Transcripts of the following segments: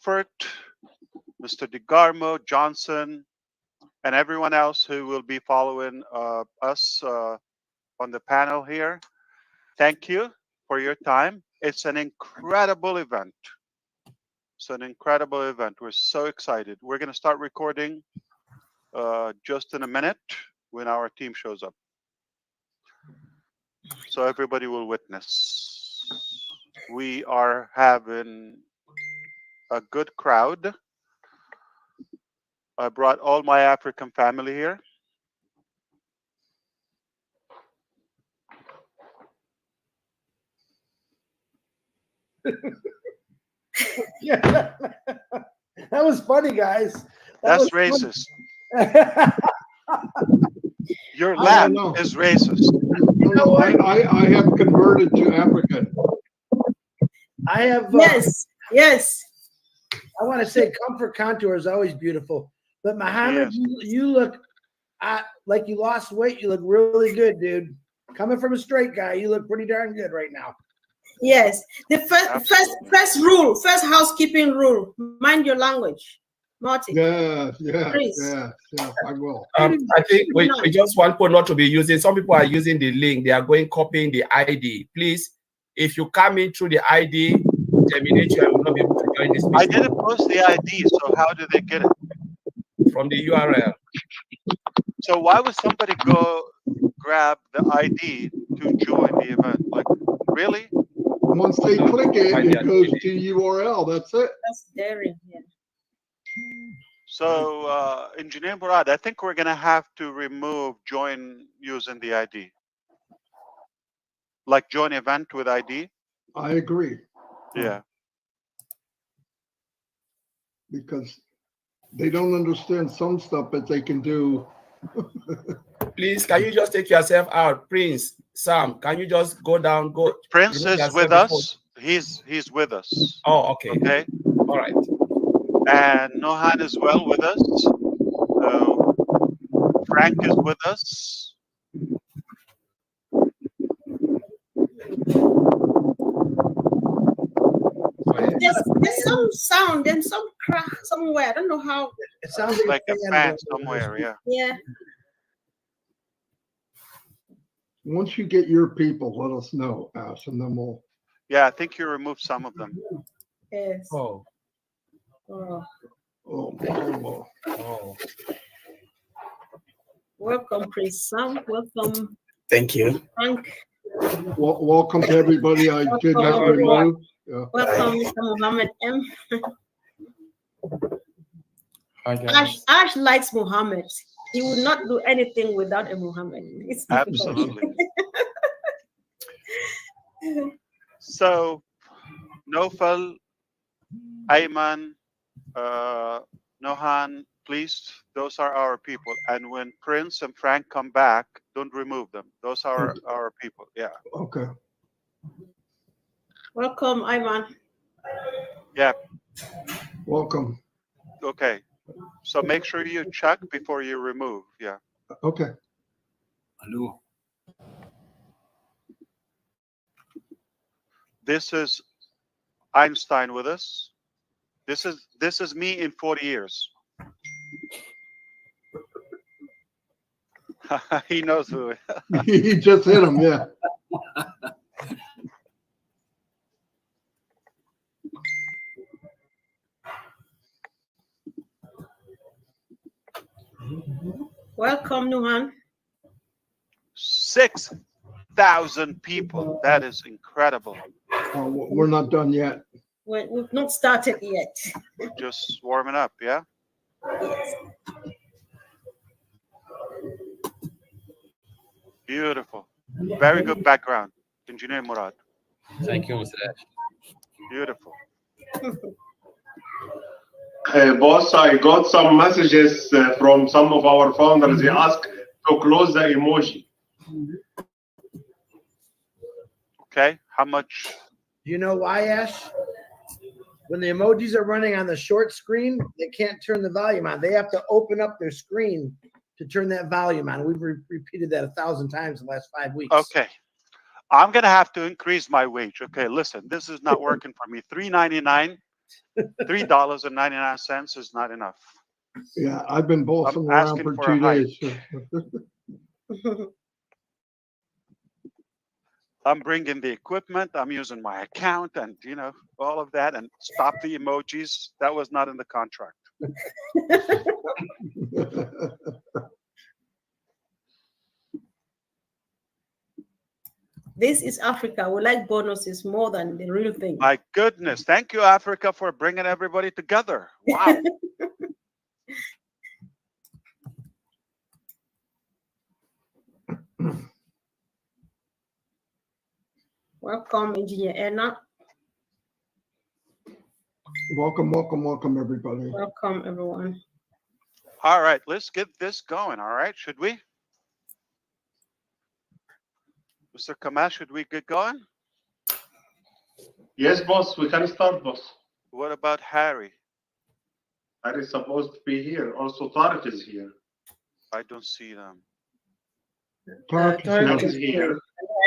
Comfort, Mr. DeGarmo, Johnson, and everyone else who will be following us on the panel here. Thank you for your time. It's an incredible event. It's an incredible event. We're so excited. We're going to start recording just in a minute when our team shows up. So everybody will witness. We are having a good crowd. I brought all my African family here. Yeah. That was funny, guys. That's racist. Your laugh is racist. No, I have converted to African. I have. Yes. I want to say Comfort Contour is always beautiful, but Muhammad, you look like you lost weight. You look really good, dude. Coming from a straight guy, you look pretty darn good right now. Yes. The first housekeeping rule: mind your language. Martin. Yeah, I will. I think we just want people not to be using. Some people are using the link. They are going copying the ID. Please, if you come in through the ID, terminate you. I will not be able to join this meeting. I didn't post the ID, so how did they get it? From the URL. So why would somebody go grab the ID to join the event? Like, really? Once they click it, it goes to URL. That's it. That's daring. Yeah. So, Engineer Morad, I think we're going to have to remove join using the ID. Like join event with ID. I agree. Yeah. Because they don't understand some stuff that they can do. Please, can you just take yourself out? Prince, Sam, can you just go down? Prince is with us. He's with us. Oh, okay. Okay. All right. And Nohan is well with us. Frank is with us. There's some sound and some crack somewhere. I don't know how. It sounds like a fan somewhere. Yeah. Yeah. Once you get your people, let us know, Ash, and then we'll. Yeah, I think you removed some of them. Yes. Oh. Welcome, Prince Sam. Welcome. Thank you. Frank. Welcome to everybody. I did not remove. Yeah. Welcome, Mr. Muhammad M. Hi, guys. Ash likes Muhammad. He would not do anything without a Muhammad. It's absolutely. So, Nofal, Ayman, Nohan, please, those are our people. And when Prince and Frank come back, don't remove them. Those are our people. Yeah. Okay. Welcome, Ayman. Yeah. Welcome. Okay. So make sure you check before you remove. Yeah. Okay. Hello. This is Einstein with us. This is me in 40 years. He knows who. He just hit him, yeah. Welcome, Nuhan. 6,000 people. That is incredible. We're not done yet. We've not started yet. We're just warming up, yeah? Yes. Beautiful. Very good background, Engineer Morad. Thank you, Mr. Ash. Beautiful. Boss, I got some messages from some of our founders. They asked to close the emoji. Okay, how much? Do you know why, Ash? When the emojis are running on the short screen, they can't turn the volume on. They have to open up their screen to turn that volume on. We've repeated that 1,000 times in the last 5 weeks. Okay. I'm going to have to increase my wage. Okay, listen, this is not working for me. $3.99 $3.99 is not enough. Yeah, I've been bossing I'm around asking for for a 2 hike. days. I'm bringing the equipment. I'm using my account, and all of that. And stop the emojis. That was not in the contract. This is Africa. We like bonuses more than the real thing. My goodness! Thank you, Africa, for bringing everybody together. Wow. Welcome, Engineer Erna. Welcome, welcome, welcome, everybody. Welcome, everyone. All right, let's get this going. All right, should we? Mr. Kamal, should we get going? Yes, boss, we can start, boss. What about Harry? Harry is supposed to be here. Also, Tariq is here. I don't see them. Tarek is Tarek here. Is here.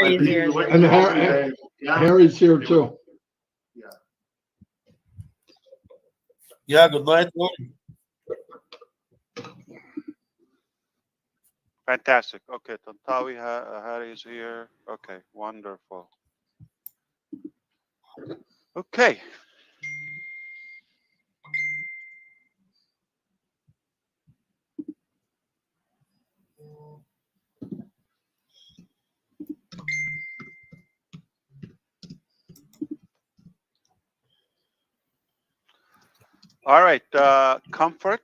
Harry is But here. he's waiting And on Harry- the- yeah. Harry's here too. Yeah, good night. all. Fantastic. Okay, Tantawi Harry is here. Okay, wonderful. Okay. All right, Comfort,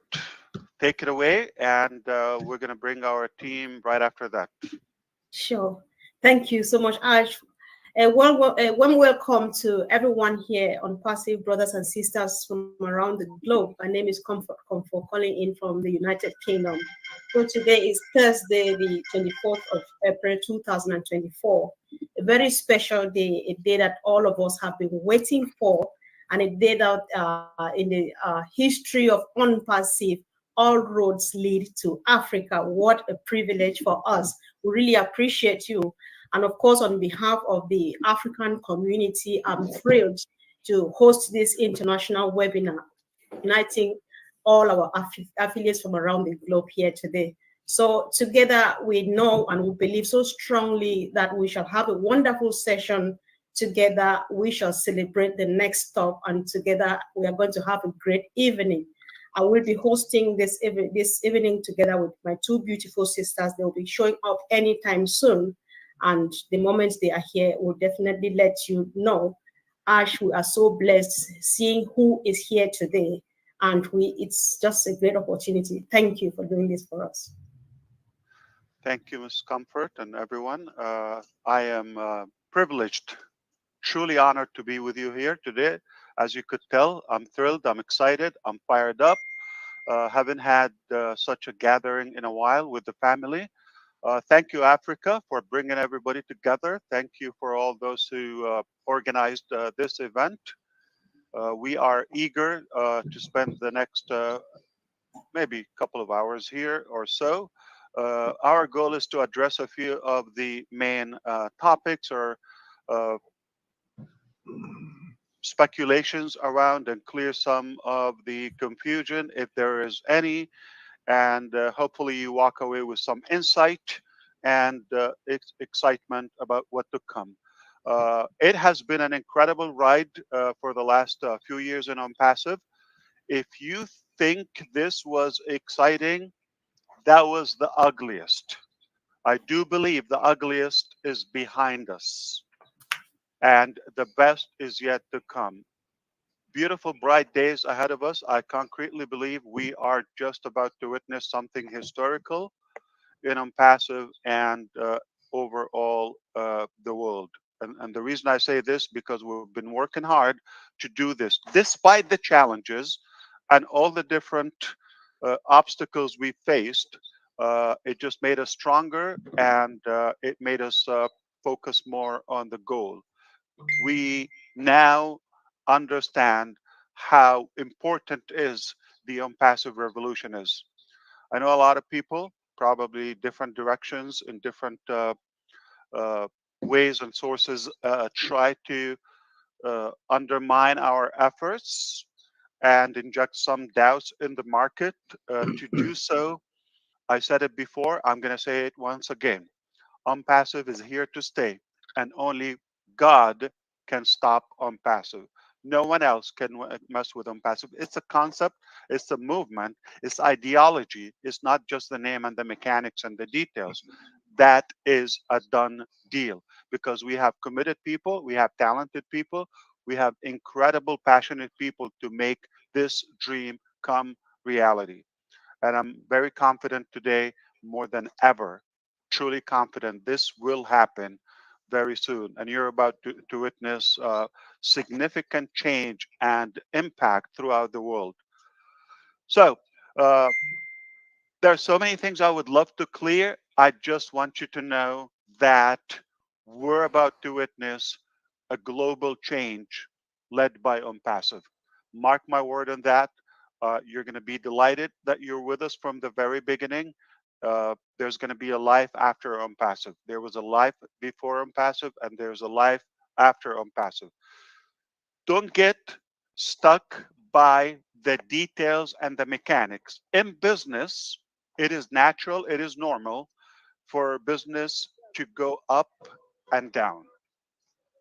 take it away, and we're going to bring our team right after that. Sure. Thank you so much, Ash. Warm welcome to everyone here on Passive, brothers and sisters from around the globe. My name is Comfort calling in from the United Kingdom. So today is Thursday, the 24th of April, 2024. A very special day, a day that all of us have been waiting for, and a day that in the history of Unpassive, all roads lead to Africa. What a privilege for us. We really appreciate you. And of course, on behalf of the African community, I'm thrilled to host this international webinar, uniting all our affiliates from around the globe here today. So together we know and we believe so strongly that we shall have a wonderful session. Together we shall celebrate the next stop, and together we are going to have a great evening. I will be hosting this evening together with my two beautiful sisters. They will be showing up anytime soon. And the moment they are here, we'll definitely let you know. Ash, we are so blessed seeing who is here today. And it's just a great opportunity. Thank you for doing this for us. Thank you, Ms. Comfort, and everyone. I am privileged, truly honored to be with you here today. As you could tell, I'm thrilled, I'm excited, I'm fired up. Haven't had such a gathering in a while with the family. Thank you, Africa, for bringing everybody together. Thank you for all those who organized this event. We are eager to spend the next maybe couple of hours here or so. Our goal is to address a few of the main topics or speculations around and clear some of the confusion if there is any. And hopefully you walk away with some insight and excitement about what to come. It has been an incredible ride for the last few years in Unpassive. If you think this was exciting, that was the ugliest. I do believe the ugliest is behind us, and the best is yet to come. Beautiful, bright days ahead of us. I concretely believe we are just about to witness something historical in Unpassive and overall the world. And the reason I say this, because we've been working hard to do this, despite the challenges and all the different obstacles we faced. It just made us stronger, and it made us focus more on the goal. We now understand how important is the Unpassive revolution is. I know a lot of people, probably different directions in different ways and sources, try to undermine our efforts and inject some doubts in the market. To do so, I said it before, I'm going to say it once again. Unpassive is here to stay, and only God can stop unpassive. No one else can mess with unpassive. It's a concept, it's a movement, it's ideology. It's not just the name and the mechanics and the details. That is a done deal because we have committed people, we have talented people, we have incredible, passionate people to make this dream come reality. And I'm very confident today, more than ever, truly confident this will happen very soon. And you're about to witness significant change and impact throughout the world. So, uh, there are so many things I would love to clear. I just want you to know that we're about to witness a global change led by Unpassive. Mark my word on that. You're going to be delighted that you're with us from the very beginning. There's going to be a life after Unpassive. There was a life before Unpassive, and there's a life after Unpassive. Don't get stuck by the details and the mechanics. In business, it is natural, it is normal for business to go up and down.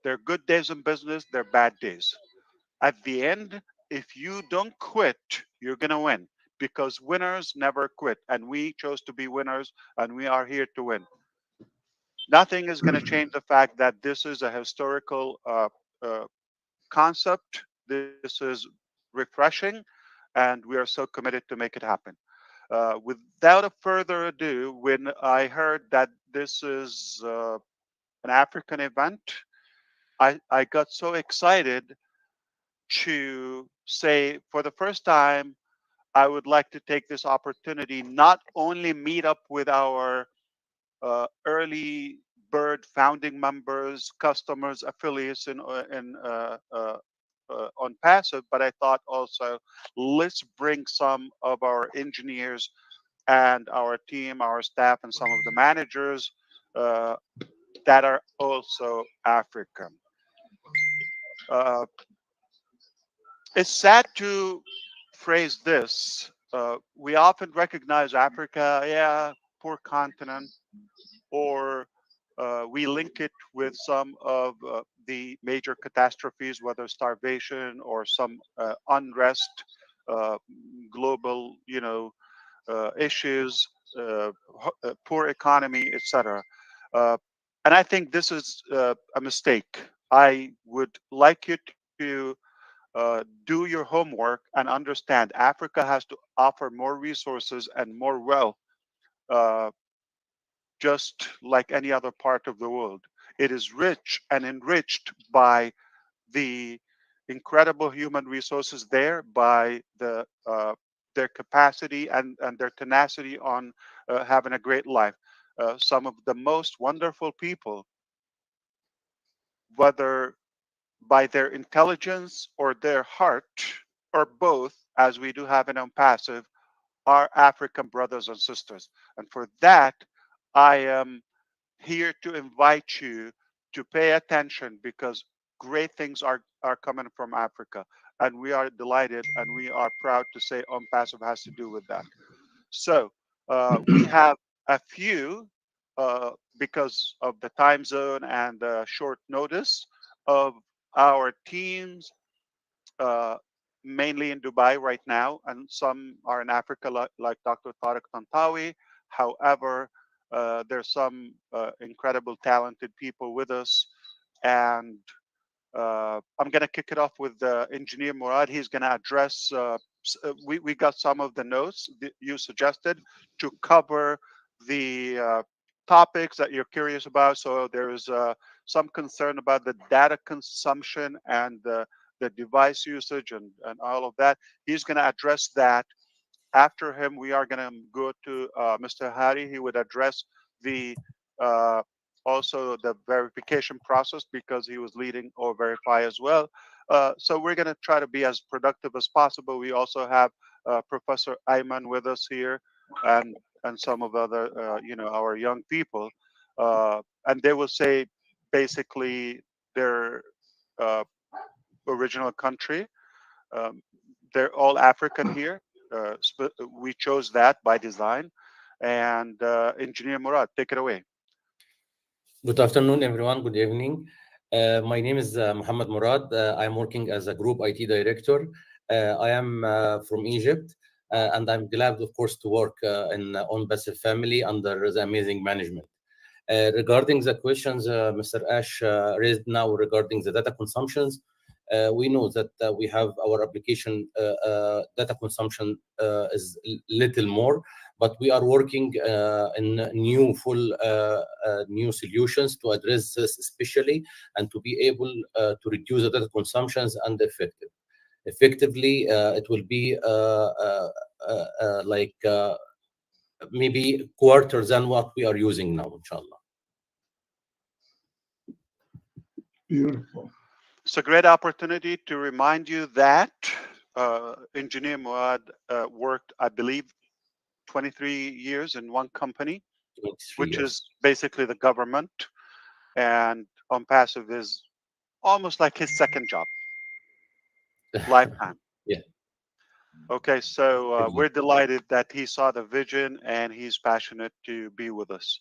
There are good days in business, there are bad days. At the end, if you don't quit, you're going to win because winners never quit. And we chose to be winners and we are here to win. Nothing is going to change the fact that this is a historical uh, concept. This is refreshing, and we are so committed to make it happen. Without a further ado, when I heard that this is an African event, I got so excited to say for the first time, I would like to take this opportunity not only meet up with our early bird founding members, customers, affiliates on passive, but I thought also let's bring some of our engineers and our team, our staff, and some of the managers uh, that are also African. Uh, it's sad to phrase this. We often recognize Africa, yeah, poor continent, or we link it with some of the major catastrophes, whether starvation or some unrest, uh, global, issues, poor economy, etc. Uh, and I think this is a mistake. I would like you to do your homework and understand Africa has to offer more resources and more wealth, uh, just like any other part of the world. It is rich and enriched by the incredible human resources there, by their capacity and their tenacity on having a great life. Some of the most wonderful people, whether by their intelligence or their heart, or both, as we do have in Passive, are African brothers and sisters. And for that, I am here to invite you to pay attention because great things are coming from Africa. And we are delighted and we are proud to say Passive has to do with that. So we have a few, because of the time zone and the short notice of our teams, uh, mainly in Dubai right now, and some are in Africa, like Dr. Tariq Tantawi. However, there's some incredible, talented people with us, and I'm going to kick it off with engineer Morad. He's going to address. We got some of the notes that you suggested to cover the topics that you're curious about. So there is some concern about the data consumption and the device usage and all of that. He's going to address that. After him, we are going to go to Mr. Hari. He would address the uh, also the verification process because he was leading or verify as well. So we're going to try to be as productive as possible. We also have Professor Ayman with us here, and some of other our young people, and they will say basically their uh, original country. They're all African here. We chose that by design. And Engineer Morad, take it away. Good afternoon, everyone. Good evening. My name is Mohammed Morad. I'm working as a group IT director. I am from Egypt, and I'm glad, of course, to work on Passive Family under the amazing management. Regarding the questions Mr. Ash raised now regarding the data consumptions, we know that we have our application data consumption is little more, but we are working in new solutions to address this especially, and to be able to reduce the data consumptions and effectively it will be like maybe quarter than what we are using now, inshallah. Beautiful. It's a great opportunity to remind you that Engineer Morad worked, I believe, 23 years in one company, which is basically the government, and on Passive is almost like his second job, lifetime. Yeah. Okay, so we're delighted that he saw the vision and he's passionate to be with us.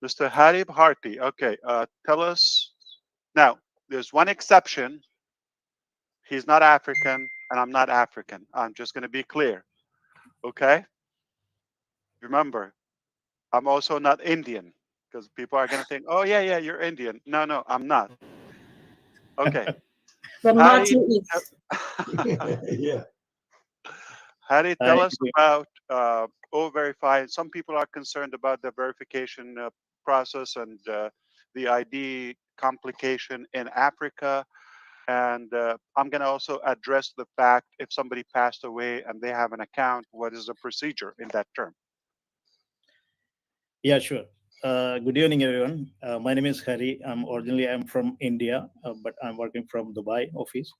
Mr. Harib Harti, okay, tell us now. There's one exception. He's not African, and I'm not African. I'm just going to be clear. Okay? Remember, I'm also not Indian, because people are going to think, oh, yeah, you're Indian. No, I'm not. Okay. But Martin is. Yeah. Harry, tell us about O-Verify. Some people are concerned about the verification process and the ID complication in Africa. And I'm going to also address the fact if somebody passed away and they have an account, what is the procedure in that term? Yeah, sure. Good evening, everyone. My name is Hari. I'm from India, but I'm working from Dubai office.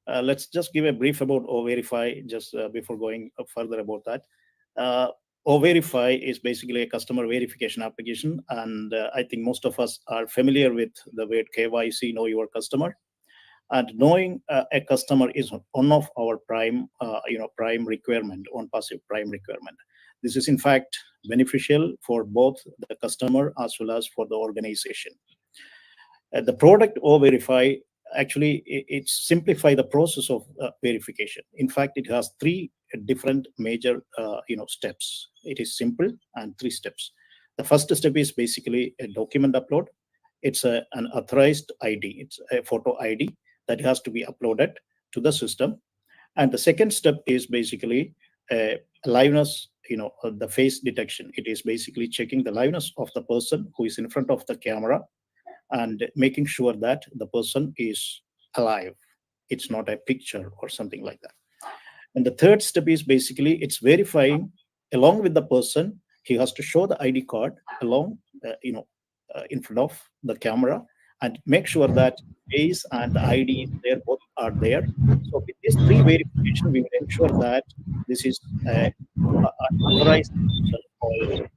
Let's just give a brief about O-Verify just before going further about that. O-Verify is basically a customer verification application, and I think most of us are familiar with the word KYC, know your customer. And knowing a customer is one of our prime requirement, on Passive prime requirement. This is in fact beneficial for both the customer as well as for the organization. The product O-Verify actually it simplify the process of verification. In fact, it has three different major steps. It is simple and three steps. The first step is basically a document upload. It's an authorized ID. It's a photo ID that has to be uploaded to the system. And the second step is basically a liveness, the face detection. It is basically checking the liveness of the person who is in front of the camera and making sure that the person is alive. It's not a picture or something like that. And the third step is basically it's verifying along with the person. He has to show the ID card along, in front of the camera and make sure that face and the ID there both are there. So with these three verification, we will ensure that this is an authorized or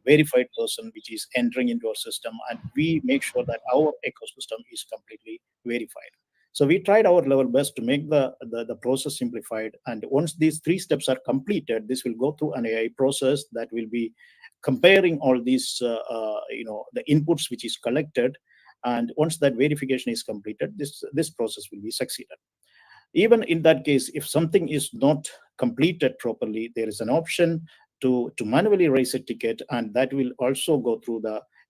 verified person which is entering into our system, and we make sure that our ecosystem is completely verified. So we tried our level best to make the process simplified. And once these three steps are completed, this will go through an AI process that will be comparing all these, the inputs which is collected. And once that verification is completed, this process will be succeeded. Even in that case, if something is not completed properly, there is an option to manually raise a ticket, and that will also go through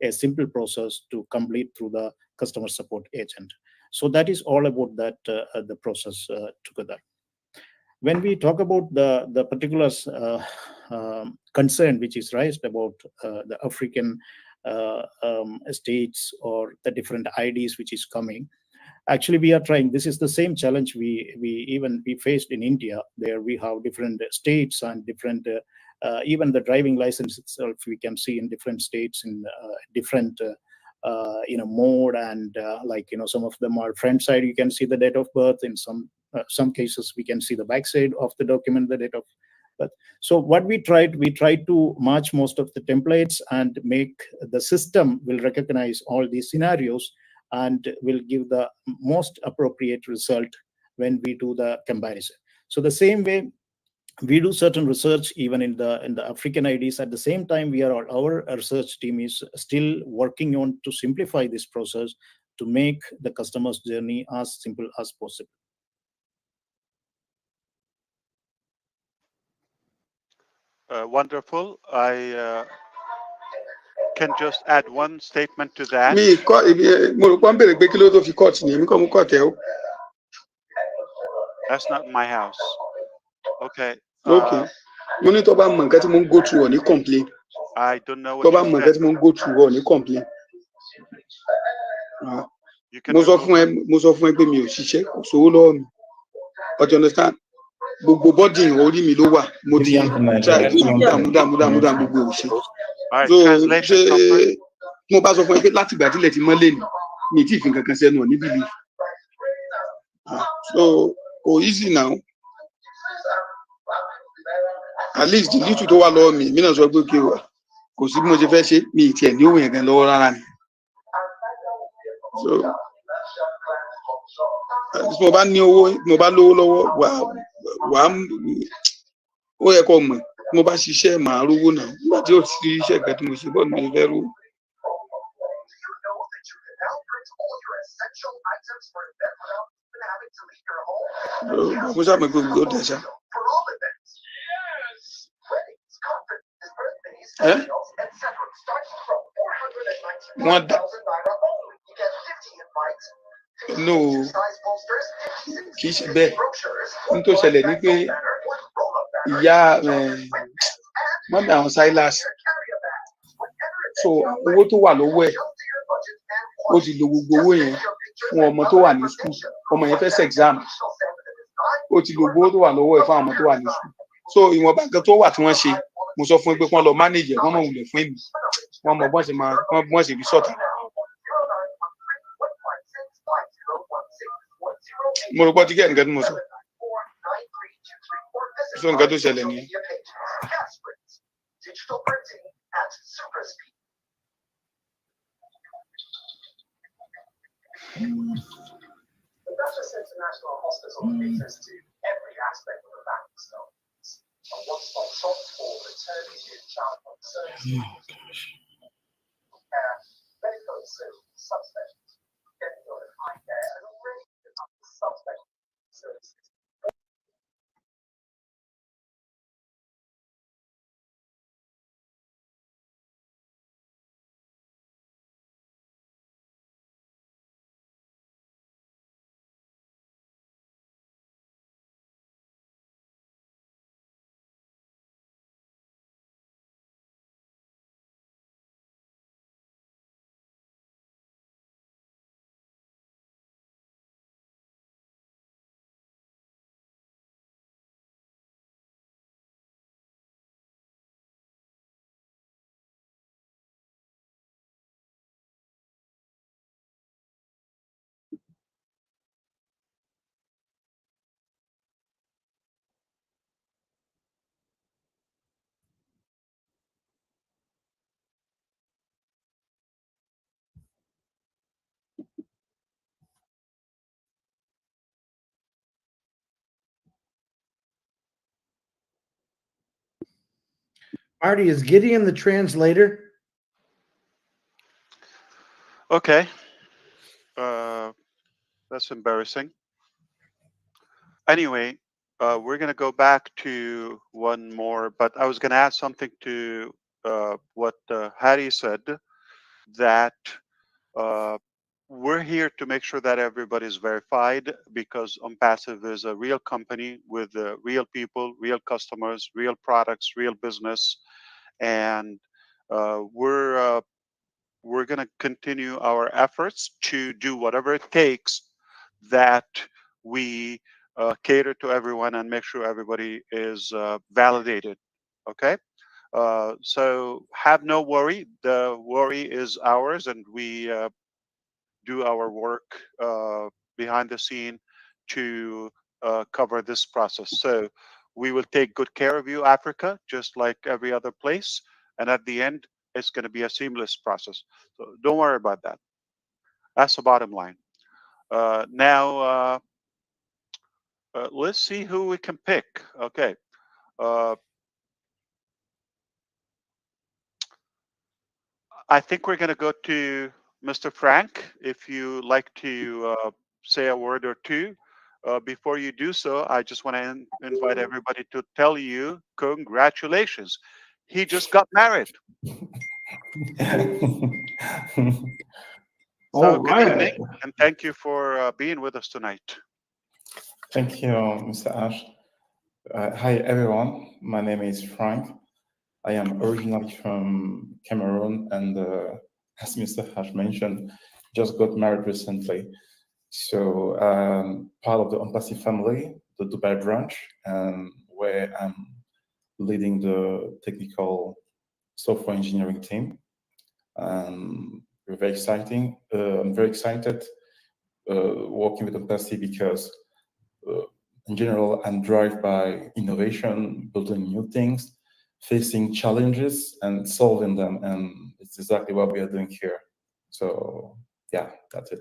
a simple process to complete through the customer support agent. So that is all about that the process together. When we talk about the particular concern which is raised about the African states or the different IDs which is coming, actually we are trying. This is the same challenge we faced in India. There we have different states and different even the driving license itself we can see in different states in different mode, and some of them are front side, you can see the date of birth. In some cases we can see the back side of the document, the date of birth. So what we tried to match most of the templates and make the system will recognize all these scenarios, and will give the most appropriate result when we do the comparison. So the same way, we do certain research even in the African IDs. At the same time, our research team is still working on to simplify this process to make the customer's journey as simple as possible. Wonderful. I can just add one statement to that. That's not my house. Okay. Okay. Mo ní tó bá mọ nǹkan tí mo ń go through ọ̀ ní complain. I don't know Tó what bá you mọ nǹkan said. tí mo ń go through ọ̀ ní complain. You can Mo sọ remove fún ẹ pé mi ò ṣiṣẹ́ kò sówó lọ́wọ́ mi. But you understand? Gbogbo bọ́dì orí mi ló wà. Mo ti try dàmú gbogbo òṣè. All right, So translation. ṣé mo bá sọ fún ẹ pé láti ìgbà tí ilẹ̀ ti mọ́ lé mi tí ì fi nǹkan kan sẹ́nu ọ̀ níbí mi. So kò easy now. At least the little tó wà lọ́wọ́ mi náà sọ pé kò sí bí mo ṣe fẹ́ ṣe mi ì tiẹ̀ ní òun yẹn gan lọ́wọ́ rárá ni. So tí mo bá ní owó tí mo bá lówó lọ́wọ́ wà á ó yẹ kó mọ̀ tí mo bá ṣiṣẹ́ màá rówó náà nígbà tí ò sí iṣẹ́ kan tí mo ṣe bọ́ọ̀lù mi fẹ́ rówó. Mo sábà pé gbogbo ó dẹ̀ ṣá. Wọ́n dá no kì í ṣe bẹ́ẹ̀ n tó ṣẹlẹ̀ ní pé ìyá mọ́mí àwọn Silas so owó tó wà lọ́wọ́ ẹ̀ ó ti lo gbogbo owó yẹn fún ọmọ tó wà ní school ọmọ yẹn fẹ́ ṣe exam ó ti lo gbogbo owó tó wà lọ́wọ́ ẹ̀ fún àwọn tó wà ní school so ìwọ̀nba nǹkan tó wà tí wọ́n ṣe mo sọ fún ẹ pé kí wọ́n lọ manage ẹ̀ wọ́n mọ̀ wùlẹ̀ fún èmi wọ́n mọ̀ bọ́n ṣe rí sọ̀tà. Mo rò pé ọtí kẹ́ nǹkan tí mo sọ nǹkan tó ṣẹlẹ̀ nìyẹn. International Hospital has access to every aspect of the bank stuff. A one-stop shop for maternity and child health services, medical and social subspecialties, technical and high care, and a range of other subspecialty services. Marty, is Gideon the translator? Okay. That's embarrassing. Anyway, we're going to go back to one more, but I was going to add something to what Harry said, that we're here to make sure that everybody's verified, because Passive is a real company with real people, real customers, real products, real business. And we're going to continue our efforts to do whatever it takes that we cater to everyone and make sure everybody is validated. Okay. So have no worry. The worry is ours, and we do our work behind the scene to cover this process. So we will take good care of you, Africa, just like every other place. And at the end, it's going to be a seamless process. So don't worry about that. That's the bottom line. Now, let's see who we can pick. Okay. I think we're going to go to Mr. Frank. If you like to say a word or two. Before you do so, I just want to invite everybody to tell you congratulations. He just got married. So good evening, and thank you for being with us tonight. Thank you, Mr. Ash. Hi, everyone. My name is Frank. I am originally from Cameroon, and as Mr. Ash mentioned, just got married recently. So part of the Ompasi family, the Dubai branch, where I'm leading the technical software engineering team. We're very exciting. I'm very excited working with Ompasi because in general, I'm driven by innovation, building new things, facing challenges and solving them. And it's exactly what we are doing here. So yeah, that's it.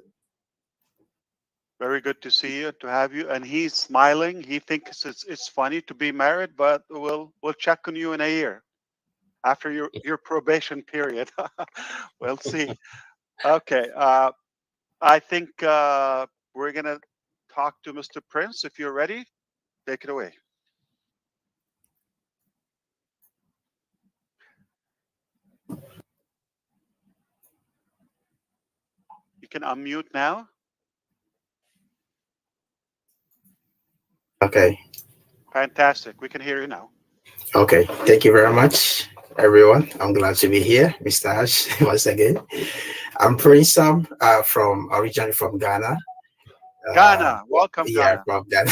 Very good to see you, to have you. And he's smiling. He thinks it's funny to be married, but we'll check on you in a year after your probation period. We'll see. Okay. I think we're going to talk to Mr. Prince. If you're ready, take it away. You can unmute now. Okay. Fantastic. We can hear you now. Okay. Thank you very much, everyone. I'm glad to be here, Mr. Ash, once again. I'm Prince Sam, originally from Ghana. Ghana. Welcome, yeah, Ghana. from Ghana.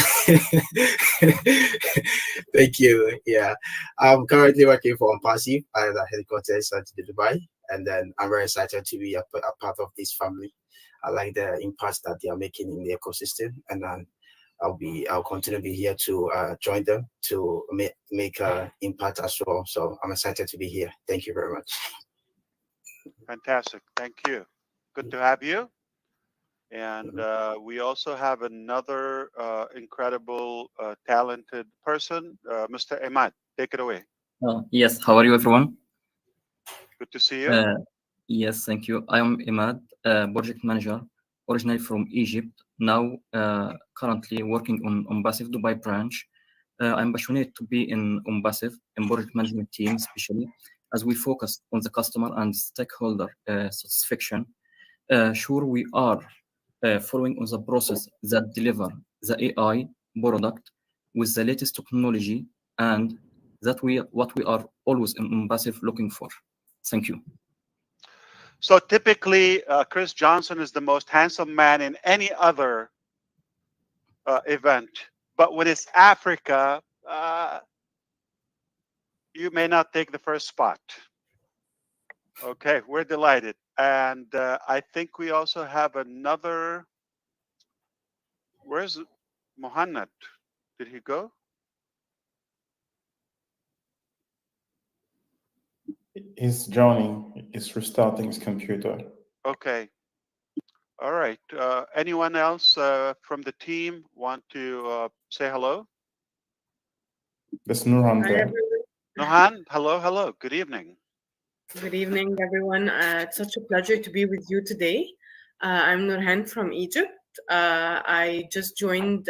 Thank you. Yeah. I'm currently working for Ompasi at the headquarters at Dubai. And then I'm very excited to be a part of this family. I like the impact that they are making in the ecosystem. And then I'll continue to be here to join them to make an impact as well. So I'm excited to be here. Thank you very much. Fantastic. Thank you. Good to have you. And we also have another incredible, talented person, Mr. Ahmad. Take it away. Yes. How are you, everyone? Good to see you. Yes, thank you. I am Ahmad, project manager, originally from Egypt. Now, currently working on Ompasi Dubai branch. I'm passionate to be in Ompasi in project management team, especially as we focus on the customer and stakeholder satisfaction. Sure, we are following on the process that deliver the AI product with the latest technology, and that what we are always in Ompasi looking for. Thank you. So typically, Chris Johnson is the most handsome man in any other event. But when it's Africa, you may not take the first spot. Okay, we're delighted. And I think we also have another. Where's Mohanad? Did he go? He's joining. He's restarting his computer. Okay. All right. Anyone else from the team want to say hello? There's Nurhan there. Nurhan, hello. Good evening. Good evening, everyone. It's such a pleasure to be with you today. I'm Nurhan from Egypt. I just joined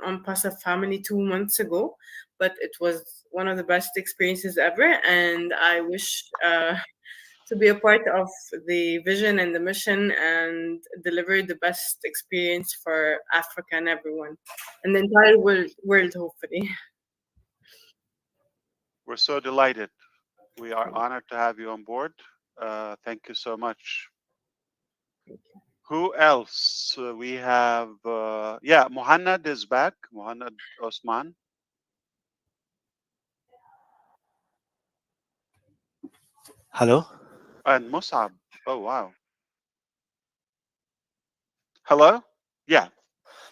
Ompasi family 2 months ago, but it was one of the best experiences ever, and I wish to be a part of the vision and the mission and deliver the best experience for Africa and everyone, and the entire world hopefully. We're so delighted. We are honored to have you on board. Thank you so much. Who else? We have, Mohanad is back. Mohanad Osman. Hello. And Musab. Oh, wow. Hello? Yeah,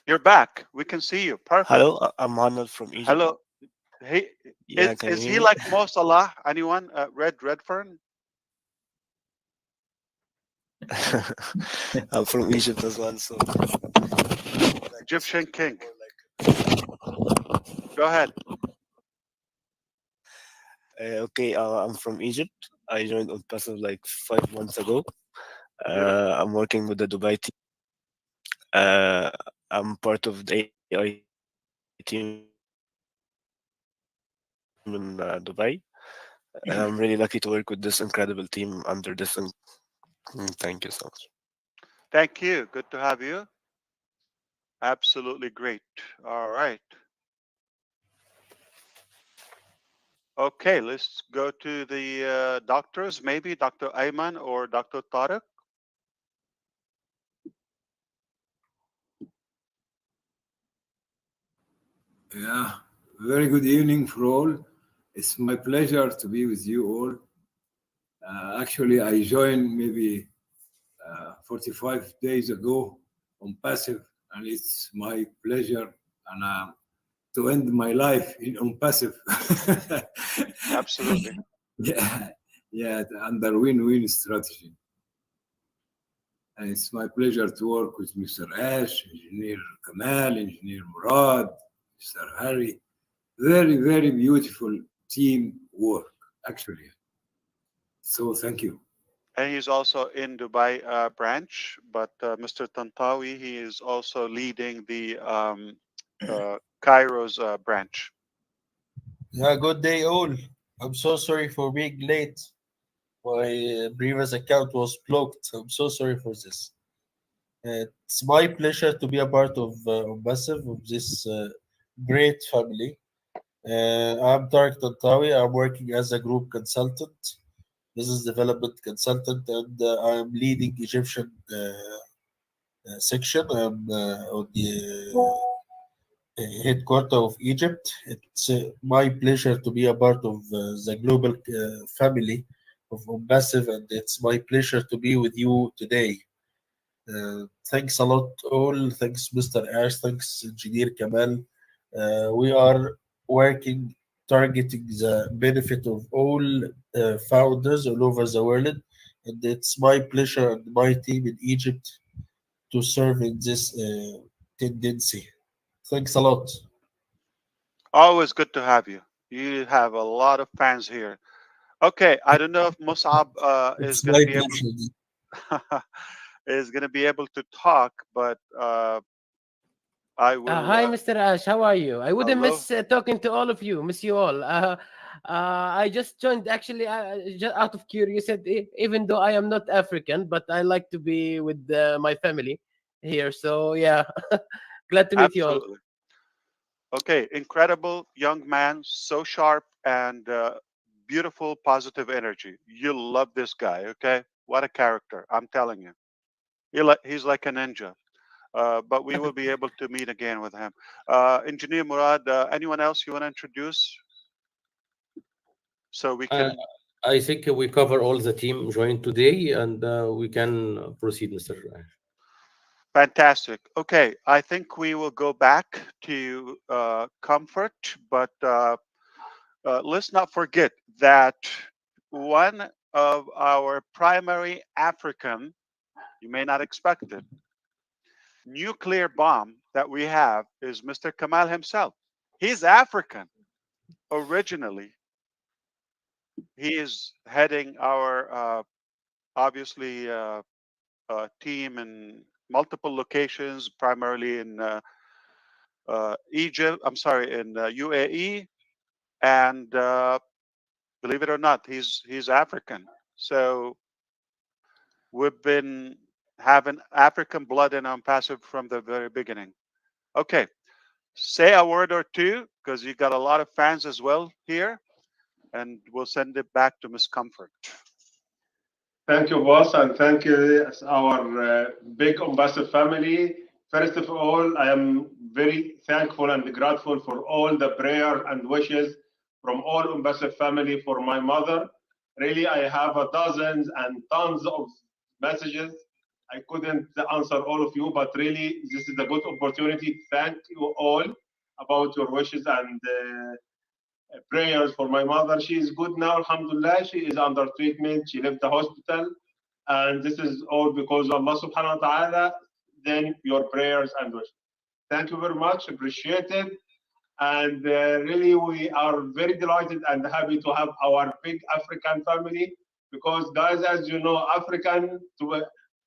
you're back. We can see you. Perfect. Hello, I'm Arnold from Egypt. Hello. Hey, Yeah, is he like Mo Salah? Anyone? Redfern? I'm from Egypt as well, so Egyptian king. Go ahead. okay. I'm from Egypt. I joined on Passive like 5 months ago. I'm working with the Dubai team. Uh, I'm part of the AI team in Dubai. And I'm really lucky to work with this incredible team under this. Thank you so much. Thank you. Good to have you. Absolutely great. All right. Okay, let's go to the doctors, maybe Dr. Ayman or Dr. Tariq. Yeah, very good evening for all. It's my pleasure to be with you all. Actually, I joined maybe 45 days ago on Passive, and it's my pleasure and to end my life on Passive. Absolutely. Yeah, under win-win strategy. And it's my pleasure to work with Mr. Ash, Engineer Kamal, Engineer Morad, Mr. Harry. Very, very beautiful team work, actually. So thank you. And he's also in Dubai branch, but Mr. Tantawi, he is also leading the Cairo's branch. Yeah, good day all. I'm so sorry for being late. My previous account was blocked. I'm so sorry for this. It's my pleasure to be a part of Massive, of this great family. I'm Tariq Tantawi. I'm working as a group consultant, business development consultant, and I'm leading Egyptian section. I'm on the headquarters of Egypt. It's my pleasure to be a part of the global family of Massive, and it's my pleasure to be with you today. Thanks a lot, all. Thanks, Mr. Ash. Thanks, Engineer Kamal. We are working, targeting the benefit of all founders all over the world, and it's my pleasure and my team in Egypt to serve in this tendency. Thanks a lot. Always good to have you. You have a lot of fans here. Okay, I don't know if Musab is It's going to my be pleasure. is going to be able to talk, but I will. Hi, Mr. Ash. How are you? I wouldn't Hello. miss talking to all of you. Miss you all. I just joined actually just out of curiosity, even though I am not African, but I like to be with my family here. So, yeah, glad to meet you all. Absolutely. Okay, incredible young man, so sharp and beautiful, positive energy. You'll love this guy. Okay, what a character! I'm telling you, he's like a ninja. But we will be able to meet again with him. Engineer Murad, anyone else you want to introduce so we Uh, can? I think we cover all the team joined today, and we can proceed, Mr. Ash. Fantastic. Okay, I think we will go back to comfort, but let's not forget that one of our primary African, you may not expect it, nuclear bomb that we have is Mr. Kamal himself. He's African originally. He is heading our obviously team in multiple locations, primarily in Egypt. I'm sorry, in UAE, and believe it or not, he's African. So we've been having African blood in Passive from the very beginning. Okay, say a word or two because you got a lot of fans as well here, and we'll send it back to Miss Comfort. Thank you, boss, and thank you, our big Ambassador family. First of all, I am very thankful and grateful for all the prayer and wishes from all Ambassador family for my mother. Really, I have dozens and tons of messages. I couldn't answer all of you, but really, this is a good opportunity to thank you all about your wishes and prayers for my mother. She is good now, alhamdulillah. She is under treatment. She left the hospital. And this is all because of Allah subhanahu wa ta'ala, then your prayers and wishes. Thank you very much, appreciate it. And really, we are very delighted and happy to have our big African family because, guys, as you know,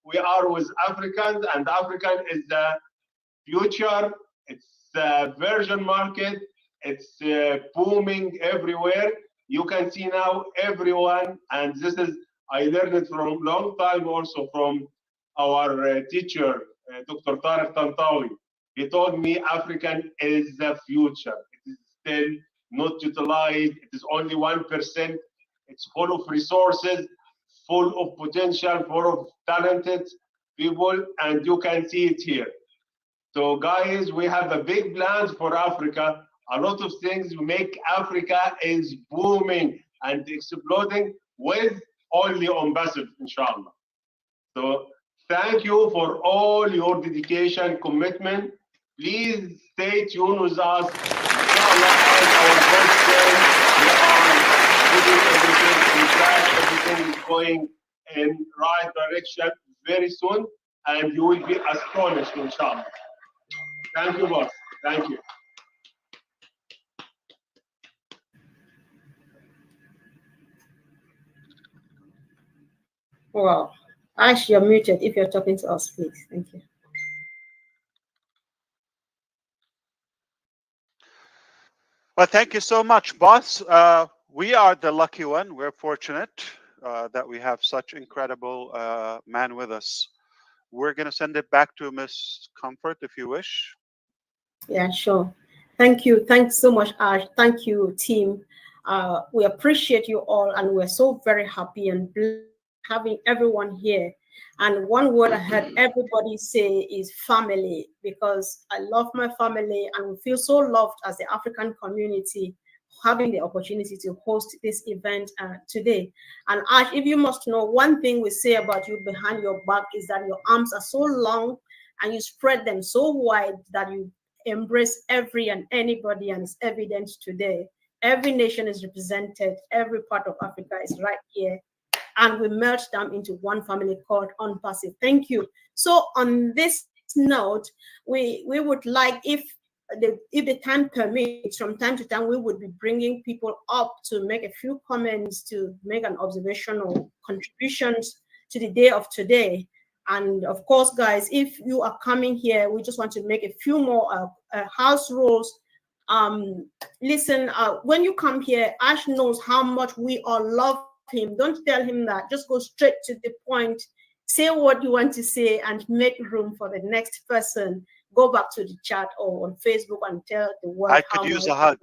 we are with Africans, and African is the future. It's the virgin market. It's booming everywhere. You can see now everyone, and this is, I learned it from long time also from our teacher, Dr. Tariq Tantawi. He told me African is the future. It is still not utilized. It is only 1%. It's full of resources, full of potential, full of talented people, and you can see it here. So guys, we have a big plans for Africa. A lot of things make Africa is booming and exploding with only on passive, inshallah. So thank you for all your dedication, commitment. Please stay tuned with us. Inshallah, as our first day, we are putting everything in track. Everything is going in right direction very soon, and you will be astonished, inshallah. Thank you, boss. Thank you. Wow. Ash, you're muted if you're talking to us, please. Thank you. Well, thank you so much, boss. We are the lucky one. We're fortunate that we have such incredible man with us. We're going to send it back to Miss Comfort if you wish. Yeah, sure. Thank you. Thanks so much, Ash. Thank you, team. We appreciate you all, and we're so very happy and blessed having everyone here. And one word I heard everybody say is family, because I love my family and we feel so loved as the African community having the opportunity to host this event today. And Ash, if you must know, one thing we say about you behind your back is that your arms are so long and you spread them so wide that you embrace every and anybody, and it's evident today. Every nation is represented, every part of Africa is right here, and we merge them into one family called Unpassive. Thank you. So on this note, we would like, if they can permit, from time to time, we would be bringing people up to make a few comments, to make an observational contributions to the day of today. And of course, guys, if you are coming here, we just want to make a few more house rules. Listen, when you come here, Ash knows how much we all love him. Don't tell him that. Just go straight to the point. Say what you want to say and make room for the next person. Go back to the chat or on Facebook and tell the world. I could use a hug.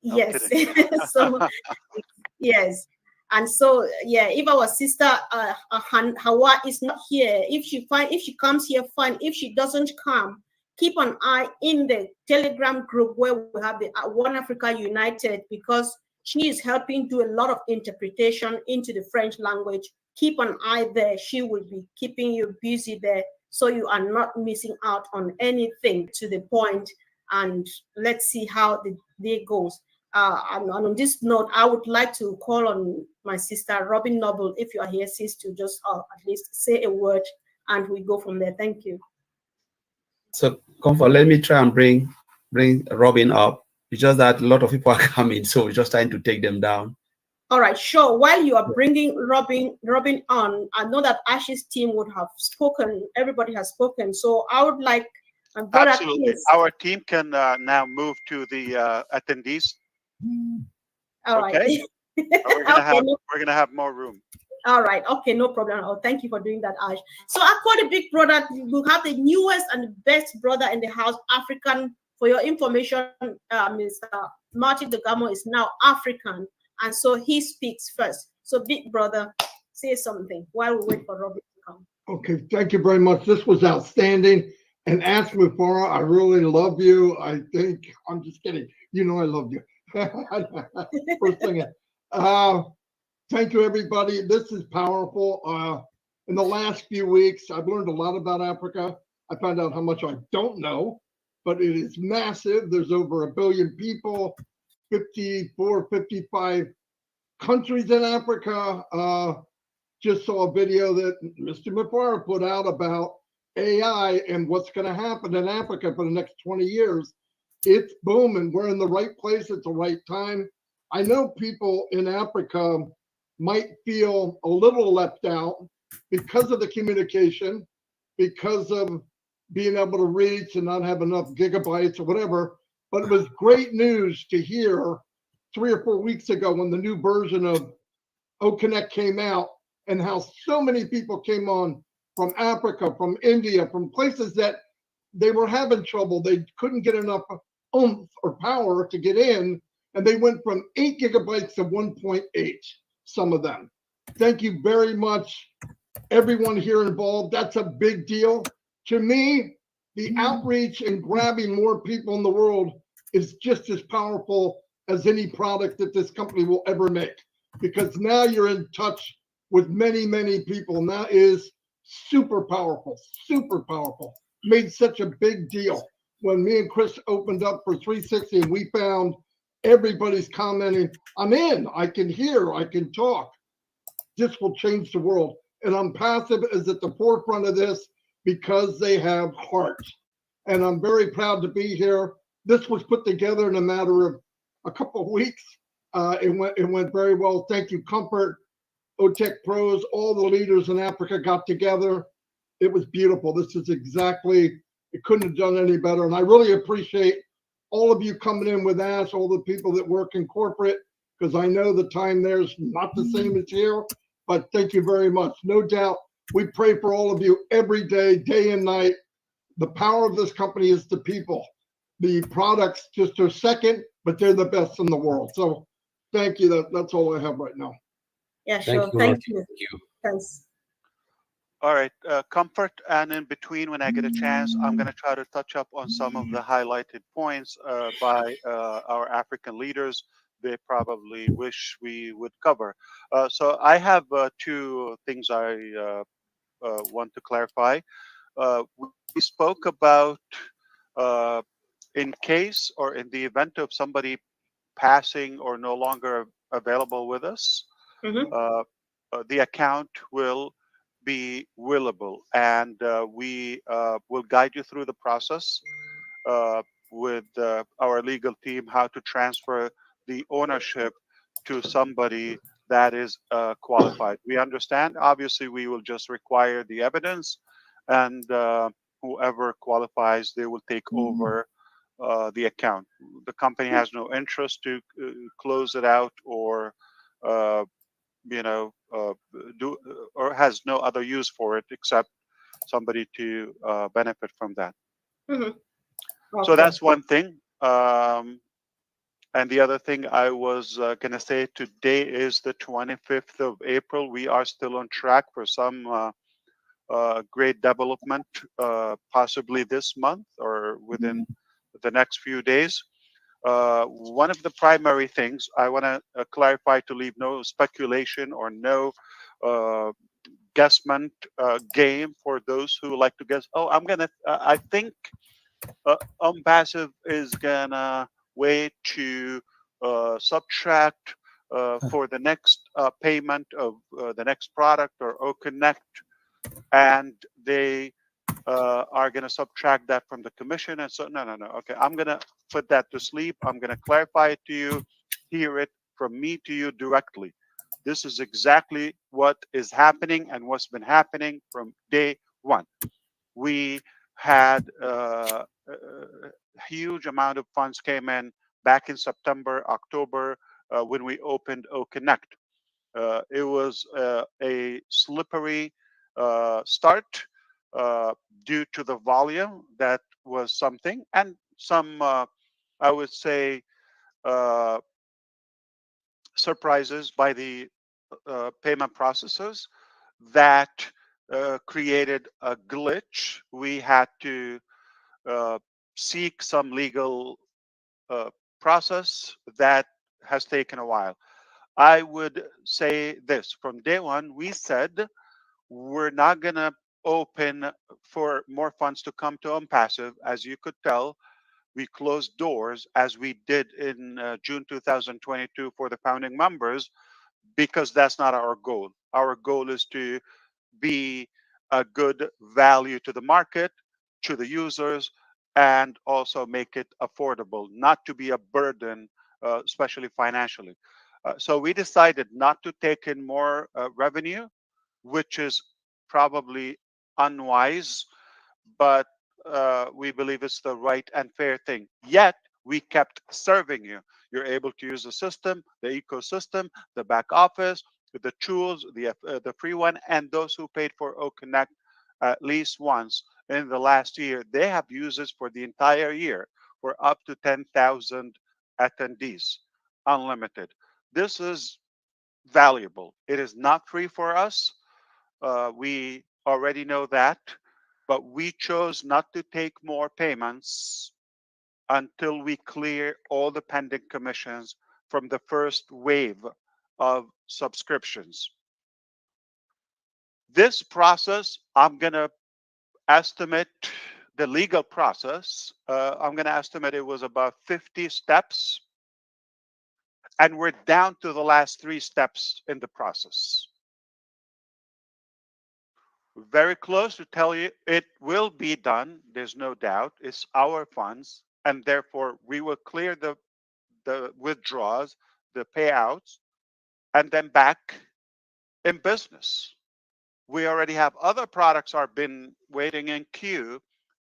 Yes. So, yes. And so, yeah, if our sister Hawa is not here, if she comes here, fine. If she doesn't come, keep an eye in the Telegram group where we have the One Africa United, because she is helping do a lot of interpretation into the French language. Keep an eye there. She will be keeping you busy there, so you are not missing out on anything, to the point. And let's see how the day goes. And on this note, I would like to call on my sister, Robin Noble, if you are here, sis, to just at least say a word, and we go from there. Thank you. So, Comfort, let me try and bring Robin up. It's just that a lot of people are coming, so we're just trying to take them down. All right, sure. While you are bringing Robin on, I know that Ash's team would have spoken. Everybody has spoken, so I would like. Absolutely, our team can now move to the attendees. All right. Okay. We're gonna have more room. All right. Okay, no problem. Oh, thank you for doing that, Ash. So I call the big brother. We have the newest and the best brother in the house, African. For your information, Mr. Martin Degamo is now African, and so he speaks first. So, big brother, say something while we wait for Robin to come. Okay, thank you very much. This was outstanding. And Ash Mufara, I really love you. I think, I'm just kidding. You know I love you. First thing. Thank you, everybody. This is powerful. In the last few weeks, I've learned a lot about Africa. I found out how much I don't know, but it is massive. There's over 1 billion people, 54, 55 countries in Africa. just saw a video that Mr. Mafara put out about AI and what's going to happen in Africa for the next 20 years. It's booming. We're in the right place at the right time. I know people in Africa might feel a little left out because of the communication, because of being able to reach and not have enough gigabytes or whatever. But it was great news to hear 3 or 4 weeks ago when the new version of OConnect came out and how so many people came on from Africa, from India, from places that they were having trouble. They couldn't get enough oomph or power to get in. And they went from 8 gigabytes to 1.8, some of them. Thank you very much, everyone here involved. That's a big deal. To me, the outreach and grabbing more people in the world is just as powerful as any product that this company will ever make, because now you're in touch with many, many people. And that is super powerful, super powerful. Made such a big deal. When me and Chris opened up for 360 and we found everybody's commenting, I'm in, I can hear, I can talk. This will change the world. And Passive is at the forefront of this because they have heart. And I'm very proud to be here. This was put together in a matter of a couple of weeks. It went very well. Thank you, Comfort, OTech Pros, all the leaders in Africa got together. It was beautiful. This is exactly, it couldn't have done any better. And I really appreciate all of you coming in with us, all the people that work in corporate, because I know the time there's not the same as here, but thank you very much. No doubt, we pray for all of you every day, day and night. The power of this company is the people. The products just are second, but they're the best in the world. So thank you. That's all I have right now. Yeah, sure. Thank you. Thanks. All right, Comfort, and in between, when I get a chance, I'm going to try to touch up on some of the highlighted points by our African leaders they probably wish we would cover. So I have 2 things I want to clarify. We spoke about in case or in the event of somebody passing or no longer available with us, the account will be willable, and we will guide you through the process with our legal team how to transfer the ownership to somebody that is qualified. We understand, obviously, we will just require the evidence, and whoever qualifies, they will take over the account. The company has no interest to close it out or do or has no other use for it except somebody to benefit from that. So that's one thing. And the other thing I was going to say, today is the 25th of April. We are still on track for some great development, possibly this month or within the next few days. One of the primary things I want to clarify, to leave no speculation or no guessment game for those who like to guess. Oh, I think Passive is gonna wait to subtract for the next payment of the next product or OConnect, and they are going to subtract that from the commission. And so, no. Okay, I'm going to put that to sleep. I'm going to clarify it to you, hear it from me to you directly. This is exactly what is happening and what's been happening from day one. We had a huge amount of funds came in back in September, October, when we opened OConnect. It was a slippery start due to the volume. That was something, and some, I would say, surprises by the payment processors that created a glitch. We had to seek some legal process that has taken a while. I would say this: from day one, we said we're not going to open for more funds to come to Passive. As you could tell, we closed doors as we did in June 2022 for the founding members, because that's not our goal. Our goal is to be a good value to the market, to the users, and also make it affordable, not to be a burden, especially financially. So we decided not to take in more revenue, which is probably unwise, but we believe it's the right and fair thing. Yet we kept serving you. You're able to use the system, the ecosystem, the back office, the tools, the free one, and those who paid for O Connect at least once in the last year, they have uses for the entire year for up to 10,000 attendees, unlimited. This is valuable. It is not free for us. We already know that, but we chose not to take more payments until we clear all the pending commissions from the first wave of subscriptions. This process, I'm going to estimate the legal process. I'm going to estimate it was about 50 steps, and we're down to the last 3 steps in the process. Very close to tell you it will be done. There's no doubt. It's our funds, and therefore we will clear the withdrawals, the payouts, and then back in business. We already have other products are been waiting in queue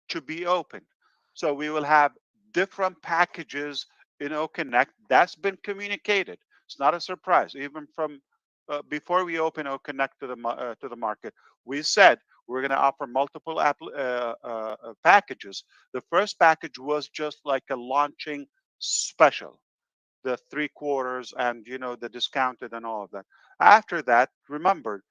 to be opened. So we will have different packages in OConnect. That's been communicated. It's not a surprise. Even from before we open OConnect to the market, we said we're going to offer multiple packages. The first package was just like a launching special, the 3/4 and the discounted and all of that. After that, remember,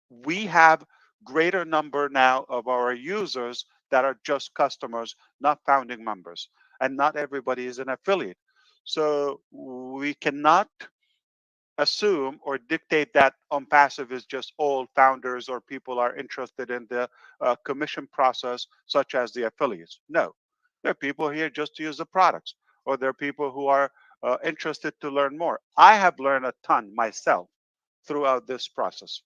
we have greater number now of our users that are just customers, not founding members, and not everybody is an affiliate. So we cannot assume or dictate that on passive is just all founders or people are interested in the commission process, such as the affiliates. No, there are people here just to use the products, or there are people who are interested to learn more. I have learned a ton myself throughout this process,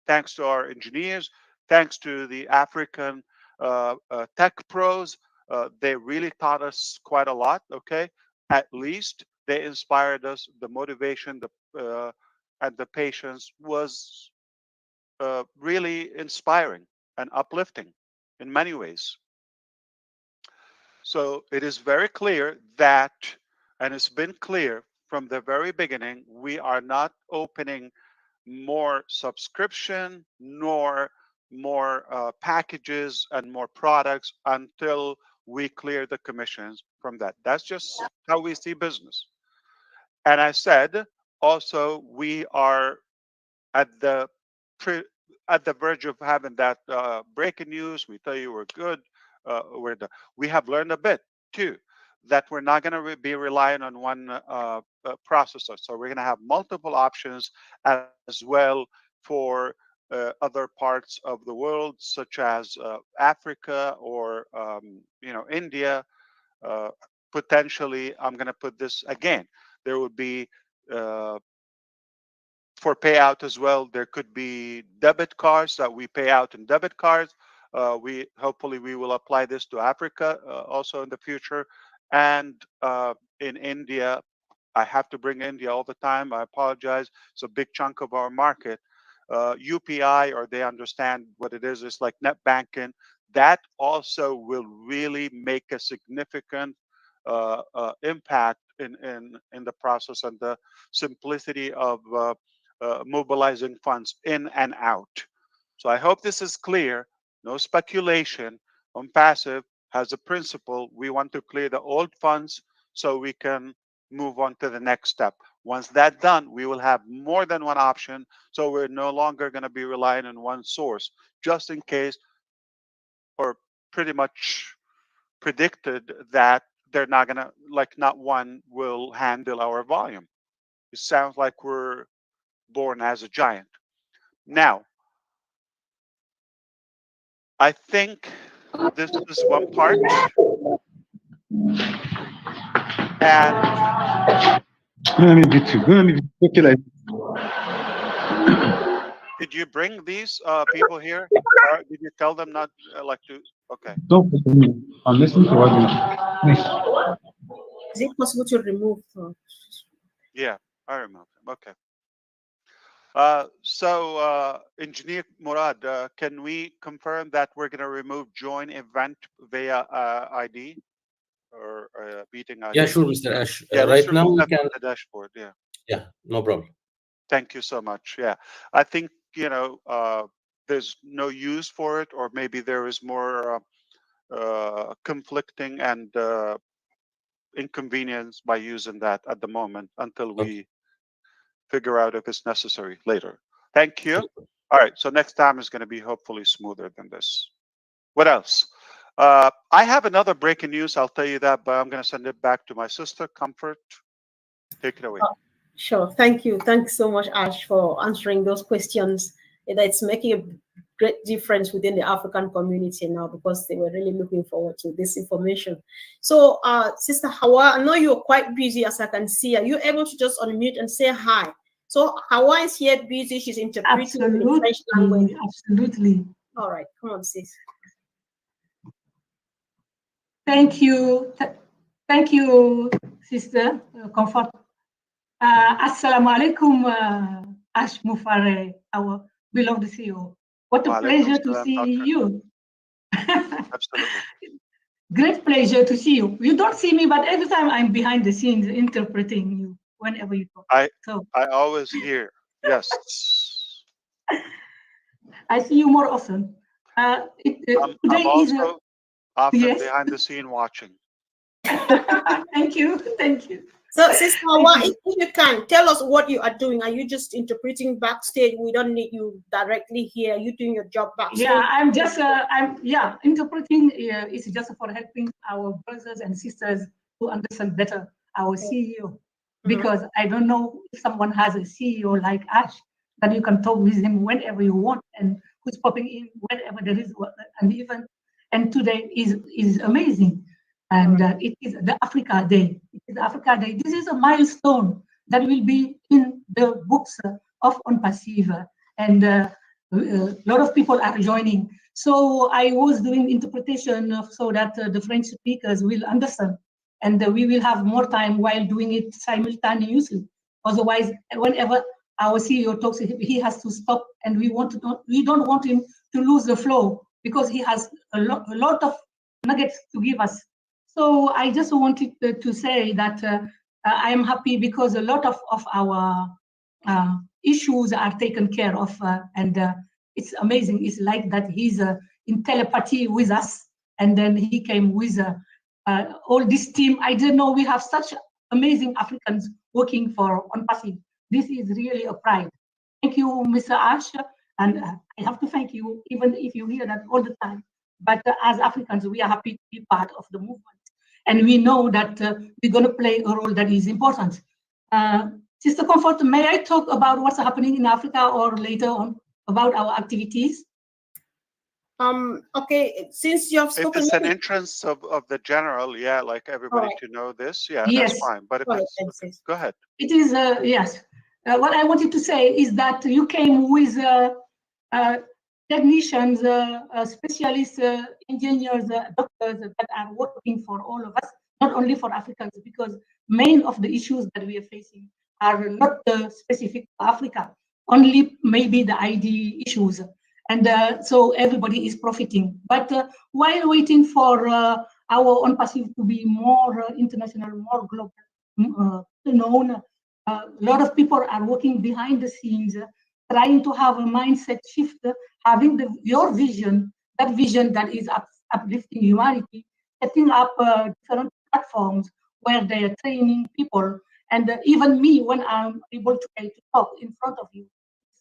thanks to our engineers, thanks to the African tech pros. They really taught us quite a lot, okay? At least they inspired us. The motivation and the patience was really inspiring and uplifting in many ways. So it is very clear that, and it's been clear from the very beginning, we are not opening more subscription nor more packages and more products until we clear the commissions from that. That's just how we see business. And I said also we are at the verge of having that breaking news. We tell you we're good. We have learned a bit too, that we're not going to be relying on one processor. So we're going to have multiple options as well for other parts of the world, such as Africa or India. Potentially, I'm going to put this again. There would be for payout as well. There could be debit cards that we pay out in debit cards. We hopefully we will apply this to Africa also in the future, and in India. I have to bring India all the time. I apologize. It's a big chunk of our market. UPI, or they understand what it is. It's like net banking. That also will really make a significant impact in the process and the simplicity of mobilizing funds in and out. So I hope this is clear. No speculation. On passive has a principle. We want to clear the old funds so we can move on to the next step. Once that's done, we will have more than one option. So we're no longer going to be relying on one source, just in case, or pretty much predicted that they're not going to, like, not one will handle our volume. It sounds like we're born as a giant. Now, I think this is one part. And Did you bring these people here? Or did you tell them not like to? Okay. Don't put me. I'm listening to what you. Is it possible to remove? Yeah, I remember. Okay. Engineer Morad, can we confirm that we're going to remove join event via ID or meeting ID? Yeah, sure, Mr. Ash. Yeah, let's Right now remove we that can. from the dashboard. Yeah. Yeah, no problem. Thank you so much. Yeah, I think there's no use for it, or maybe there is more conflicting and inconvenience by using that at the moment until we figure out if it's necessary later. Thank you. All right, so next time is going to be hopefully smoother than this. What else? I have another breaking news. I'll tell you that, but I'm going to send it back to my sister, Comfort. Take it away. Sure. Thank you. Thanks so much, Ash, for answering those questions. It's making a great difference within the African community now because they were really looking forward to this information. So, Sister Hawa, I know you're quite busy as I can see. Are you able to just unmute and say hi? So Hawa is here busy. She's interpreting in French language. Absolutely. All right. Come on, sis. Thank you. Thank you, Sister Comfort. Assalamu alaikum, Ash Mufare, our beloved CEO. What a pleasure to see you. Absolutely. Great pleasure to see you. You don't see me, but every time I'm behind the scenes interpreting you whenever you talk. I always hear. Yes. I see you more often. Today I'm also often yes. behind the scene watching. Thank you. Thank you. So, Sister Hawa, if you can tell us what you are doing. Are you just interpreting backstage? We don't need you directly here. Are you doing your job backstage? Yeah, I'm just interpreting is just for helping our brothers and sisters to understand better our CEO, because I don't know if someone has a CEO like Ash that you can talk with him whenever you want and who's popping in whenever there is an event. And today is amazing. And it is the Africa Day. It is Africa Day. This is a milestone that will be in the books of OnPassive, and a lot of people are joining. So I was doing interpretation so that the French speakers will understand, and we will have more time while doing it simultaneously. Otherwise, whenever our CEO talks, he has to stop, and we don't want him to lose the flow because he has a lot of nuggets to give us. So I just wanted to say that I am happy because a lot of our issues are taken care of, and it's amazing. It's like that he's in telepathy with us, and then he came with all this team. I didn't know we have such amazing Africans working for OnPassive. This is really a pride. Thank you, Mr. Ash, and I have to thank you, even if you hear that all the time. But as Africans, we are happy to be part of the movement. And we know that we're going to play a role that is important. Sister Comfort, may I talk about what's happening in Africa or later on about our activities? Okay, since you have spoken. If it's an entrance of the general, yeah, like everybody to know this, yeah, Yes. that's fine. But if it's, go ahead. It is, yes. What I wanted to say is that you came with technicians, specialists, engineers, doctors that are working for all of us, not only for Africans, because main of the issues that we are facing are not specific to Africa, only maybe the ID issues. And so everybody is profiting. But while waiting for our OnPassive to be more international, more global, known, a lot of people are working behind the scenes, trying to have a mindset shift, having your vision, that vision that is uplifting humanity, setting up different platforms where they are training people. And even me, when I'm able to talk in front of you,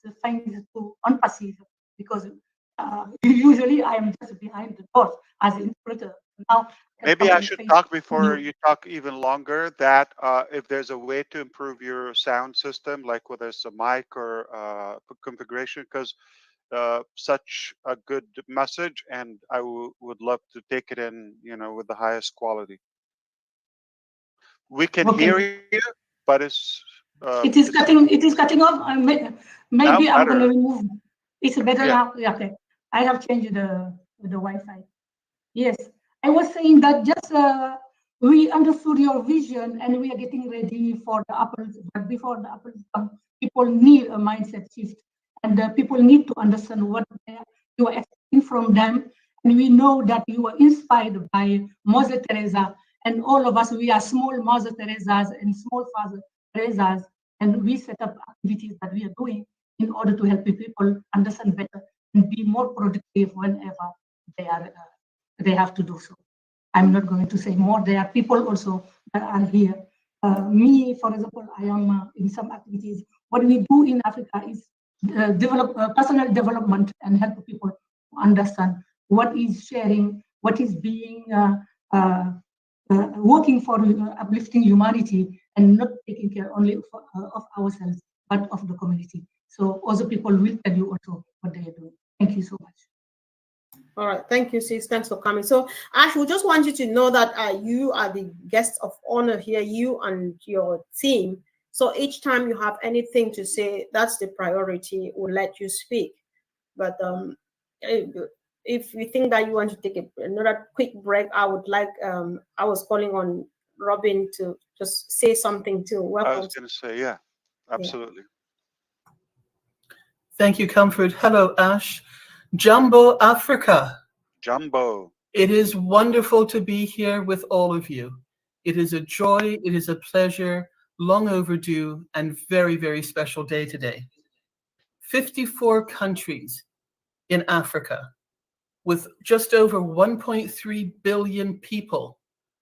it's thanks to OnPassive, because usually I am just behind the doors as an interpreter. Now, maybe I should talk before you talk even longer, that if there's a way to improve your sound system, like whether it's a mic or configuration, because such a good message, and I would love to take it in, with the highest quality. We can hear you, but it's it is cutting off. Maybe I'm going to remove. It's better now. Yeah, okay. I have changed the Wi-Fi. Yes, I was saying that just we understood your vision and we are getting ready for the apples. But before the apples come, people need a mindset shift, and people need to understand what you are expecting from them. And we know that you are inspired by Mother Teresa, and all of us, we are small Mother Teresas and small Father Teresas, and we set up activities that we are doing in order to help people understand better and be more productive whenever they have to do so. I'm not going to say more. There are people also that are here. Me, for example, I am in some activities. What we do in Africa is develop personal development and help people understand what is sharing, what is being working for uplifting humanity and not taking care only of ourselves, but of the community. So other people will tell you also what they are doing. Thank you so much. All right, thank you, sis. Thanks for coming. So, Ash, we just want you to know that you are the guest of honor here, you and your team. So each time you have anything to say, that's the priority. We'll let you speak. But if you think that you want to take another quick break, I would like, I was calling on Robin to just say something too. Welcome. I was going to say, yeah, absolutely. Thank you, Comfort. Hello, Ash. Jumbo Africa. Jumbo. It is wonderful to be here with all of you. It is a joy, it is a pleasure, long overdue, and very, very special day today. 54 countries in Africa with just over 1.3 billion people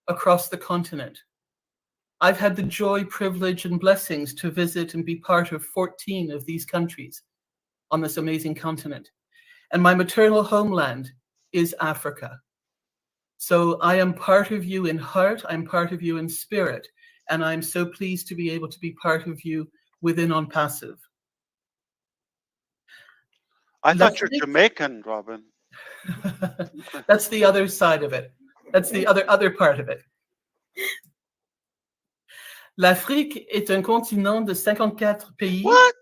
across the continent. I've had the joy, privilege, and blessings to visit and be part of 14 of these countries on this amazing continent. And my maternal homeland is Africa. So I am part of you in heart, I'm part of you in spirit, and I'm so pleased to be able to be part of you within On Passive. I thought you're Jamaican, Robin. That's the other side of it. That's the other part of it. L'Afrique est un continent de 54 pays. What?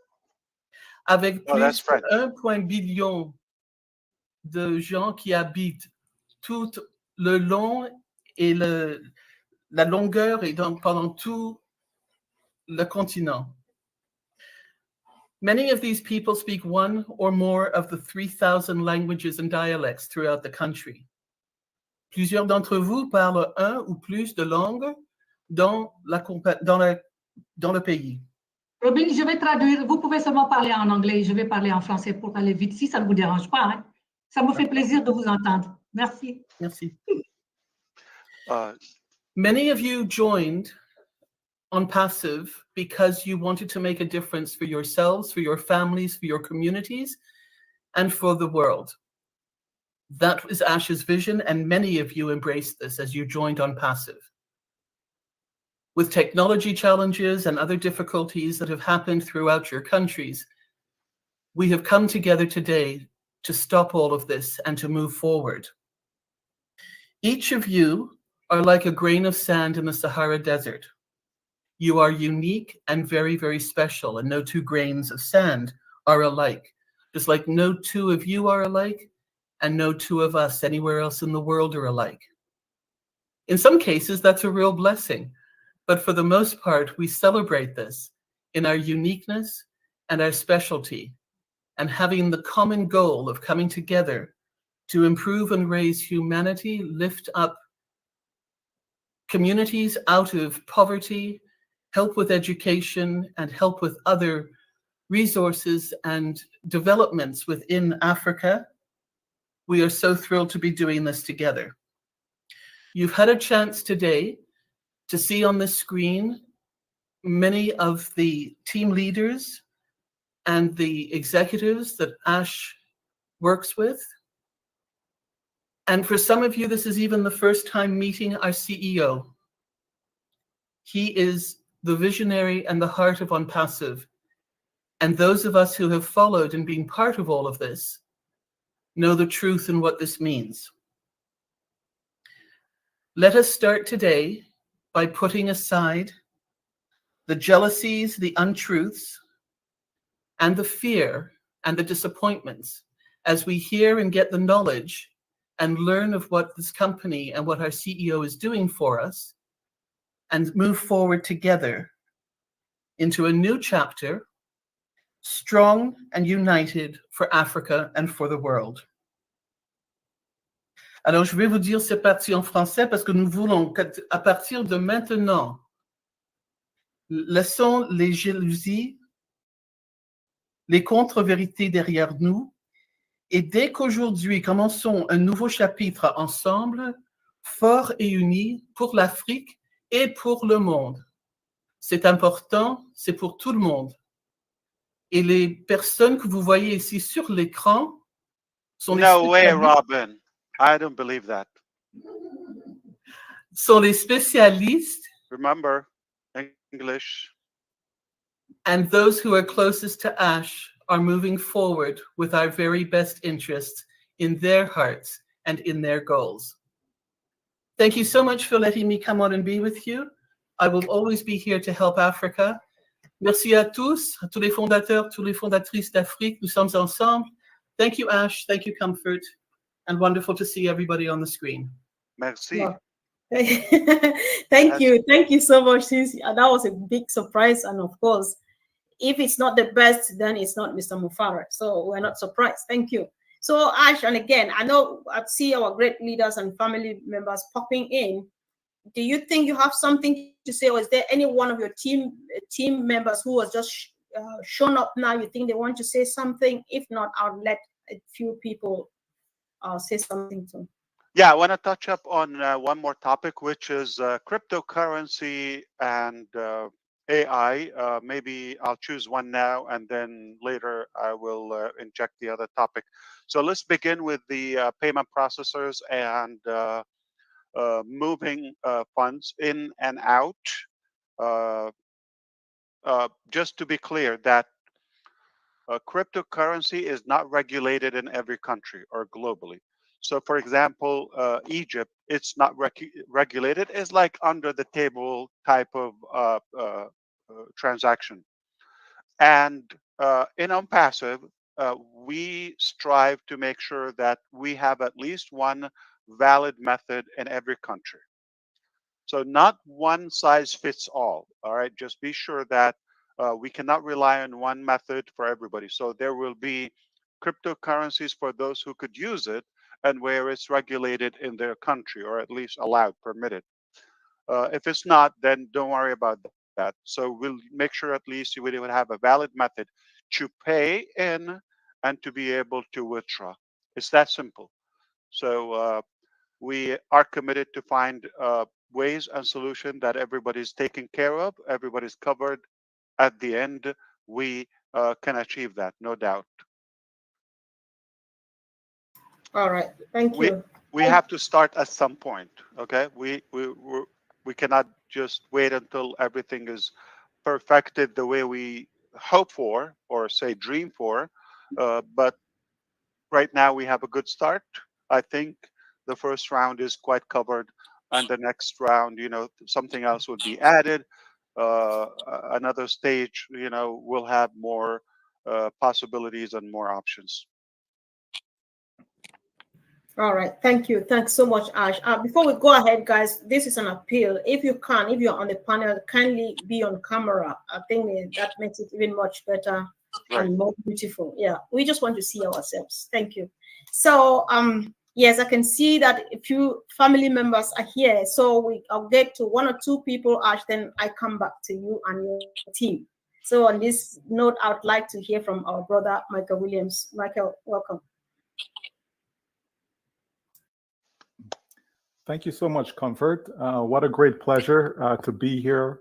Avec plus de 1,1 billion de gens qui habitent tout le long et la longueur et donc pendant tout le continent. Many of these people speak one or more of the 3,000 languages and dialects throughout the country. Plusieurs d'entre vous parlent un ou plus de langues dans le pays. Robin, je vais traduire. Vous pouvez seulement parler en anglais. Je vais parler en français pour aller vite, si ça ne vous dérange pas. Hein. Ça me fait plaisir de vous entendre. Merci. Merci. Many of you joined On Passive because you wanted to make a difference for yourselves, for your families, for your communities, and for the world. That was Ash's vision, and many of you embraced this as you joined On Passive. With technology challenges and other difficulties that have happened throughout your countries, we have come together today to stop all of this and to move forward. Each of you are like a grain of sand in the Sahara Desert. You are unique and very, very special, and no two grains of sand are alike, just like no two of you are alike, and no two of us anywhere else in the world are alike. In some cases, that's a real blessing, but for the most part, we celebrate this in our uniqueness and our specialty, and having the common goal of coming together to improve and raise humanity, lift up communities out of poverty, help with education, and help with other resources and developments within Africa. We are so thrilled to be doing this together. You've had a chance today to see on the screen many of the team leaders and the executives that Ash works with. And for some of you, this is even the first time meeting our CEO. He is the visionary and the heart of On Passive. And those of us who have followed and been part of all of this know the truth and what this means. Let us start today by putting aside the jealousies, the untruths, and the fear and the disappointments as we hear and get the knowledge and learn of what this company and what our CEO is doing for us, and move forward together into a new chapter, strong and united for Africa and for the world. Alors, je vais vous dire cette partie en français parce que nous voulons qu'à partir de maintenant, laissons les jalousies, les contre-vérités derrière nous, et dès qu'aujourd'hui, commençons un nouveau chapitre ensemble, forts et unis pour l'Afrique et pour le monde. C'est important, c'est pour tout le monde. Et les personnes que vous voyez ici sur l'écran sont No way, Robin. I don't believe that. Sont les spécialistes. Remember, English. And those who are closest to Ash are moving forward with our very best interests in their hearts and in their goals. Thank you so much for letting me come on and be with you. I will always be here to help Africa. Merci à tous les fondateurs, toutes les fondatrices d'Afrique. Nous sommes ensemble. Thank you, Ash. Thank you, Comfort. And wonderful to see everybody on the screen. Merci. Yeah. Thank you. Thank you so much. That was a big surprise. And of course, if it's not the best, then it's not Mr. Mufarah. So we're not surprised. Thank you. So Ash, and again, I know I see our great leaders and family members popping in. Do you think you have something to say, or is there any one of your team members who has just shown up now? You think they want to say something? If not, I'll let a few people say something too. Yeah, I want to touch up on one more topic, which is cryptocurrency and AI. Maybe I'll choose one now, and then later I will inject the other topic. So let's begin with the payment processors and moving funds in and out. Just to be clear, that cryptocurrency is not regulated in every country or globally. So, for example, Egypt, it's not regulated. It's like under the table type of transaction. And in OnPassive, we strive to make sure that we have at least one valid method in every country. So not one size fits all. All right, just be sure that we cannot rely on one method for everybody. So there will be cryptocurrencies for those who could use it and where it's regulated in their country, or at least allowed, permitted. If it's not, then don't worry about that. So we'll make sure at least you would have a valid method to pay in and to be able to withdraw. It's that simple. So we are committed to find ways and solutions that everybody's taken care of, everybody's covered. At the end, we can achieve that, no doubt. All right, thank you. We have to start at some point, okay? We cannot just wait until everything is perfected the way we hope for or say dream for. But right now we have a good start. I think the first round is quite covered, and the next round, something else would be added. Another stage, will have more possibilities and more options. All right, thank you. Thanks so much, Ash. Before we go ahead, guys, this is an appeal. If you're on the panel, kindly be on camera. I think that makes it even much better and more beautiful. Yeah, we just want to see ourselves. Thank you. So, yes, I can see that a few family members are here. So I'll get to one or two people, Ash, then I come back to you and your team. So on this note, I would like to hear from our brother, Michael Williams. Michael, welcome. Thank you so much, Comfort. What a great pleasure to be here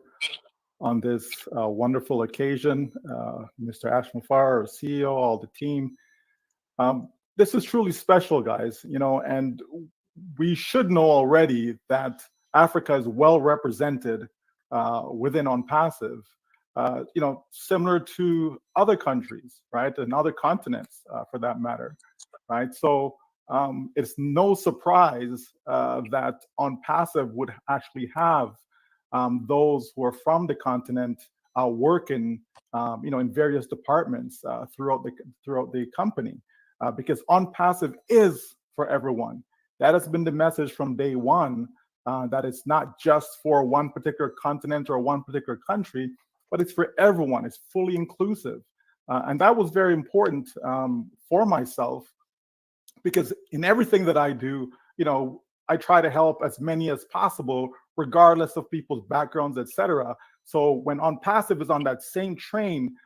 on this wonderful occasion. Mr. Ash Mufarah, our CEO, all the team. This is truly special, guys, and we should know already that Africa is well represented within OnPassive, similar to other countries, right, and other continents for that matter, right? So it's no surprise that OnPassive would actually have those who are from the continent working, in various departments throughout the company, because OnPassive is for everyone. That has been the message from day one. That it's not just for one particular continent or one particular country, but it's for everyone. It's fully inclusive. And that was very important for myself, because in everything that I do, I try to help as many as possible, regardless of people's backgrounds, etc. So when OnPassive is on that same train,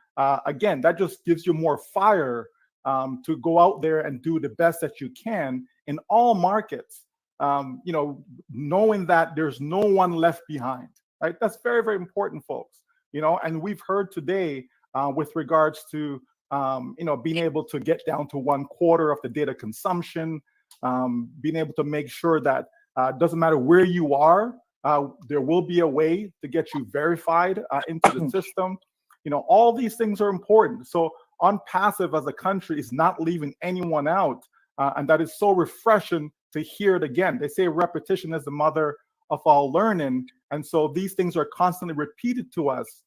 again, that just gives you more fire to go out there and do the best that you can in all markets. Knowing that there's no one left behind, right? That's very, very important, folks. And we've heard today with regards to, being able to get down to 1/4 of the data consumption, being able to make sure that it doesn't matter where you are, there will be a way to get you verified into the system. All these things are important. So OnPassive as a country is not leaving anyone out. And that is so refreshing to hear it again. They say repetition is the mother of all learning. And so these things are constantly repeated to us,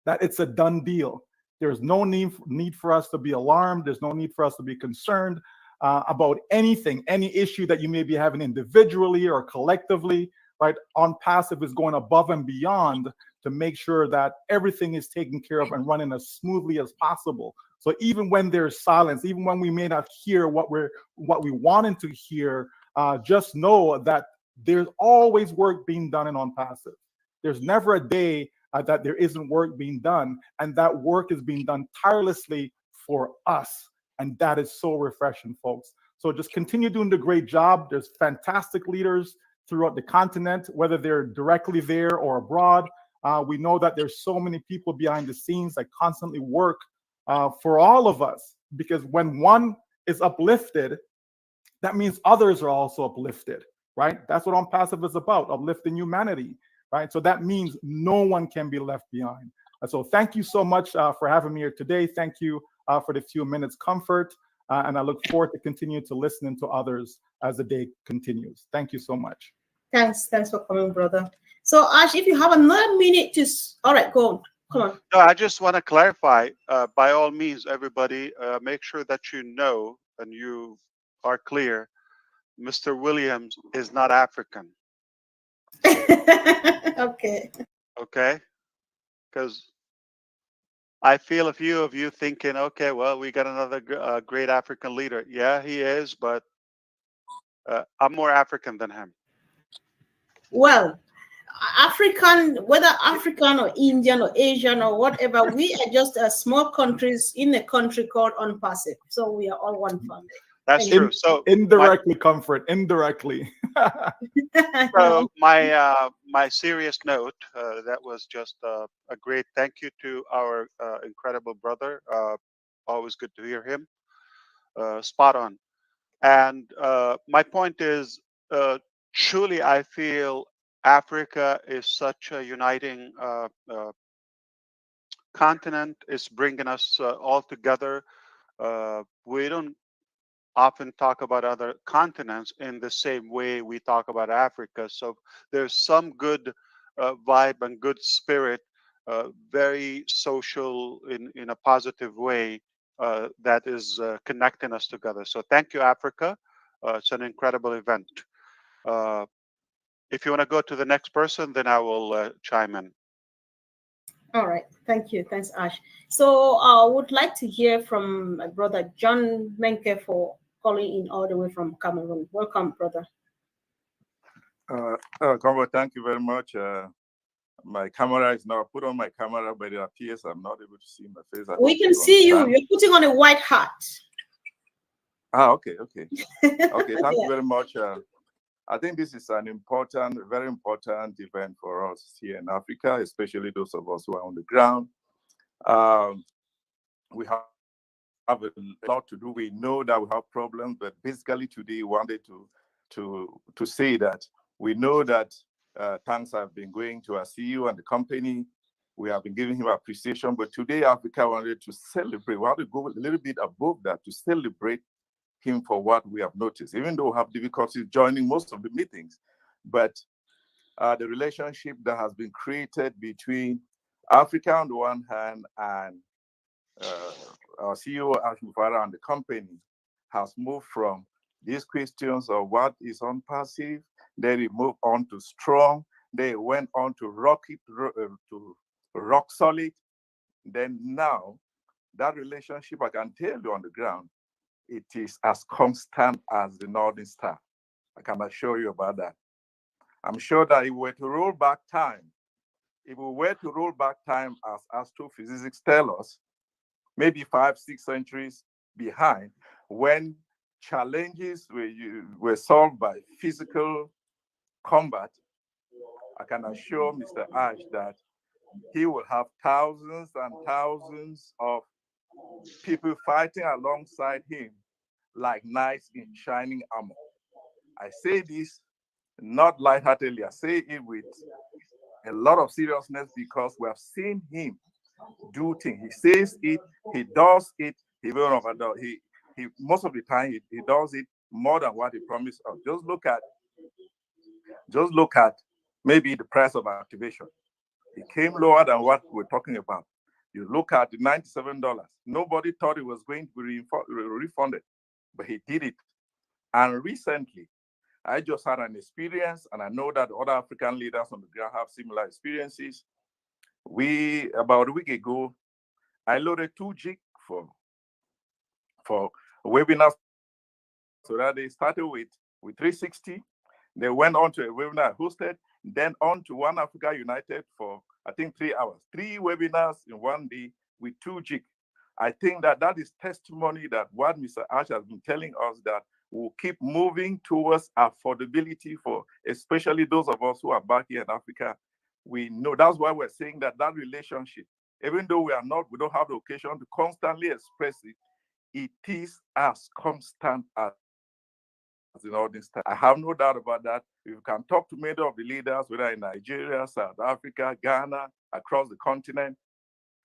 that it's a done deal. There's no need for us to be alarmed. There's no need for us to be concerned about anything, any issue that you may be having individually or collectively, right? OnPassive is going above and beyond to make sure that everything is taken care of and running as smoothly as possible. So even when there's silence, even when we may not hear what we wanted to hear, just know that there's always work being done in OnPassive. There's never a day that there isn't work being done, and that work is being done tirelessly for us. And that is so refreshing, folks. So just continue doing the great job. There's fantastic leaders throughout the continent, whether they're directly there or abroad. We know that there's so many people behind the scenes that constantly work for all of us, because when one is uplifted, that means others are also uplifted, right? That's what OnPassive is about, uplifting humanity, right? So that means no one can be left behind. So thank you so much for having me here today. Thank you for the few minutes comfort. And I look forward to continue to listening to others as the day continues. Thank you so much. Thanks for coming, brother. So Ash, if you have another minute to, all right, go on. Come on. No, I just want to clarify, by all means, everybody, make sure that you know and you are clear, Mr. Williams is not African. Okay. Okay? Because I feel a few of you thinking, okay, well, we got another great African leader. Yeah, he is, but I'm more African than him. Well, African, whether African or Indian or Asian or whatever, we are just small countries in a country called OnPassive. So we are all one family. That's true. So indirectly, comfort, indirectly. So my serious note, that was just a great thank you to our incredible brother. Always good to hear him. Spot on. And my point is, truly, I feel Africa is such a uniting continent. It's bringing us all together. We don't often talk about other continents in the same way we talk about Africa. So there's some good vibe and good spirit, very social in a positive way, that is connecting us together. So thank you, Africa. It's an incredible event. If you want to go to the next person, then I will chime in. All right. Thank you. Thanks, Ash. So I would like to hear from my brother, John Menke, for calling in all the way from Cameroon. Welcome, brother. Kamal, thank you very much. My camera is now put on my camera, but it appears I'm not able to see my face. We can see you. You're putting on a white hat. Okay. Okay, thank you very much. I think this is an important, very important event for us here in Africa, especially those of us who are on the ground. We have a lot to do. We know that we have problems, but basically today we wanted to say that we know that thanks have been going to our CEO and the company. We have been giving him appreciation, but today Africa wanted to celebrate. We want to go a little bit above that to celebrate him for what we have noticed, even though we have difficulties joining most of the meetings. But the relationship that has been created between Africa on the one hand, and our CEO, Ash Mufara, and the company has moved from these questions of what is on passive, then it moved on to strong, they went on to rock solid. Then now, that relationship, I can tell you on the ground, it is as constant as the Northern Star. I can assure you about that. I'm sure that if we were to roll back time, as astrophysics tell us, maybe 5-6 centuries behind, when challenges were solved by physical combat, I can assure Mr. Ash that he will have thousands and thousands of people fighting alongside him like knights in shining armor. I say this not lightheartedly, I say it with a lot of seriousness because we have seen him do things. He says it, he does it, he will not do. He most of the time he does it more than what he promised us. Just look at maybe the price of activation. It came lower than what we're talking about. You look at the $97. Nobody thought it was going to be refunded, but he did it. And recently, I just had an experience, and I know that other African leaders on the ground have similar experiences. About a week ago, I loaded 2 gig for webinars. So that they started with 360. They went on to a webinar I hosted, then on to One Africa United for, I think, 3 hours. 3 webinars in one day with 2 gig. I think that is testimony that what Mr. Ash has been telling us, that we'll keep moving towards affordability for especially those of us who are back here in Africa. We know that's why we're saying that relationship, even though we don't have the occasion to constantly express it, it is as constant as in all this time. I have no doubt about that. If you can talk to many of the leaders, whether in Nigeria, South Africa, Ghana, across the continent,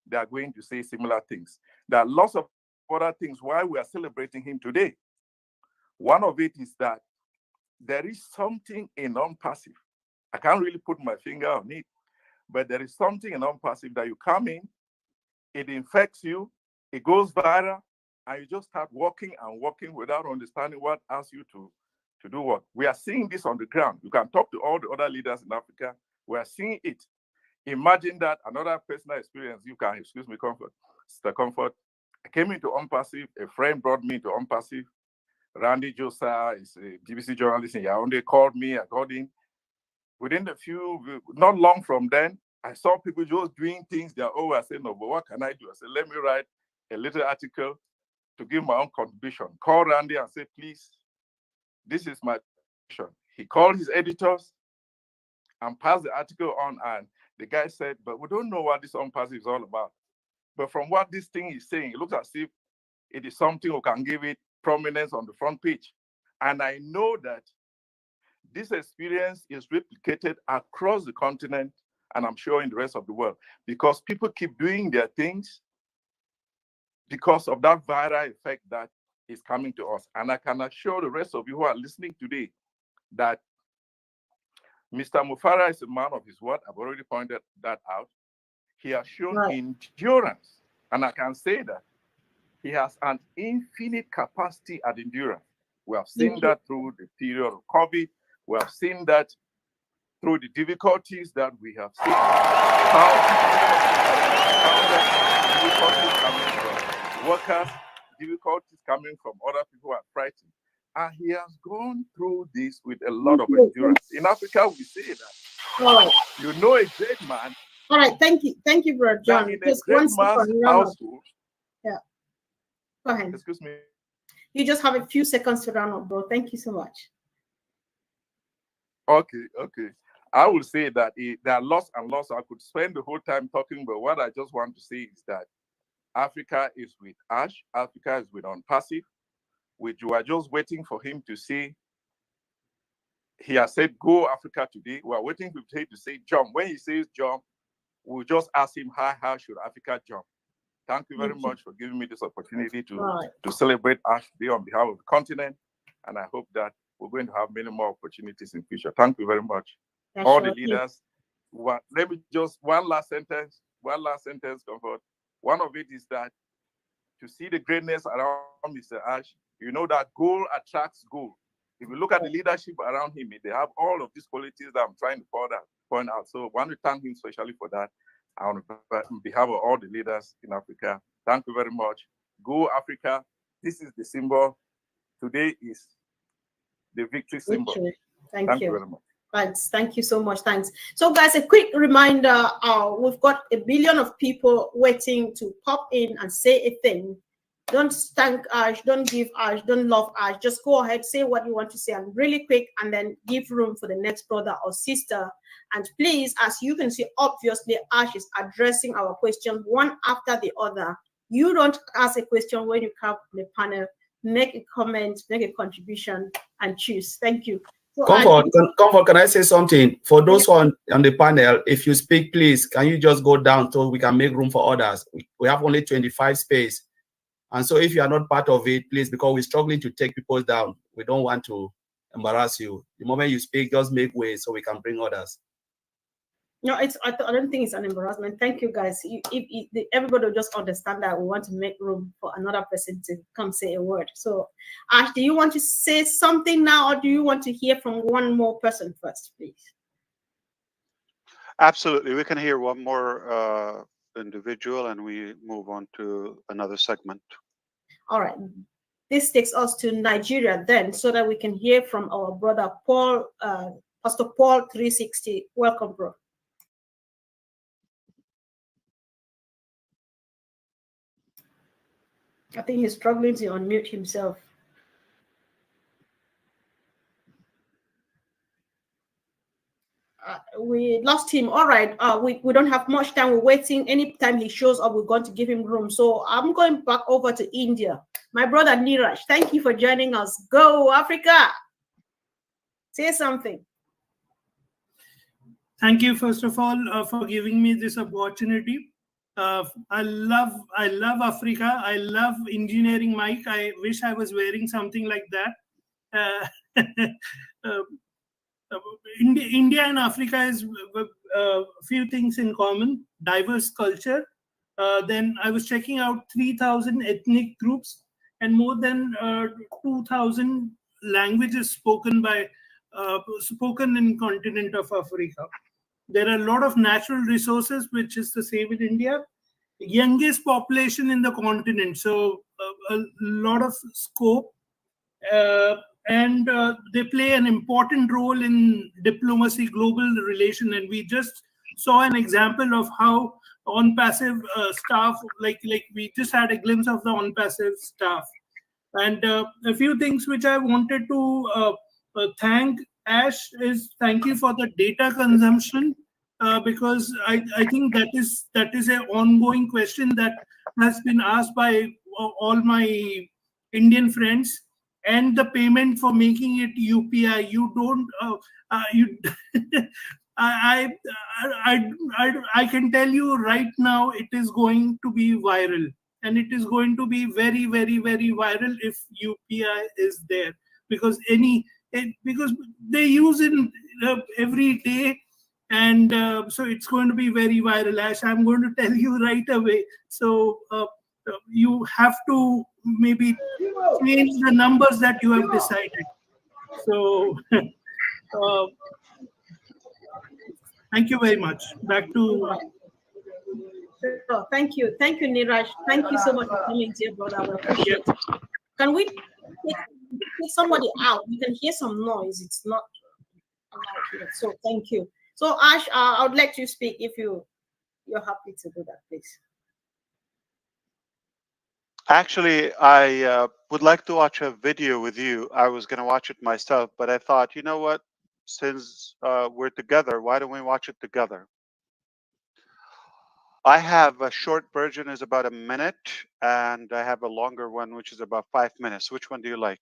they are going to say similar things. There are lots of other things why we are celebrating him today. One of it is that there is something in non-passive. I can't really put my finger on it, but there is something in non-passive that you come in, it infects you, it goes viral, and you just start walking and walking without understanding what asks you to do what. We are seeing this on the ground. You can talk to all the other leaders in Africa. We are seeing it. Imagine that another personal experience. You can excuse me, Comfort. Mr. Comfort. I came into Unpassive. A friend brought me into Unpassive. Randy Josa is a BBC journalist in Yaoundé, called me. I got in. Within not long from then, I saw people just doing things their own. I said, no, but what can I do? I said, let me write a little article to give my own contribution. Call Randy and say, please, this is my contribution. He called his editors and passed the article on, and the guy said, but we don't know what this Unpassive is all about. But from what this thing is saying, it looks as if it is something who can give it prominence on the front page. And I know that this experience is replicated across the continent, and I'm sure in the rest of the world, because people keep doing their things because of that viral effect that is coming to us. And I can assure the rest of you who are listening today that Mr. Mufara is a man of his word. I've already pointed that out. He has shown endurance, and I can say that he has an infinite capacity at endurance. We have seen that through the period of COVID. We have seen that through the difficulties that we have seen. Difficulties coming from workers, difficulties coming from other people who are frightened. And he has gone through this with a lot of endurance. In Africa, we say that. All right. You know a great man. All right, thank you, Brother John. In a Just great one man's second. household. Yeah. Go ahead. Excuse me. You just have a few seconds to round up, bro. Thank you so much. Okay. I will say that there are lots and lots. I could spend the whole time talking, but what I just want to say is that Africa is with Ash. Africa is with Unpassive, which you are just waiting for him to say. He has said, go Africa today. We are waiting for him to say jump. When he says jump, we'll just ask him, how should Africa jump? Thank you very much for giving me this opportunity to celebrate Ash Day on behalf of the continent. And I hope that we're going to have many more opportunities in future. Thank you very much. All the leaders. Let me just, one last sentence. one last sentence, Comfort. One of it is that to see the greatness around Mr. Ash, you know that goal attracts goal. If you look at the leadership around him, they have all of these qualities that I'm trying to point out. So I want to thank him especially for that. On behalf of all the leaders in Africa, thank you very much. Go Africa. This is the symbol. Today is the victory symbol. Victory. Thank Thank you you. very much. Thanks. Thank you so much. Thanks. So, guys, a quick reminder: we've got 1 billion of people waiting to pop in and say a thing. Don't thank Ash. Don't give Ash. Don't love Ash. Just go ahead, say what you want to say, and really quick, and then give room for the next brother or sister. And please, as you can see, obviously, Ash is addressing our questions one after the other. You don't ask a question when you come to the panel. Make a comment, make a contribution, and choose. Thank you. So Comfort, can I say something? For those on the panel, if you speak, please, can you just go down so we can make room for others? We have only 25 space. And so if you are not part of it, please, because we're struggling to take people down, we don't want to embarrass you. The moment you speak, just make way so we can bring others. No, I don't think it's an embarrassment. Thank you, guys. Everybody will just understand that we want to make room for another person to come say a word. So, Ash, do you want to say something now, or do you want to hear from one more person first, please? Absolutely. We can hear one more individual, and we move on to another segment. All right. This takes us to Nigeria then, so that we can hear from our brother Paul, Pastor Paul 360. Welcome, bro. I think he's struggling to unmute himself. We lost him. All right. We don't have much time. We're waiting. Anytime he shows up, we're going to give him room. So I'm going back over to India. My brother Niraj, thank you for joining us. Go Africa. Say something. Thank you, first of all, for giving me this opportunity. I love Africa. I love engineering, Mike. I wish I was wearing something like that. India and Africa is a few things in common. Diverse culture. Then I was checking out 3,000 ethnic groups and more than 2,000 languages spoken in continent of Africa. There are a lot of natural resources, which is the same in India. Youngest population in the continent, so a lot of scope, and they play an important role in diplomacy, global relation. And we just saw an example of how on-passive staff, like we just had a glimpse of the on-passive staff. And a few things which I wanted to thank Ash is thank you for the data consumption, because I think that is an ongoing question that has been asked by all my Indian friends. And the payment for making it UPI, you don't I can tell you right now, it is going to be viral, and it is going to be very, very, very viral if UPI is there, because because they use it every day, and so it's going to be very viral. Ash, I'm going to tell you right away. So you have to maybe change the numbers that you have decided. So thank you very much. Back to. Oh, thank you, Niraj. Thank you so much for coming here, brother. I appreciate it. Can we take somebody out? You can hear some noise. It's not allowed here. So thank you. So Ash, I would like to speak if you're happy to do that, please. Actually, I would like to watch a video with you. I was going to watch it myself, but I thought, you know what? Since we're together, why don't we watch it together? I have a short version is about 1 minute, and I have a longer one, which is about 5 minutes. Which one do you like?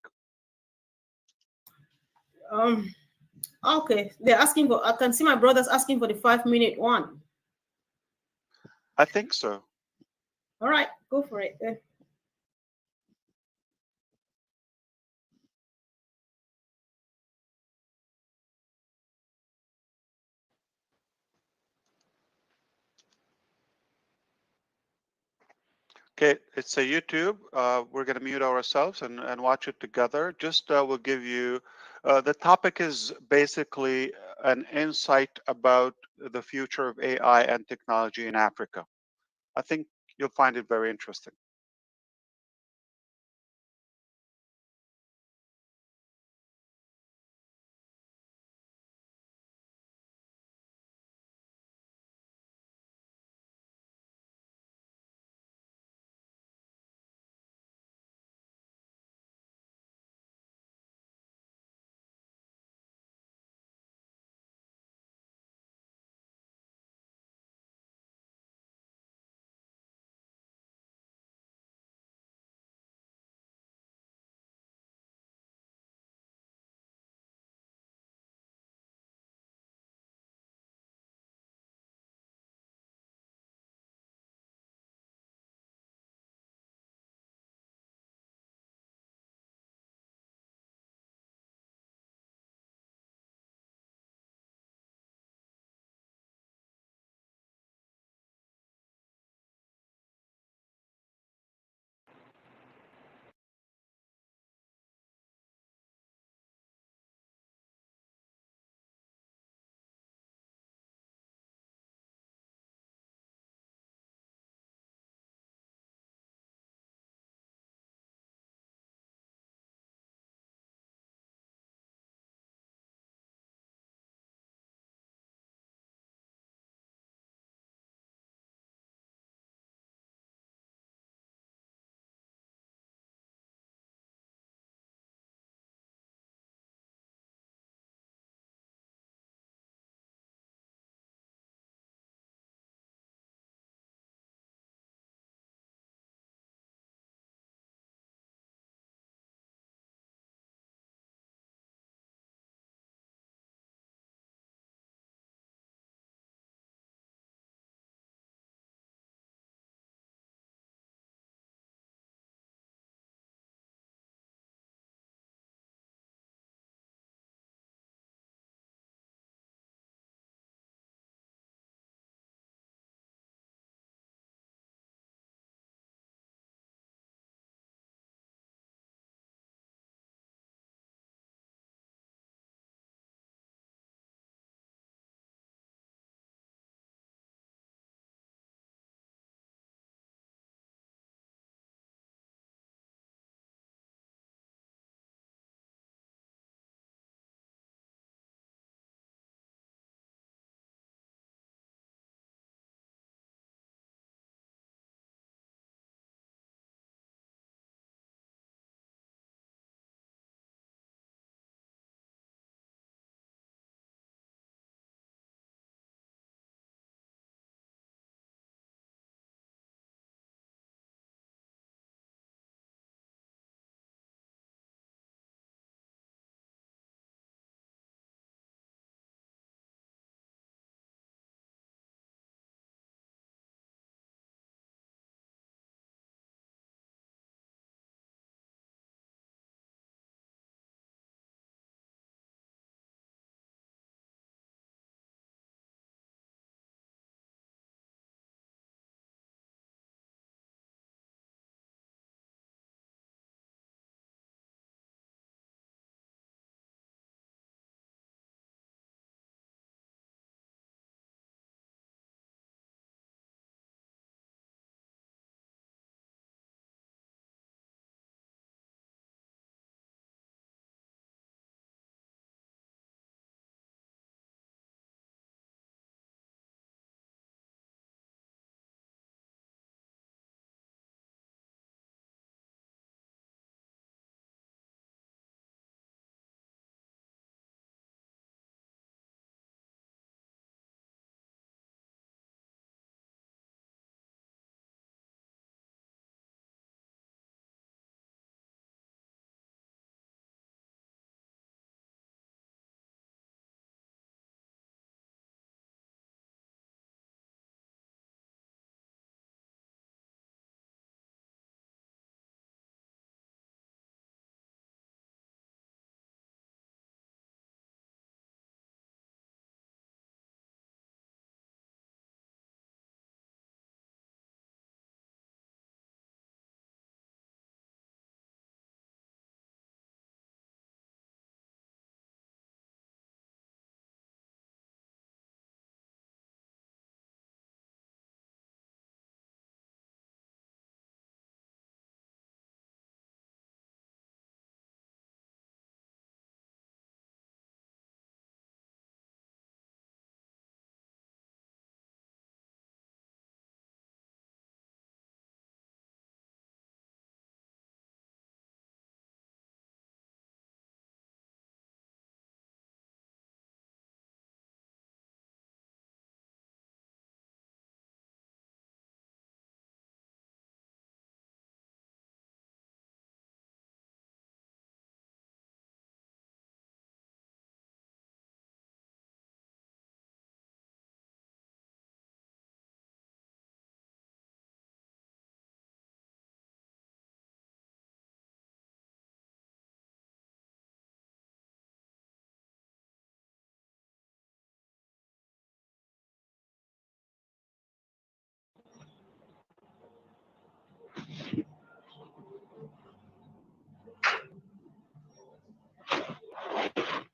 Okay, they're asking for. I can see my brothers asking for the 5-minute one. I think so. All right, go for it then. Okay, it's a YouTube. We're going to mute ourselves and watch it together. Just we'll give you, the topic is basically an insight about the future of AI and technology in Africa. I think you'll find it very interesting.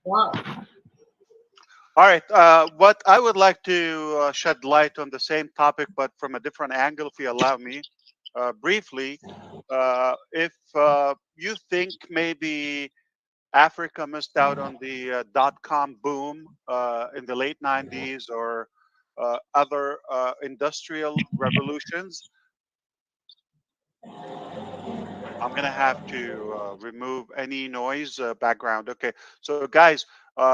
Wow. All right. What I would like to shed light on the same topic, but from a different angle, if you allow me, briefly. If you think maybe Africa missed out on the dot-com boom in the late 90s or other industrial revolutions, I'm gonna have to remove any noise background. Okay, so guys,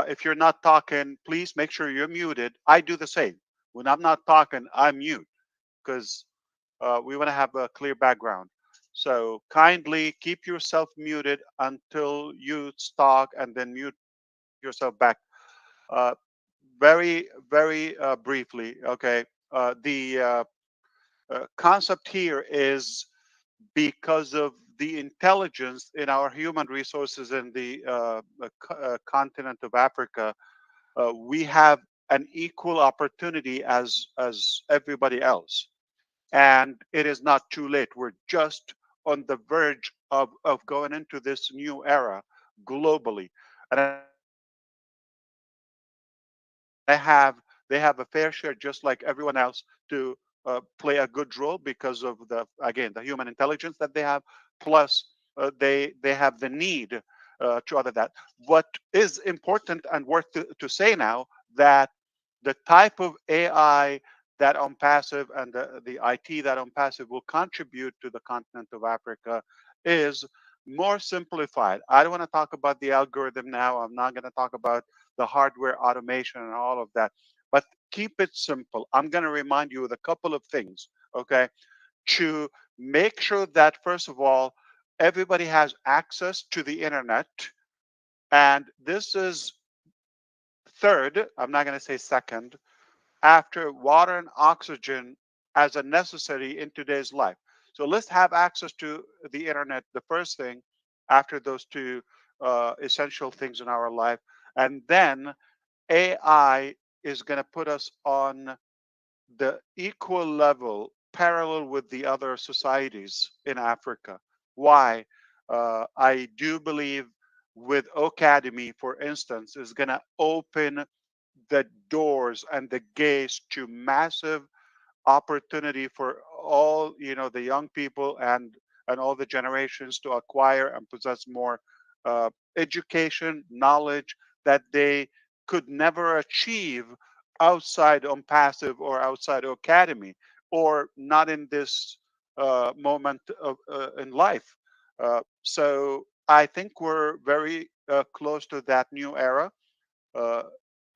if you're not talking, please make sure you're muted. I do the same. When I'm not talking, I mute because we want to have a clear background. So kindly keep yourself muted until you talk, and then mute yourself back. Uh, very briefly. Okay, the concept here is because of the intelligence in our human resources in the continent of Africa, we have an equal opportunity as everybody else, and it is not too late. We're just on the verge of going into this new era globally, and they have a fair share just like everyone else to play a good role because of the again the human intelligence that they have, plus they have the need to other that. What is important and worth to say now that the type of AI that on passive and the IT that on passive will contribute to the continent of Africa is more simplified. I don't want to talk about the algorithm now. I'm not going to talk about the hardware automation and all of that, but keep it simple. I'm going to remind you of a couple of things, okay, to make sure that, first of all, everybody has access to the internet. And this is third, I'm not going to say second, after water and oxygen as a necessary in today's life. So let's have access to the internet, the first thing after those two essential things in our life. And then AI is going to put us on the equal level, parallel with the other societies in Africa. Why? I do believe with Academy, for instance, is going to open the doors and the gates to massive opportunity for all the young people and all the generations to acquire and possess more education knowledge that they could never achieve outside on passive or outside academy or not in this moment of in life. So I think we're very close to that new era. uh,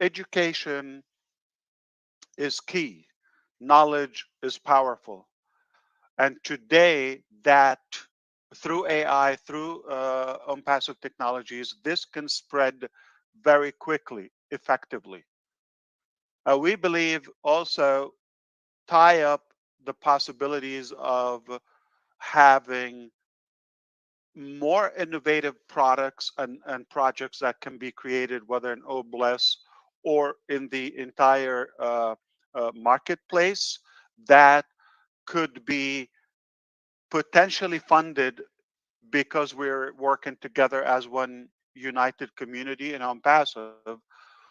Education is key. Knowledge is powerful. And today, that through AI, through on-passive technologies, this can spread very quickly, effectively. We believe also tie up the possibilities of having more innovative products and projects that can be created, whether in OBLES or in the entire marketplace, that could be potentially funded because we're working together as one united community and on passive,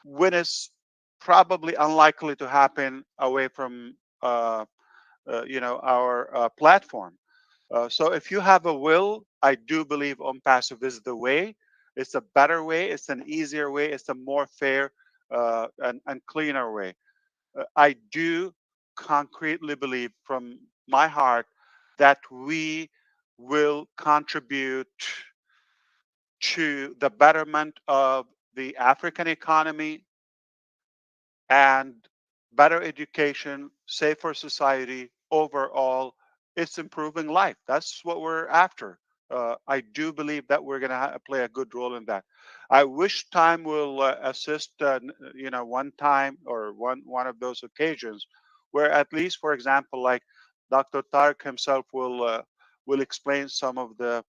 when it's probably unlikely to happen away from our platform. So if you have a will, I do believe on passive is the way. It's a better way. It's an easier way. It's a more fair and cleaner way. I do concretely believe from my heart that we will contribute to the betterment of the African economy and better education, safer society overall. It's improving life. That's what we're after. I do believe that we're going to play a good role in that. I wish time will assist, one time or one of those occasions where at least, for example, like Dr. Tarek himself will explain some of the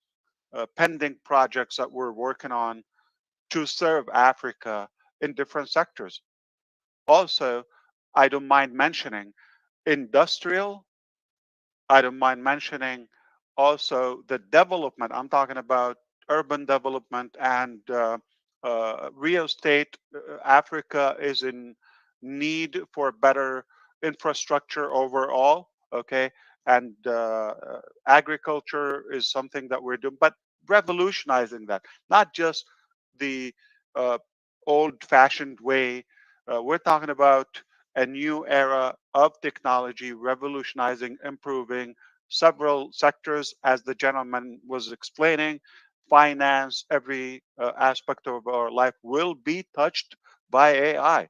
pending projects that we're working on to serve Africa in different sectors. Also, I don't mind mentioning industrial. I don't mind mentioning also the development. I'm talking about urban development and real estate, Africa is in need for better infrastructure overall. Okay, and agriculture is something that we're doing, but revolutionizing that, not just the uh, old-fashioned way. We're talking about a new era of technology, revolutionizing, improving several sectors, as the gentleman was explaining. Finance, every aspect of our life will be touched by AI.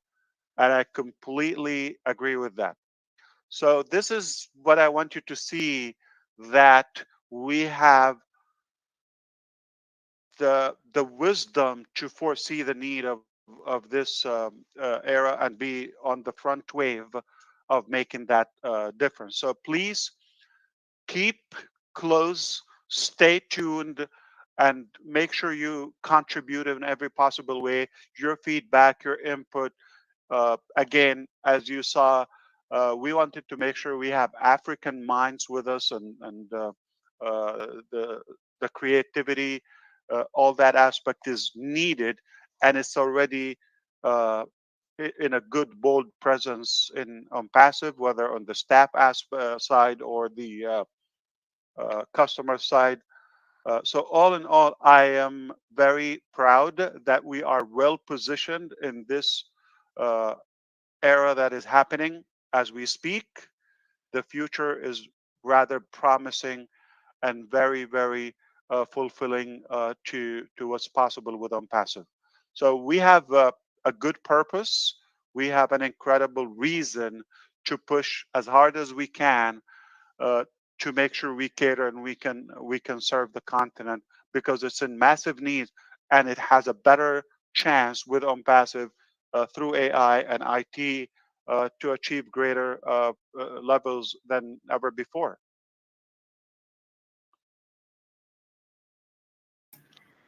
And I completely agree with that. So this is what I want you to see, that we have the wisdom to foresee the need of this era and be on the front wave of making that difference. So please keep close, stay tuned, and make sure you contribute in every possible way. Your feedback, your input. Again, as you saw, we wanted to make sure we have African minds with us, and the creativity, all that aspect is needed, and it's already in a good, bold presence in on passive, whether on the staff side or the customer side. So all in all, I am very proud that we are well positioned in this uh, era that is happening as we speak. The future is rather promising and very, very fulfilling to what's possible with OnPassive. So we have a good purpose. We have an incredible reason to push as hard as we can uh, to make sure we cater and we can serve the continent, because it's in massive need, and it has a better chance with OnPassive through AI and IT to achieve greater levels than ever before.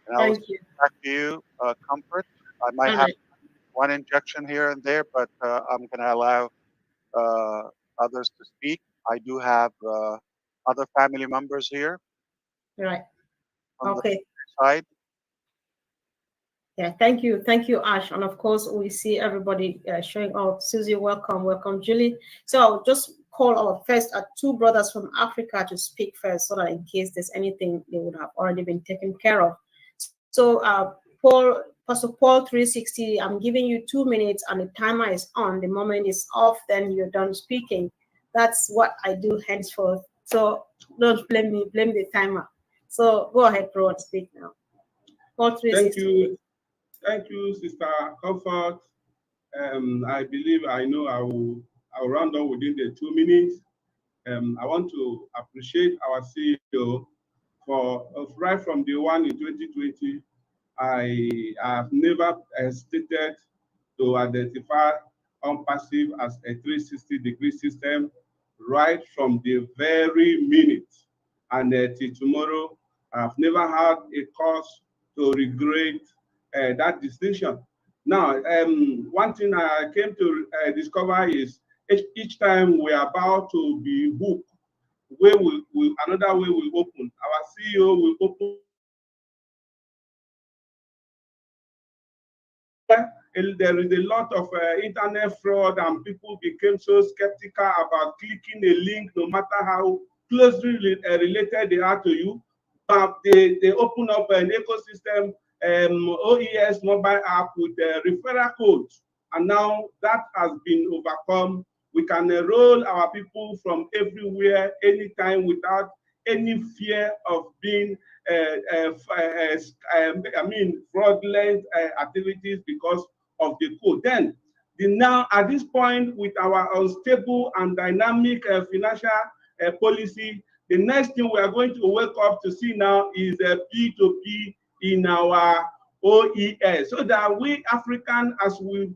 And I'll Thank you. back to you, Comfort. I might All have right. one injection here and there, but I'm going to allow others to speak. I do have other family members here Right. on the Okay. side. Yeah, thank you, Ash, and of course we see everybody showing up. Susie, welcome, Julie. So I'll just call our first two brothers from Africa to speak first, so that in case there's anything, they would have already been taken care of. So Pastor Paul 360, I'm giving you 2 minutes, and the timer is on. The moment it's off, then you're done speaking. That's what I do henceforth. So don't blame me, blame the timer. So go ahead, bro, and speak now. Paul 360. Thank you, Sister Comfort. I believe I know I'll round up within the 2 minutes. I want to appreciate our CEO for right from the one in 2020. I have never hesitated to identify OnPassive as a 360-degree system right from the very minute. And till tomorrow, I've never had a cause to regret that distinction. Now, one thing I came to discover is each time we're about to be hooked, another way will open. Our CEO will open. There is a lot of internet fraud, and people became so skeptical about clicking a link, no matter how closely related they are to you. But they open up an ecosystem, OES mobile app with referral codes, and now that has been overcome. We can enroll our people from everywhere, anytime, without any fear of being fraudulent activities because of the code. Then, now at this point, with our unstable and dynamic financial policy, the next thing we are going to wake up to see now is P2P in our OES, so that we African, as we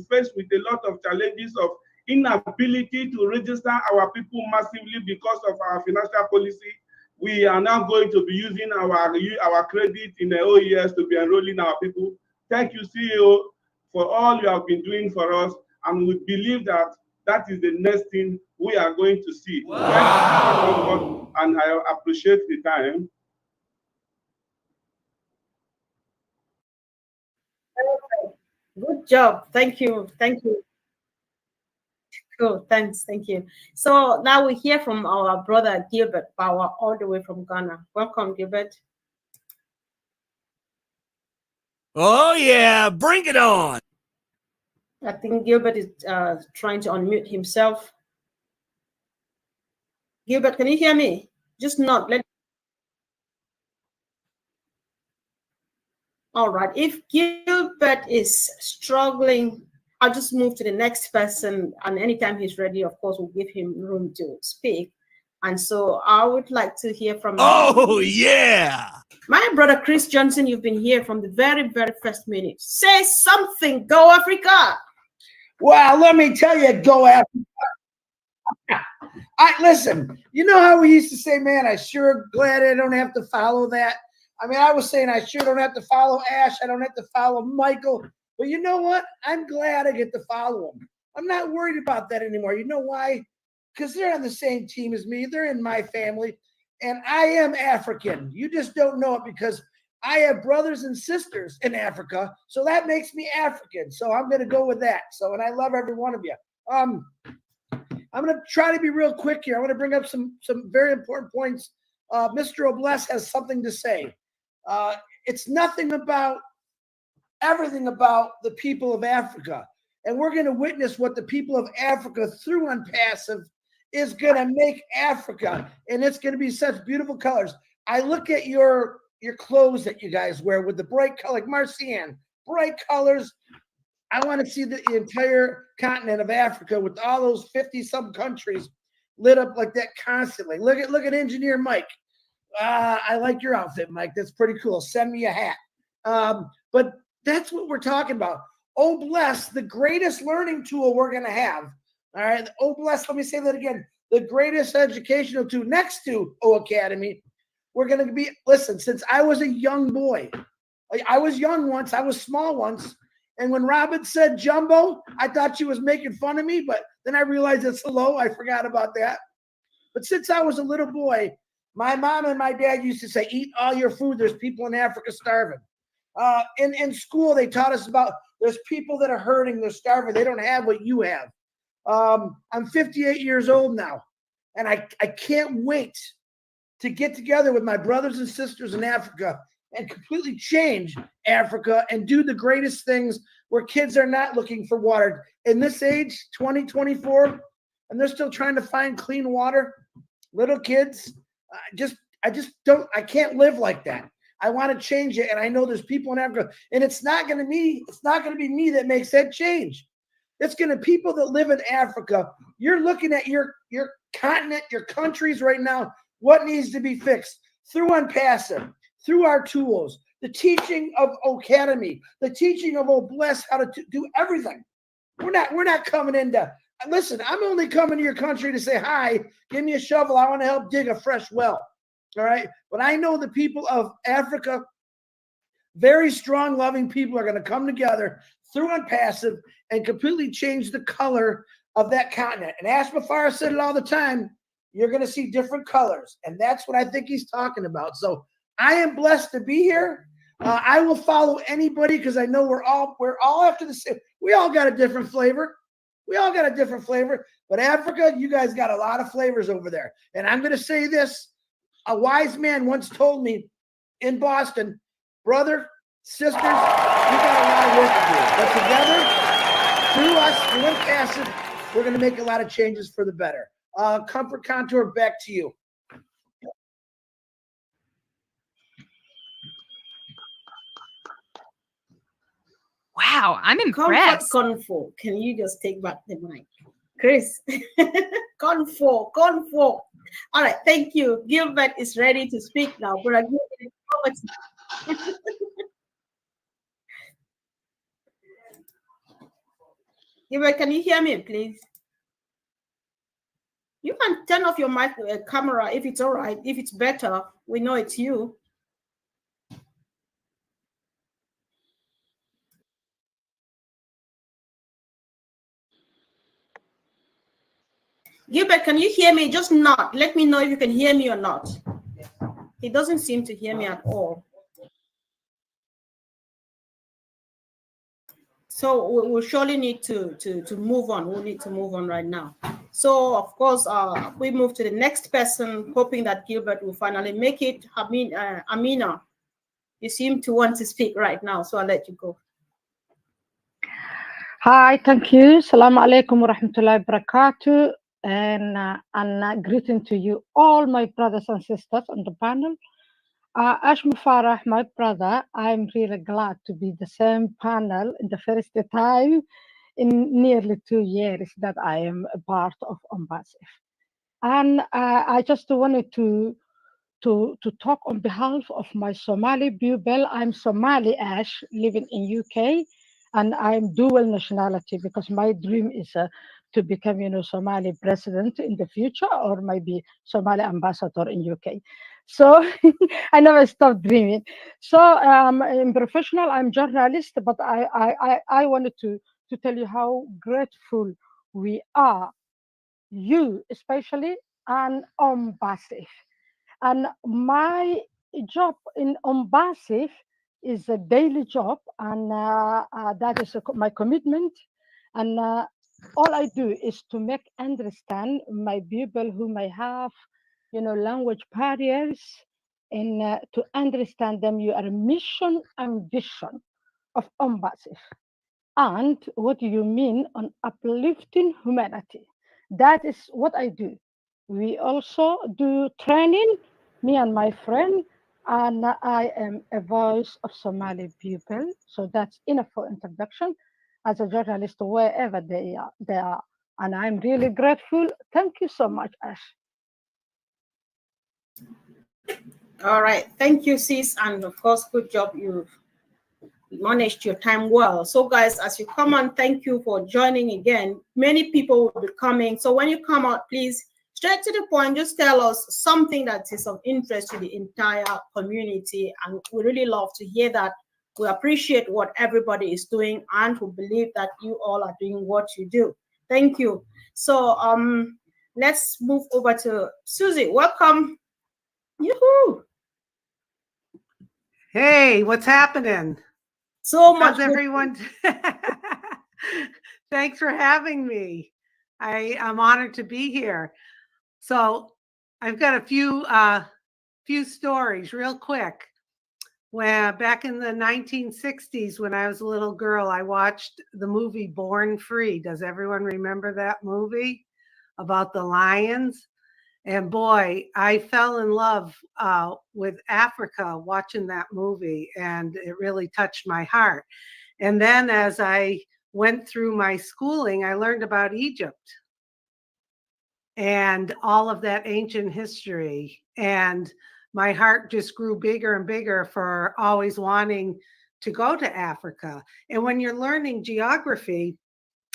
face with a lot of challenges of inability to register our people massively because of our financial policy, we are now going to be using our credit in the OES to be enrolling our people. Thank you, CEO, for all you have been doing for us, and we believe that that is the next thing we are going to see. Wow. And I appreciate the time. Good job. Thank you. Thank you. Cool. Thanks. Thank you. So now we hear from our brother Gilbert Power, all the way from Ghana. Welcome, Gilbert. Oh, yeah. Bring it on. I think Gilbert is trying to unmute himself. Gilbert, can you hear me? Just not. All right. If Gilbert is struggling, I'll just move to the next person. And anytime he's ready, of course, we'll give him room to speak. And so I would like to hear from Oh, yeah. my brother Chris Johnson. You've been here from the very, very first minute. Say something. Go Africa. Well, let me tell you, go Africa. Listen, you know how we used to say, man, I sure glad I don't have to follow that. I mean, I was saying I sure don't have to follow Ash. I don't have to follow Michael. But you know what? I'm glad I get to follow them. I'm not worried about that anymore. You know why? Because they're on the same team as me. They're in my family. And I am African. You just don't know it because I have brothers and sisters in Africa. So that makes me African. So I'm going to go with that. So, and I love every one of you. I'm going to try to be real quick here. I want to bring up some very important points. Mr. Obles has something to say. It's everything about the people of Africa. And we're going to witness what the people of Africa through Unpassive is going to make Africa. And it's going to be such beautiful colors. I look at your clothes that you guys wear with the bright color, like Marcian, bright colors. I want to see the entire continent of Africa with all those 50-some countries lit up like that constantly. Look at Engineer Mike. I like your outfit, Mike. That's pretty cool. Send me a hat. But that's what we're talking about. Oh, bless, the greatest learning tool we're going to have. All right. Oh, bless, let me say that again. The greatest educational tool next to O Academy. We're going to be, listen, since I was a young boy, I was young once, I was small once. And when Robin said jumbo, I thought she was making fun of me, but then I realized it's hello. I forgot about that. But since I was a little boy, my mom and my dad used to say, eat all your food. There's people in Africa starving. In school, they taught us about there's people that are hurting, they're starving. They don't have what you have. I'm 58 years old now, and I can't wait to get together with my brothers and sisters in Africa and completely change Africa and do the greatest things where kids are not looking for water. In this age, 2024, and they're still trying to find clean water, little kids, I can't live like that. I want to change it, and I know there's people in Africa, and it's not going to be me that makes that change. It's going to be people that live in Africa. You're looking at your continent, your countries right now, what needs to be fixed through Unpassive, through our tools, the teaching of Academy, the teaching of Obless, how to do everything. We're not coming into, listen, I'm only coming to your country to say, hi, give me a shovel. I want to help dig a fresh well. All right. But I know the people of Africa, very strong, loving people, are going to come together through Unpassive and completely change the color of that continent. And Ash Mafara said it all the time. You're going to see different colors. And that's what I think he's talking about. So I am blessed to be here. I will follow anybody because I know we're all after the same. We all got a different flavor. But Africa, you guys got a lot of flavors over there. And I'm going to say this. A wise man once told me in Boston, brother, sisters, we got a lot of work to do. But together, through us, through Unpassive, we're going to make a lot of changes for the better. Comfort Contour, back to you. Wow, I'm impressed. Comfort. Can you just take back the mic? Chris. Comfort. All right, thank you. Gilbert is ready to speak now. But Gilbert, can you hear me, please? You can turn off your mic camera if it's all right. If it's better, we know it's you. Gilbert, can you hear me? Just nod. Let me know if you can hear me or not. He doesn't seem to hear me at all. So we surely need to move on. We need to move on right now. So of course, we move to the next person, hoping that Gilbert will finally make it. Amina, you seem to want to speak right now, so I'll let you go. Hi, thank you. Assalamu alaikum wa rahmatullahi wa barakatuh. And greeting to you, all my brothers and sisters on the panel. Ashmi Farah, my brother, I'm really glad to be the same panel in the first time in nearly 2 years that I am a part of Ombasif. And I just wanted to talk on behalf of my Somali people. I'm Somali Ash, living in UK, and I'm dual nationality because my dream is to become, Somali president in the future, or maybe Somali ambassador in UK. So I never stop dreaming. So in professional, I'm journalist, but I wanted to tell you how grateful we are, you especially, and Ombasif. And my job in Ombasif is a daily job, and that is my commitment. And all I do is to make understand my people who may have, language barriers, and to understand them. You are a mission and vision of Ombasif. And what do you mean on uplifting humanity? That is what I do. We also do training, me and my friend, and I am a voice of Somali people. So that's enough for introduction as a journalist wherever they are. And I'm really grateful. Thank you so much, Ash. All right, thank you, sis, and of course, good job. You managed your time well. So guys, as you come on, thank you for joining again. Many people will be coming. So when you come out, please straight to the point, just tell us something that is of interest to the entire community. And we really love to hear that. We appreciate what everybody is doing, and we believe that you all are doing what you do. Thank you. So let's move over to Susie. Welcome. Yoo-hoo. Hey, what's happening? So much. How's everyone? Thanks for having me. I'm honored to be here. So I've got a few stories real quick. When back in the 1960s, when I was a little girl, I watched the movie Born Free. Does everyone remember that movie about the lions? And boy, I fell in love with Africa watching that movie, and it really touched my heart. And then as I went through my schooling, I learned about Egypt and all of that ancient history. And my heart just grew bigger and bigger for always wanting to go to Africa. And when you're learning geography,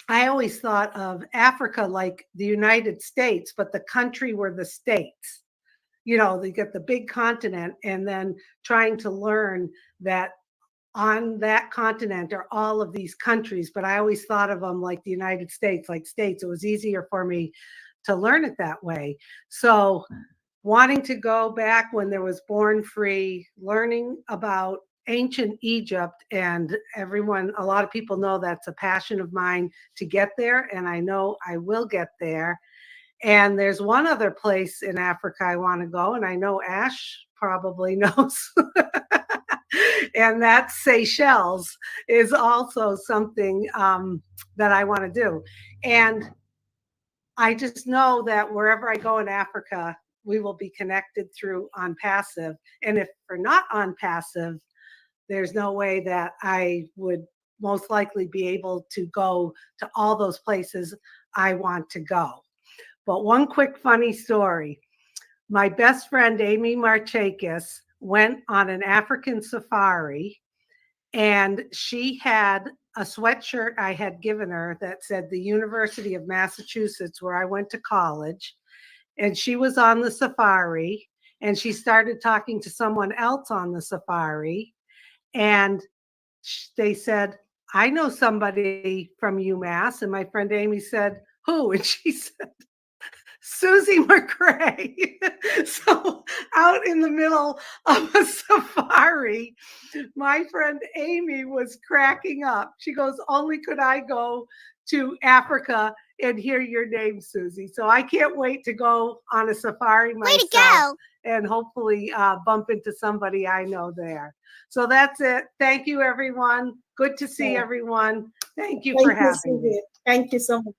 I always thought of Africa like the United States, but the country were the states. They get the big continent, and then trying to learn that on that continent are all of these countries. But I always thought of them like the United States, like states. It was easier for me to learn it that way. So wanting to go back when there was Born Free, learning about ancient Egypt, and a lot of people know that's a passion of mine to get there, and I know I will get there. And there's one other place in Africa I want to go, and I know Ash probably knows, and that's Seychelles is also something that I want to do. And I just know that wherever I go in Africa, we will be connected through On Passive. And if we're not on Passive, there's no way that I would most likely be able to go to all those places I want to go. But one quick funny story. My best friend, Amy Marchakis, went on an African safari, and she had a sweatshirt I had given her that said the University of Massachusetts, where I went to college. And she was on the safari, and she started talking to someone else on the safari. And they said, I know somebody from UMass. And my friend Amy said, who? And she said, Susie McRae. So out in the middle of a safari, my friend Amy was cracking up. She goes, only could I go to Africa and hear your name, Susie. So I can't wait to go on a safari myself. Way to go. And hopefully bump into somebody I know there. So that's it. Thank you, everyone. Good to see everyone. Thank you for having me. Thank you so much.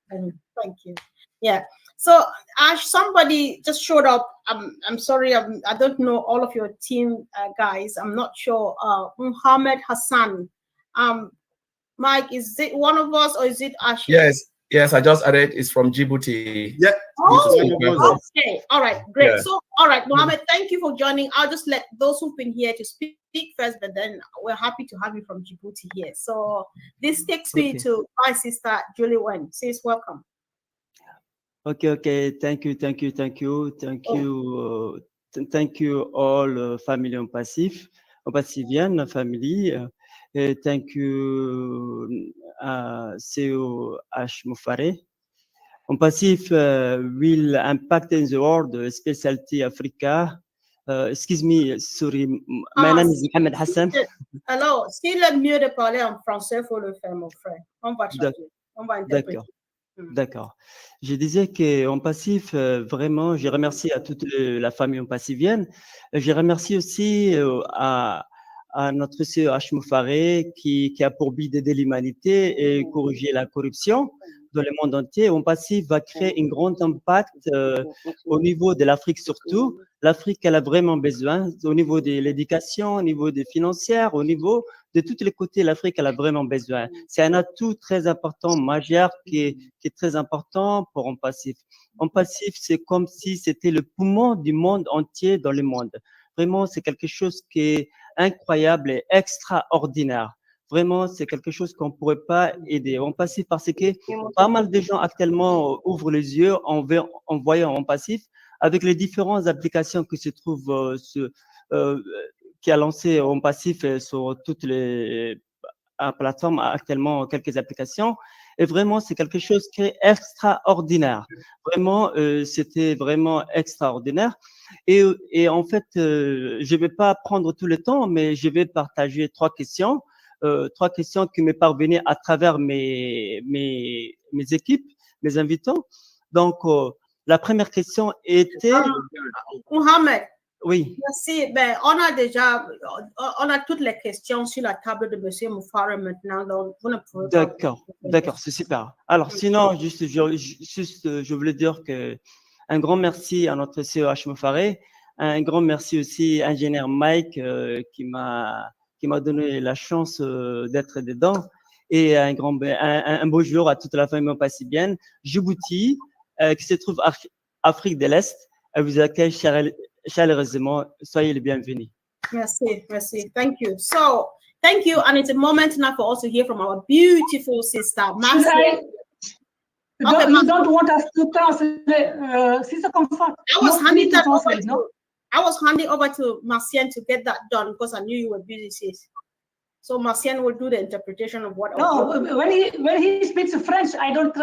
Thank you. Yeah. So Ash, somebody just showed up. I'm sorry. I don't know all of your team guys. I'm not sure. Muhammad Hassan. Mike, is it one of us or is it Ash? Yes, I just added it's from Djibouti. Yeah. Oh, okay. All right, great. Yeah. So, all right, Mohammed, thank you for joining. I'll just let those who've been here to speak first, but then we're happy to have you from Djibouti here. So this takes me to my sister, Julie Wen. Sis, welcome. Okay. Thank you. Thank you all family on Passivian family. Thank you CEO H. Mufare. On Passif will impact in the world, specialty Africa. Excuse me, sorry, my name is Mohamed Hassan. Alors, s'il est mieux de parler en français, il faut le faire, mon frère. On va changer. On va interpréter. D'accord. Je disais qu'en passif, vraiment, je remercie à toute la famille en passivienne. Je remercie aussi à notre CEO H. Mufare qui a pour but d'aider l'humanité et corriger la corruption dans le monde entier. En passif va créer un grand impact au niveau de l'Afrique surtout. L'Afrique, elle a vraiment besoin au niveau de l'éducation, au niveau des financières, au niveau de tous les côtés, l'Afrique, elle a vraiment besoin. C'est un atout très important, majeur, qui est très important pour En Passif. En Passif, c'est comme si c'était le poumon du monde entier dans le monde. Vraiment, c'est quelque chose qui est incroyable et extraordinaire. Vraiment, c'est quelque chose qu'on ne pourrait pas aider. En Passif, parce que pas mal de gens actuellement ouvrent les yeux en voyant En Passif avec les différentes applications qui se trouvent qui a lancé En Passif sur toutes les plateformes, actuellement quelques applications. Et vraiment, c'est quelque chose qui est extraordinaire. Vraiment, c'était vraiment extraordinaire. Et en fait, je ne vais pas prendre tout le temps, mais je vais partager trois questions qui me parvenaient à travers mes équipes, mes invitants. Donc, la première question était… Mohamed. Oui. Merci. Ben, on a toutes les questions sur la table de monsieur Mufare maintenant. Donc, vous ne pouvez pas… D'accord, c'est super. Alors, sinon, je voulais dire un grand merci à notre CEO H. Mufare, un grand merci aussi à ingénieur Mike qui m'a donné la chance d'être dedans, et un bonjour à toute la famille passivienne. Djibouti, qui se trouve Afrique de l'Est, elle vous accueille chaleureusement. Soyez les bienvenus. Merci. Thank you. So, thank you. And it's a moment now for us to hear from our beautiful sister, Marcia. You don't want us to translate, Sister Comfort. I was handing over to Marcian to get that done because I knew you were busy, sis. So Marcian will do the interpretation of what. No, when he speaks French, I don't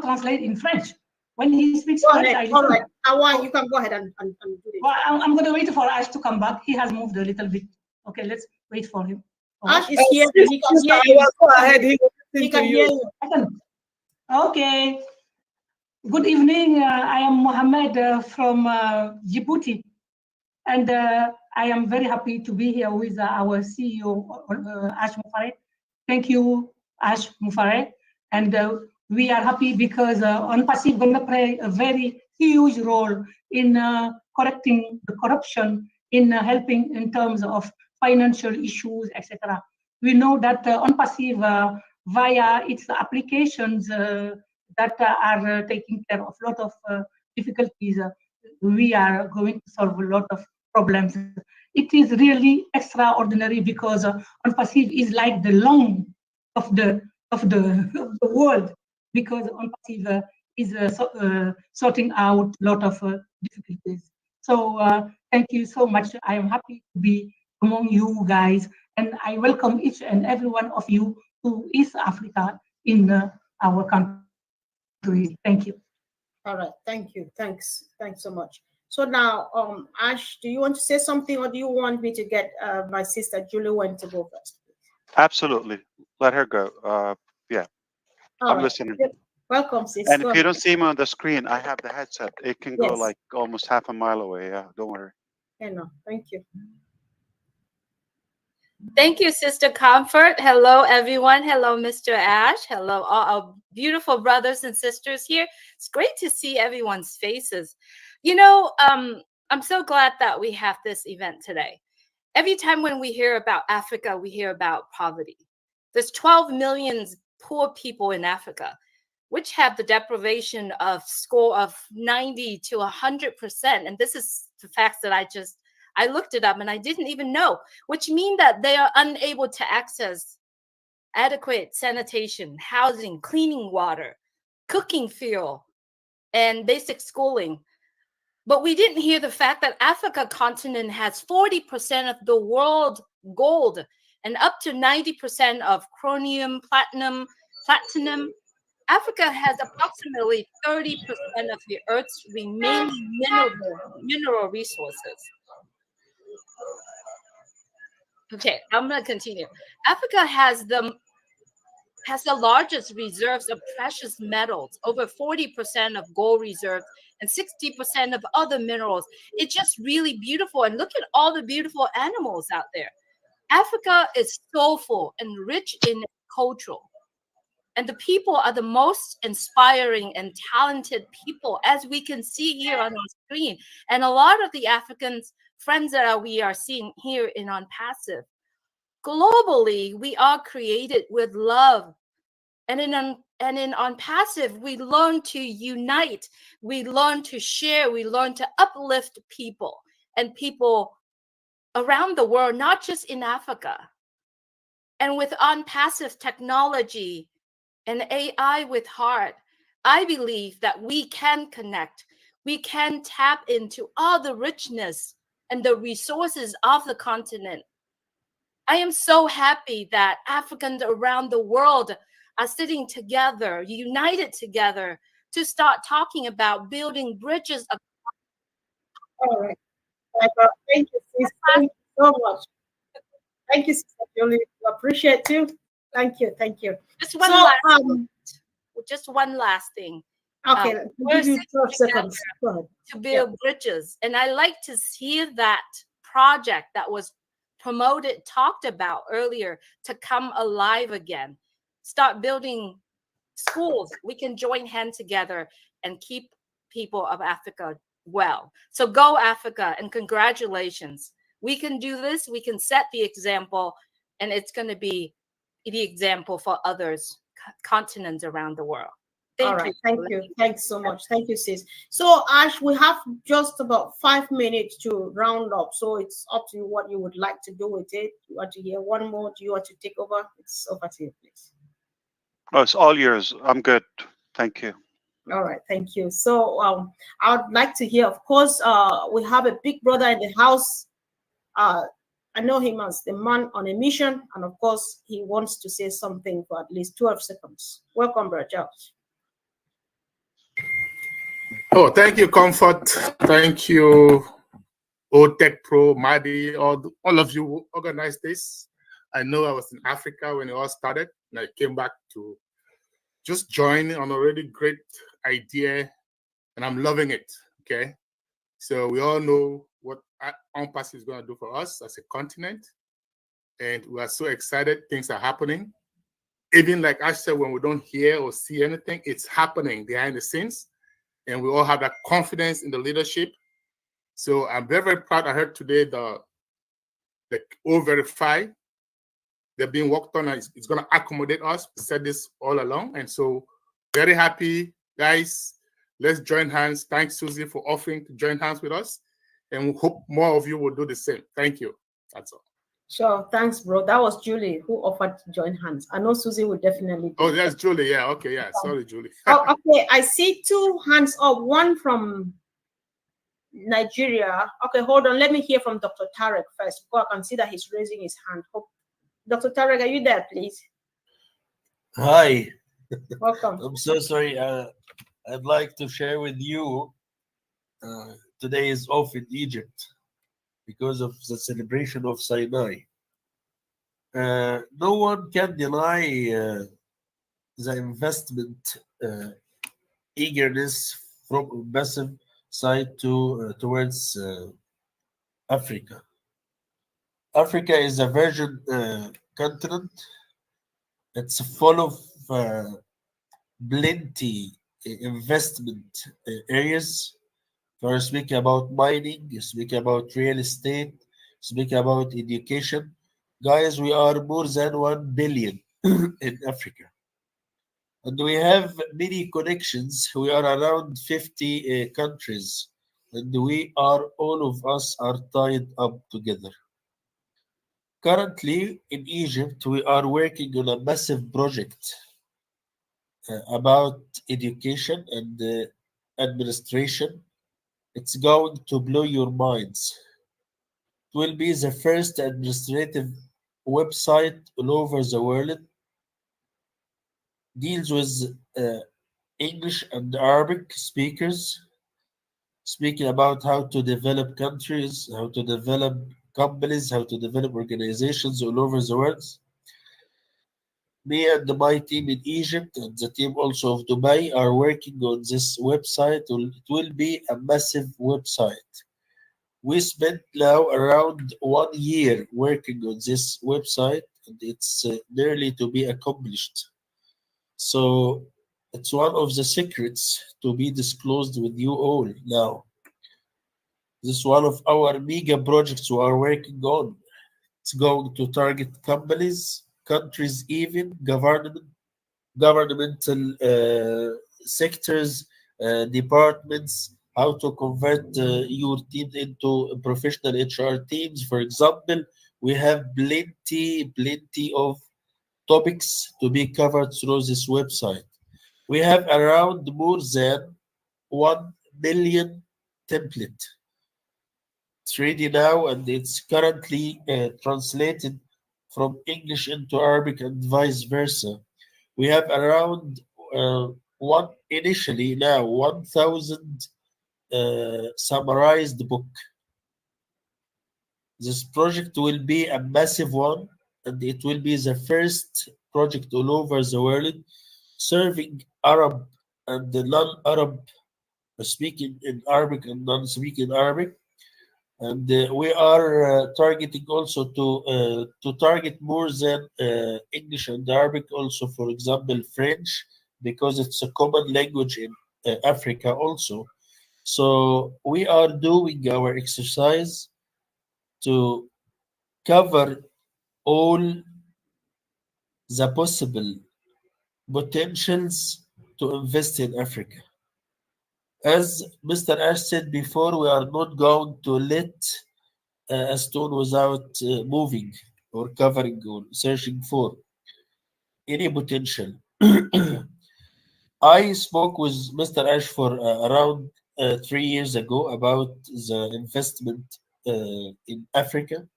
translate in French. When he speaks French, I listen. All right. Awan, you can go ahead and do it. Well, I'm going to wait for Ash to come back. He has moved a little bit. Okay, let's wait for him. Ash is here. He can hear you. Go ahead. He can hear you. Okay. Good evening. I am Mohamed from Djibouti. And I am very happy to be here with our CEO, Ash Mufare. Thank you, Ash Mufare. And we are happy because On Passif is going to play a very huge role in correcting the corruption, in helping in terms of financial issues, etc. We know that On Passif, via its applications that are taking care of a lot of difficulties, we are going to solve a lot of problems. It is really extraordinary because On Passif is like the lung of the world, because On Passif is sorting out a lot of difficulties. So thank you so much. I am happy to be among you guys, and I welcome each and every one of you to East Africa in our country. Thank you. All right. Thank you. Thanks so much. So now, Ash, do you want to say something, or do you want me to get my sister Julie went to go first? Absolutely. Let her go. Yeah, All I'm right. listening. Welcome, sis. And Go if you ahead. don't see me on the screen, I have the headset. It can go Yes. like almost half a mile away. Yeah, don't worry. Yeah, no, thank you. Thank you, Sister Comfort. Hello, everyone. Hello, Mr. Ash. Hello, all our beautiful brothers and sisters here. It's great to see everyone's faces. You know, I'm so glad that we have this event today. Every time when we hear about Africa, we hear about poverty. There's 12 million poor people in Africa, which have the deprivation of score of 90 to 100%. And this is the facts that I looked it up and I didn't even know, which mean that they are unable to access adequate sanitation, housing, cleaning water, cooking fuel, and basic schooling. But we didn't hear the fact that Africa continent has 40% of the world gold and up to 90% of chromium, platinum. Africa has approximately 30% of the Earth's remaining mineral resources. Okay, I'm going to continue. Africa has the largest reserves of precious metals, over 40% of gold reserves and 60% of other minerals. It's just really beautiful. And look at all the beautiful animals out there. Africa is soulful and rich in culture. And the people are the most inspiring and talented people, as we can see here on our screen. And a lot of the Africans friends that we are seeing here in On Passive. Globally, we are created with love. And in On Passive, we learn to unite, we learn to share, we learn to uplift people and people around the world, not just in Africa. And with On Passive technology and AI with heart, I believe that we can connect, we can tap into all the richness and the resources of the continent. I am so happy that Africans around the world are sitting together, united together to start talking about building bridges. All right. Thank you, sis. Thank you so much. Thank you, Sister Julie. We appreciate you. Thank you. Thank you. Just one last thing. Okay, we're give you 12 seconds. Go ahead. To build bridges. And I like to hear that project that was promoted, talked about earlier, to come alive again. Start building schools. We can join hands together and keep people of Africa well. So go Africa, and congratulations. We can do this. We can set the example, and it's going to be the example for others, continents around the world. All right. Thank you. Thanks so much. Thank you, sis. So, Ash, we have just about 5 minutes to round up. So it's up to you what you would like to do with it. You want to hear one more? Do you want to take over? It's over to you, please. Oh, it's all yours. I'm good. Thank you. All right. Thank you. So I would like to hear, of course, we have a big brother in the house. I know him as the man on a mission. And of course, he wants to say something for at least 12 seconds. Welcome, Brother Charles. Oh, thank you, Comfort. Thank you, OTech Pro, Madi, all of you who organized this. I know I was in Africa when it all started, and I came back to just join on a really great idea, and I'm loving it, okay? So we all know what On Passive is going to do for us as a continent, and we are so excited. Things are happening. Even like I said, when we don't hear or see anything, it's happening behind the scenes. And we all have that confidence in the leadership. So I'm very, very proud. I heard today the O-Verify, they're being worked on. It's going to accommodate us. We said this all along. And so very happy, guys. Let's join hands. Thanks, Susie, for offering to join hands with us. And we hope more of you will do the same. Thank you. That's all. Sure. Thanks, bro. That was Julie who offered to join hands. I know Susie would definitely do. Oh, that's Julie. Yeah. Okay. Yeah. Sorry, Julie. Oh, okay. I see 2 hands up. One from Nigeria. Okay, hold on. Let me hear from Dr. Tarek first, before I can see that he's raising his hand. Dr. Tarek, are you there, please? Hi. Welcome. I'm so sorry. I'd like to share with you. Today is off in Egypt because of the celebration of Sinai. No one can deny the investment eagerness from a massive side towards Africa. Africa is a virgin continent. It's full of plenty investment areas. We're speaking about mining, speaking about real estate, speaking about education. Guys, we are more than 1 billion in Africa. And we have many connections. We are around 50 countries. And all of us are tied up together. Currently in Egypt, we are working on a massive project about education and administration. It's going to blow your minds. It will be the first administrative website all over the world, deals with English and Arabic speakers, speaking about how to develop countries, how to develop companies, how to develop organizations all over the world. Me and my team in Egypt and the team also of Dubai are working on this website. It will be a massive website. We spent now around 1 year working on this website, and it's nearly to be accomplished. So it's one of the secrets to be disclosed with you all now. This is one of our mega projects we are working on. It's going to target companies, countries, even governmental sectors, departments, how to convert your team into professional HR teams. For example, we have plenty of topics to be covered through this website. We have around more than 1 million template. It's ready now and it's currently translated from English into Arabic and vice versa. We have around initially now 1,000 summarized book. This project will be a massive one, and it will be the first project all over the world serving Arab and the non-Arab speaking in Arabic and non-speaking Arabic. And we are targeting also to target more than English and Arabic, also, for example, French, because it's a common language in Africa also. So we are doing our exercise to cover all the possible potentials to invest in Africa. As Mr. Ash said before, we are not going to let a stone without moving or covering or searching for any potential. I spoke with Mr. Ash for around 3 years ago about the investment in Africa,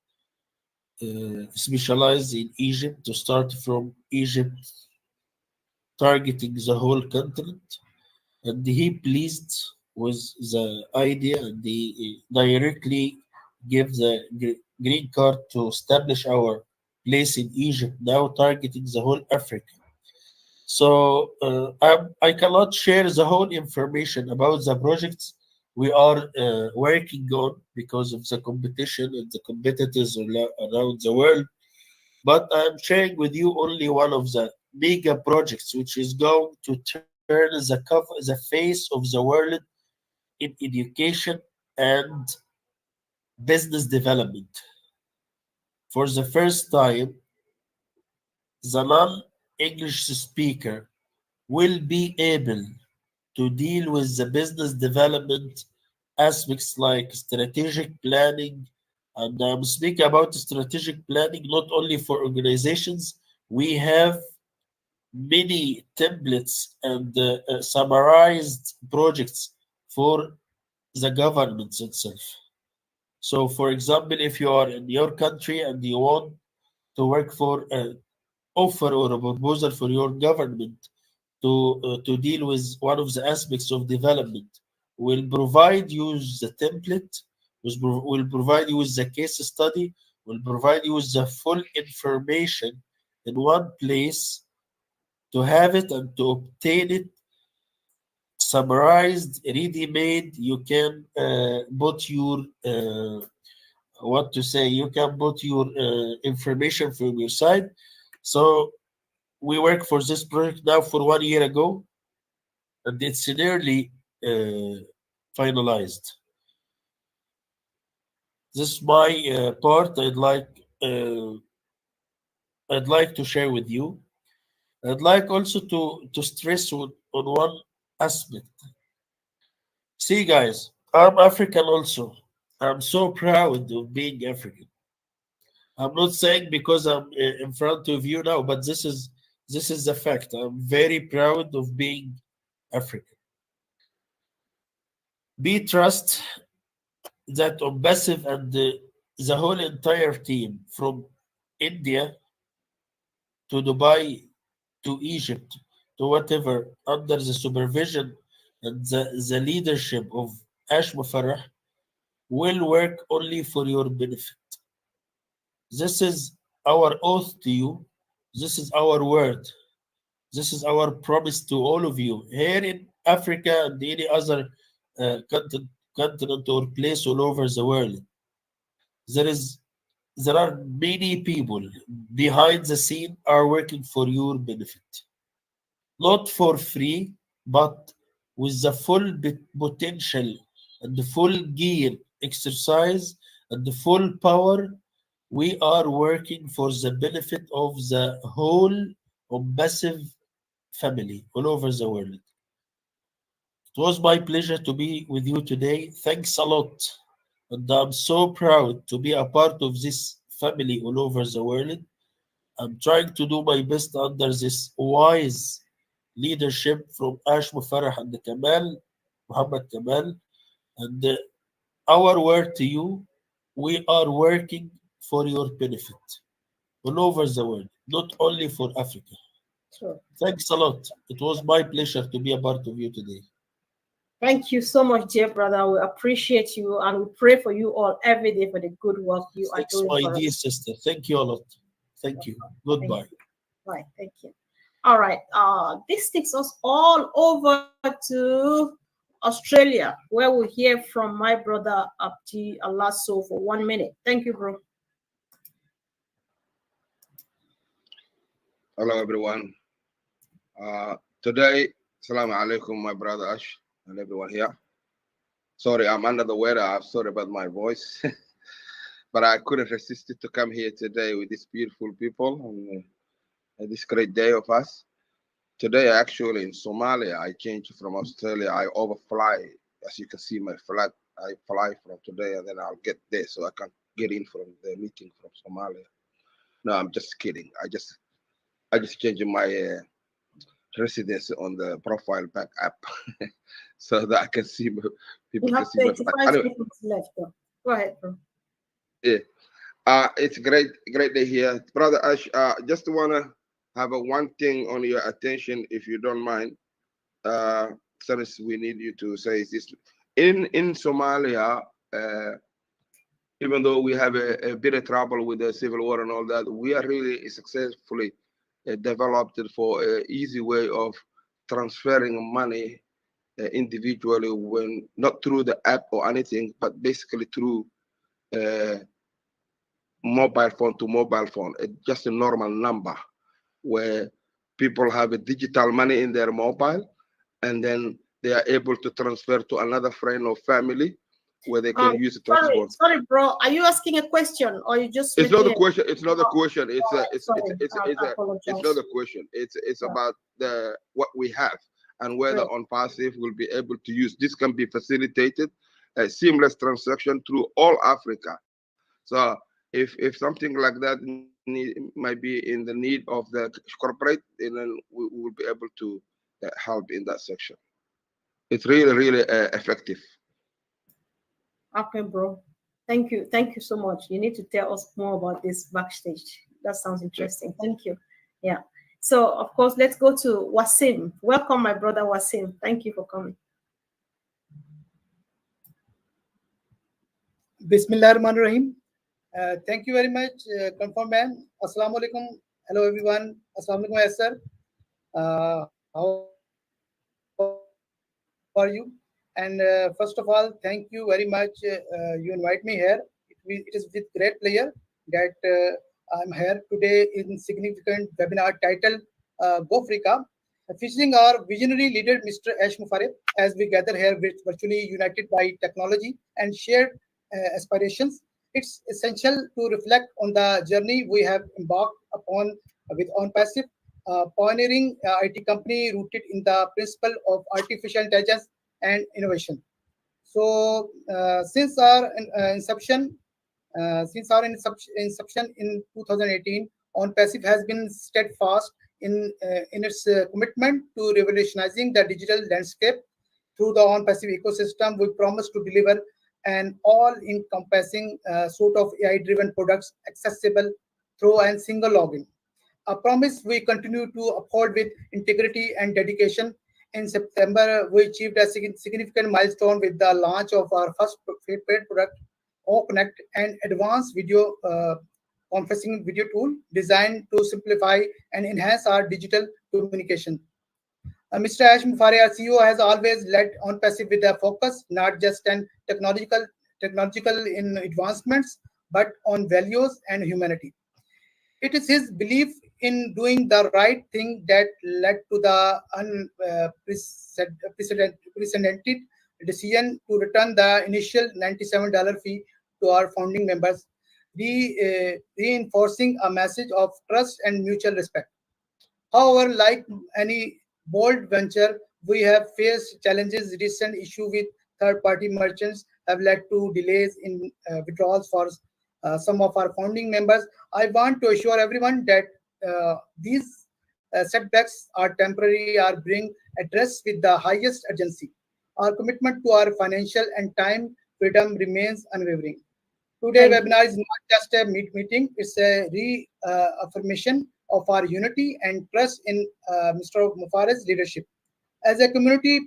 specialized in Egypt, to start from Egypt, targeting the whole continent. And he pleased with the idea, and he directly gave the green card to establish our place in Egypt, now targeting the whole Africa. So I cannot share the whole information about the projects we are working on because of the competition and the competitors around the world. But I'm sharing with you only one of the mega projects, which is going to turn the face of the world in education and business development. For the first time, the non-English speaker will be able to deal with the business development aspects like strategic planning. And I'm speaking about strategic planning not only for organizations. We have many templates and summarized projects for the government itself. So, for example, if you are in your country and you want to work for an offer or a proposal for your government to deal with one of the aspects of development. We'll provide you the template, we'll provide you with the case study, we'll provide you with the full information in one place to have it and to obtain it summarized, ready-made. You can put your you can put your information from your side. So we work for this project now for 1 year ago, and it's nearly finalized. This is my part I'd like to share with you. I'd like also to stress on one aspect. See, guys, I'm African also. I'm so proud of being African. I'm not saying because I'm in front of you now, but this is the fact. I'm very proud of being African. Be trust that Ombasive and the whole entire team from India to Dubai to Egypt to whatever, under the supervision and the leadership of Ash Mufarah, will work only for your benefit. This is our oath to you. This is our word. This is our promise to all of you here in Africa and any other continent or place all over the world. There are many people behind the scene are working for your benefit. Not for free, but with the full potential and the full gear exercise and the full power. We are working for the benefit of the whole massive family all over the world. It was my pleasure to be with you today. Thanks a lot. And I'm so proud to be a part of this family all over the world. I'm trying to do my best under this wise leadership from Ash Mufarah and Kamal, Muhammad Kamal. And our word to you, we are working for your benefit all over the world, not only for Africa. Sure. Thanks a lot. It was my pleasure to be a part of you today. Thank you so much, dear brother. We appreciate you and we pray for you all every day for the good work you are doing. Thanks, my dear sister. Thank you a lot. Thank you. Goodbye. Thank you. Right. Thank you. All right. This takes us all over to Australia, where we'll hear from my brother Abdi Alaso for 1 minute. Thank you, bro. Hello, everyone. Today, Assalamu alaikum, my brother Ash and everyone here. Sorry, I'm under the weather. I'm sorry about my voice, but I couldn't resist it to come here today with these beautiful people and this great day of us. Today, actually, in Somalia, I changed from Australia. I overfly. As you can see, my flight, I fly from today, and then I'll get there so I can get in from the meeting from Somalia. No, I'm just kidding. I just changed my residence on the profile back app so that I can see people. You have 35 seconds left, though. Go ahead, bro. Yeah. It's great day here, brother Ash. Just wanna have one thing on your attention, if you don't mind. Since we need you to say this in Somalia. Even though we have a bit of trouble with the civil war and all that, we are really successfully developed it for an easy way of transferring money individually, when not through the app or anything, but basically through mobile phone to mobile phone. It's just a normal number where people have a digital money in their mobile, and then they are able to transfer to another friend or family where they can use it. Sorry, bro. Are you asking a question or you just? It's not a question. It's not a question. It's not a question. It's about what we have and whether on passive will be able to use. This can be facilitated a seamless transaction through all Africa. So if something like that might be in the need of the corporate, then we will be able to help in that section. It's really effective. Okay, bro. Thank you so much. You need to tell us more about this backstage. That sounds interesting. Thank you. Yeah. So, of course, let's go to Wasim. Welcome, my brother Wasim. Thank you for coming. Bismillahirrahmanirrahim. Thank you very much, Confirm Man. Assalamu alaikum. Hello, everyone. Assalamu alaikum, yes, sir. How are you? And first of all, thank you very much. You invite me here. It is with great pleasure that I'm here today in significant webinar titled GOOO AFRICAAA, featuring our visionary leader, Mr. Ash Mufareh, as we gather here virtually united by technology and shared aspirations. It's essential to reflect on the journey we have embarked upon with OnPassive, pioneering IT company rooted in the principle of artificial intelligence and innovation. So, since our inception in 2018, OnPassive has been steadfast in its commitment to revolutionizing the digital landscape. Through the OnPassive ecosystem, we promise to deliver an all-encompassing suite of AI-driven products accessible through a single login. A promise we continue to uphold with integrity and dedication. In September, we achieved a significant milestone with the launch of our first paid product, OConnect, an advanced video conferencing video tool designed to simplify and enhance our digital communication. Mr. Ash Mufareh, our CEO, has always led OnPassive with a focus, not just on technological in advancements, but on values and humanity. It is his belief in doing the right thing that led to the unprecedented decision to return the initial $97 fee to our founding members, reinforcing a message of trust and mutual respect. However, like any bold venture, we have faced challenges. Recent issue with third-party merchants have led to delays in withdrawals for some of our founding members. I want to assure everyone that these setbacks are temporary, are being addressed with the highest urgency. Our commitment to our financial and time freedom remains unwavering. Today's webinar is not just a meeting, it's a reaffirmation of our unity and trust in Mr. Mufareh's leadership. As a community,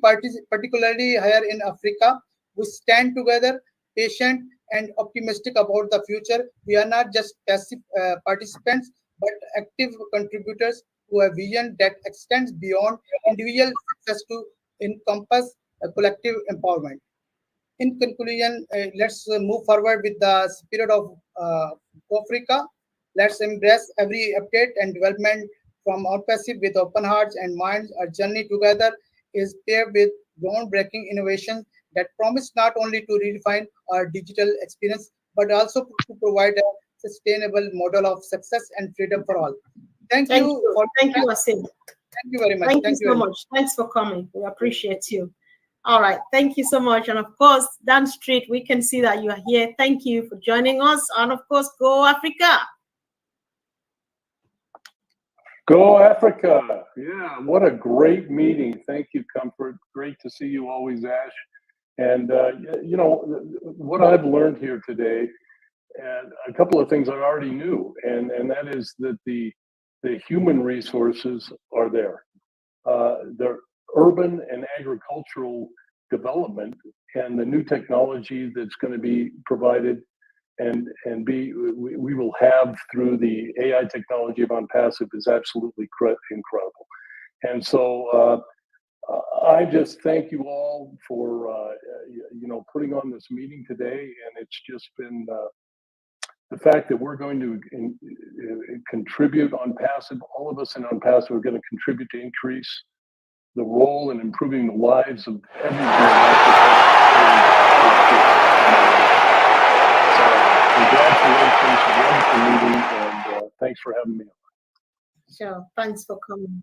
particularly here in Africa, we stand together, patient and optimistic about the future. We are not just passive participants, but active contributors to a vision that extends beyond individual success to encompass collective empowerment. In conclusion, let's move forward with the spirit of Africa. Let's embrace every update and development from OnPassive with open hearts and minds. Our journey together is paired with groundbreaking innovations that promise not only to redefine our digital experience, but also to provide a sustainable model of success and freedom for all. Thank you, Wasim. Thank you very much. Thank you so much. Thanks for coming. We appreciate you. All right. Thank you so much. And of course, down the street, we can see that you are here. Thank you for joining us. And of course, Go Africa. Go Africa. Yeah, what a great meeting. Thank you, Comfort. Great to see you always, Ash. And, you know, what I've learned here today, and a couple of things I already knew, and that is that the human resources are there. The urban and agricultural development and the new technology that's going to be provided and we will have through the AI technology of OnPassive is absolutely incredible. And so I just thank you all for you know, putting on this meeting today, and it's just been the fact that we're going to contribute OnPassive. All of us in OnPassive are going to contribute to increase the role in improving the lives of everyone in Africa. Congratulations, wonderful meeting, and thanks for having me on. Sure, thanks for coming.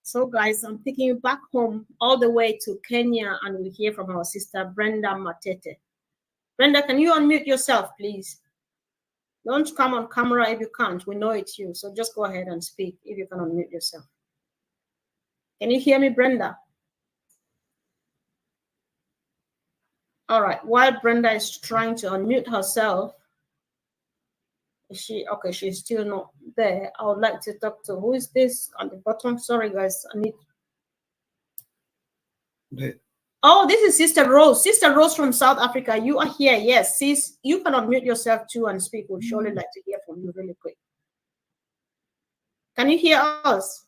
So guys, I'm taking you back home all the way to Kenya, and we'll hear from our sister, Brenda Matete. Brenda, can you unmute yourself, please? Don't come on camera if you can't. We know it's you, so just go ahead and speak if you can unmute yourself. Can you hear me, Brenda? All right. While Brenda is trying to unmute herself, okay? She's still not there. I would like to talk to, who is this on the bottom? Sorry, guys. I need. Oh, this is Sister Rose. Sister Rose from South Africa. You are here. Yes, sis. You can unmute yourself too and speak. We'd surely like to hear from you really quick. Can you hear us?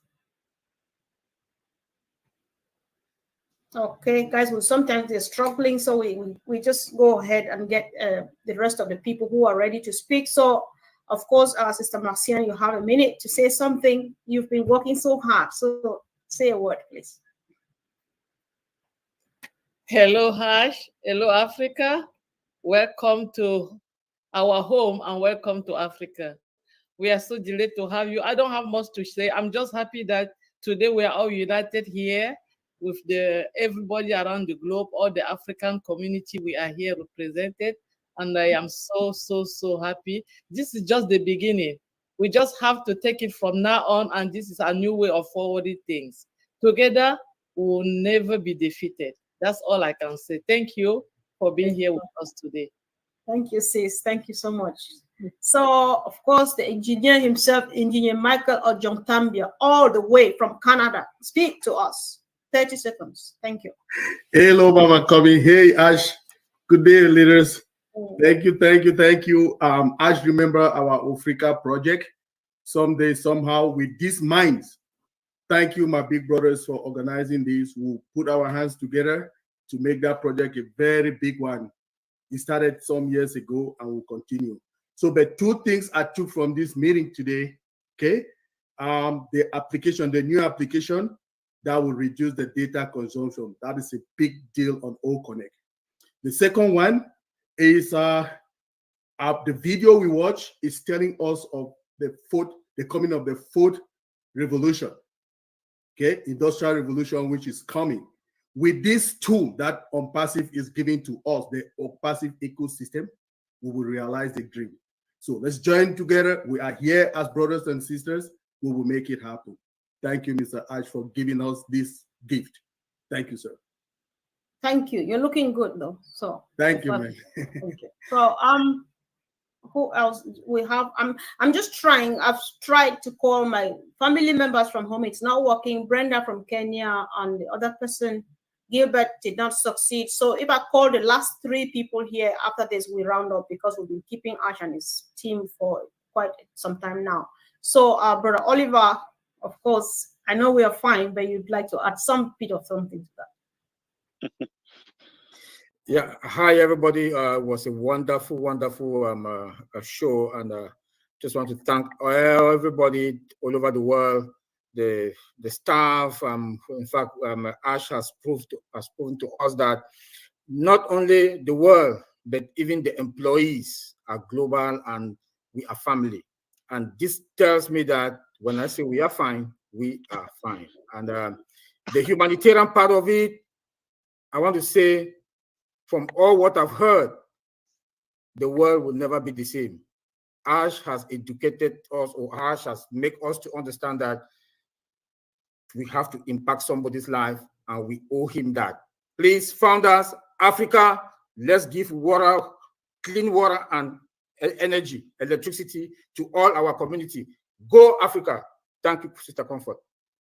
Okay, guys, well, sometimes they're struggling, so we just go ahead and get the rest of the people who are ready to speak. So, of course, Sister Marcian, you have a minute to say something. You've been working so hard, so say a word, please. Hello, Hash. Hello, Africa. Welcome to our home and welcome to Africa. We are so delighted to have you. I don't have much to say. I'm just happy that today we are all united here with everybody around the globe, all the African community. We are here represented, and I am so happy. This is just the beginning. We just have to take it from now on, and this is a new way of forwarding things. Together, we will never be defeated. That's all I can say. Thank you for being here with us today. Thank you, sis. Thank you so much. So, of course, the engineer himself, Engineer Michael Ojontambia, all the way from Canada. Speak to us. 30 seconds. Thank you. Hello, Mama Kobe. Hey, Ash. Good day, leaders. Thank you. Ash, remember our Africa project. Someday, somehow, with these minds. Thank you, my big brothers, for organizing this. We'll put our hands together to make that project a very big one. It started some years ago and will continue. So the two things I took from this meeting today, okay? The application, the new application that will reduce the data consumption. That is a big deal on OConnect. The second one is the video we watch is telling us of the coming of the fourth revolution, okay? Industrial revolution, which is coming. With this tool that OnPassive is giving to us, the OnPassive ecosystem, we will realize the dream. So let's join together. We are here as brothers and sisters. We will make it happen. Thank you, Mr. Ash, for giving us this gift. Thank you, sir. Thank you. You're looking good, though. So thank you, man. Thank you. So who else we have? I'm just trying. I've tried to call my family members from home. It's not working. Brenda from Kenya and the other person, Gilbert, did not succeed. So if I call the last three people here after this, we round up because we've been keeping Ash and his team for quite some time now. So Brother Oliver, of course, I know we are fine, but you'd like to add some bit of something to that. Yeah, hi everybody. It was a wonderful show, and just want to thank everybody all over the world, the staff. In fact, Ash has proven to us that not only the world, but even the employees are global and we are family. And this tells me that when I say we are fine, we are fine. And the humanitarian part of it, I want to say, from all what I've heard, the world will never be the same. Ash has educated us, or Ash has made us to understand that we have to impact somebody's life, and we owe him that. Please, founders, Africa, let's give water, clean water and energy, electricity to all our community. Go Africa. Thank you, Sister Comfort.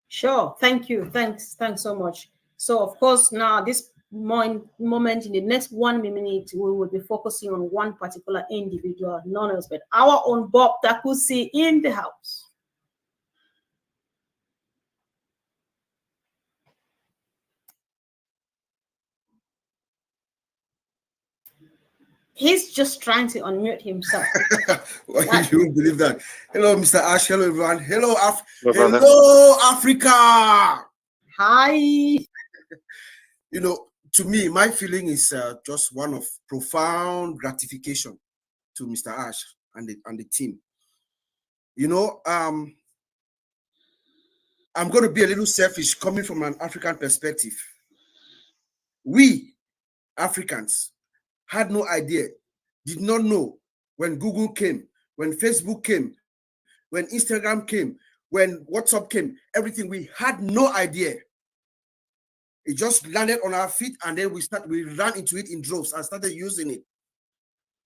Sure. Thank you. Thanks so much. So, of course, now this moment in the next 1 minute, we will be focusing on one particular individual, none else but our own Bob Takusi in the house. He's just trying to unmute himself. Well, you won't believe that. Hello, Mr. Ash. Hello, everyone. Hello, Africa. Hi. You know, to me, my feeling is just one of profound gratification to Mr. Ash and the team. You know, I'm going to be a little selfish coming from an African perspective. We, Africans, had no idea, did not know when Google came, when Facebook came, when Instagram came, when WhatsApp came, everything, we had no idea It just landed on our feet, and then we ran into it in droves and started using it.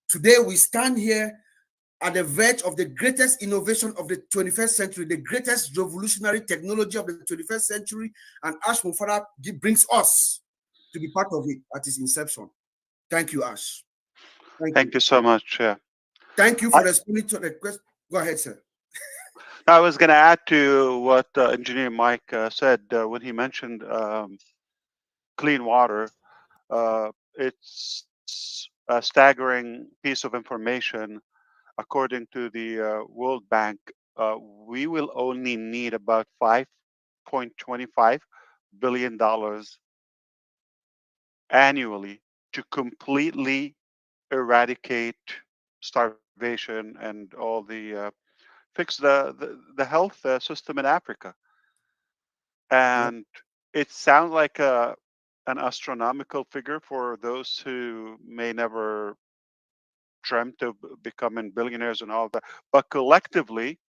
Today, we stand here at the verge of the greatest innovation of the 21st century, the greatest revolutionary technology of the 21st century, and Ash Mufara brings us to be part of it at its inception. Thank you, Ash. Thank you so much. Yeah. Thank you for responding to the question. Go ahead, sir. I was going to add to what Engineer Mike said when he mentioned clean water. It's a staggering piece of information. According to the World Bank, we will only need about $5.25 billion annually to completely eradicate starvation and all the fix the health system in Africa. And it sounds like an astronomical figure for those who may never dreamt of becoming billionaires and all that. But collectively,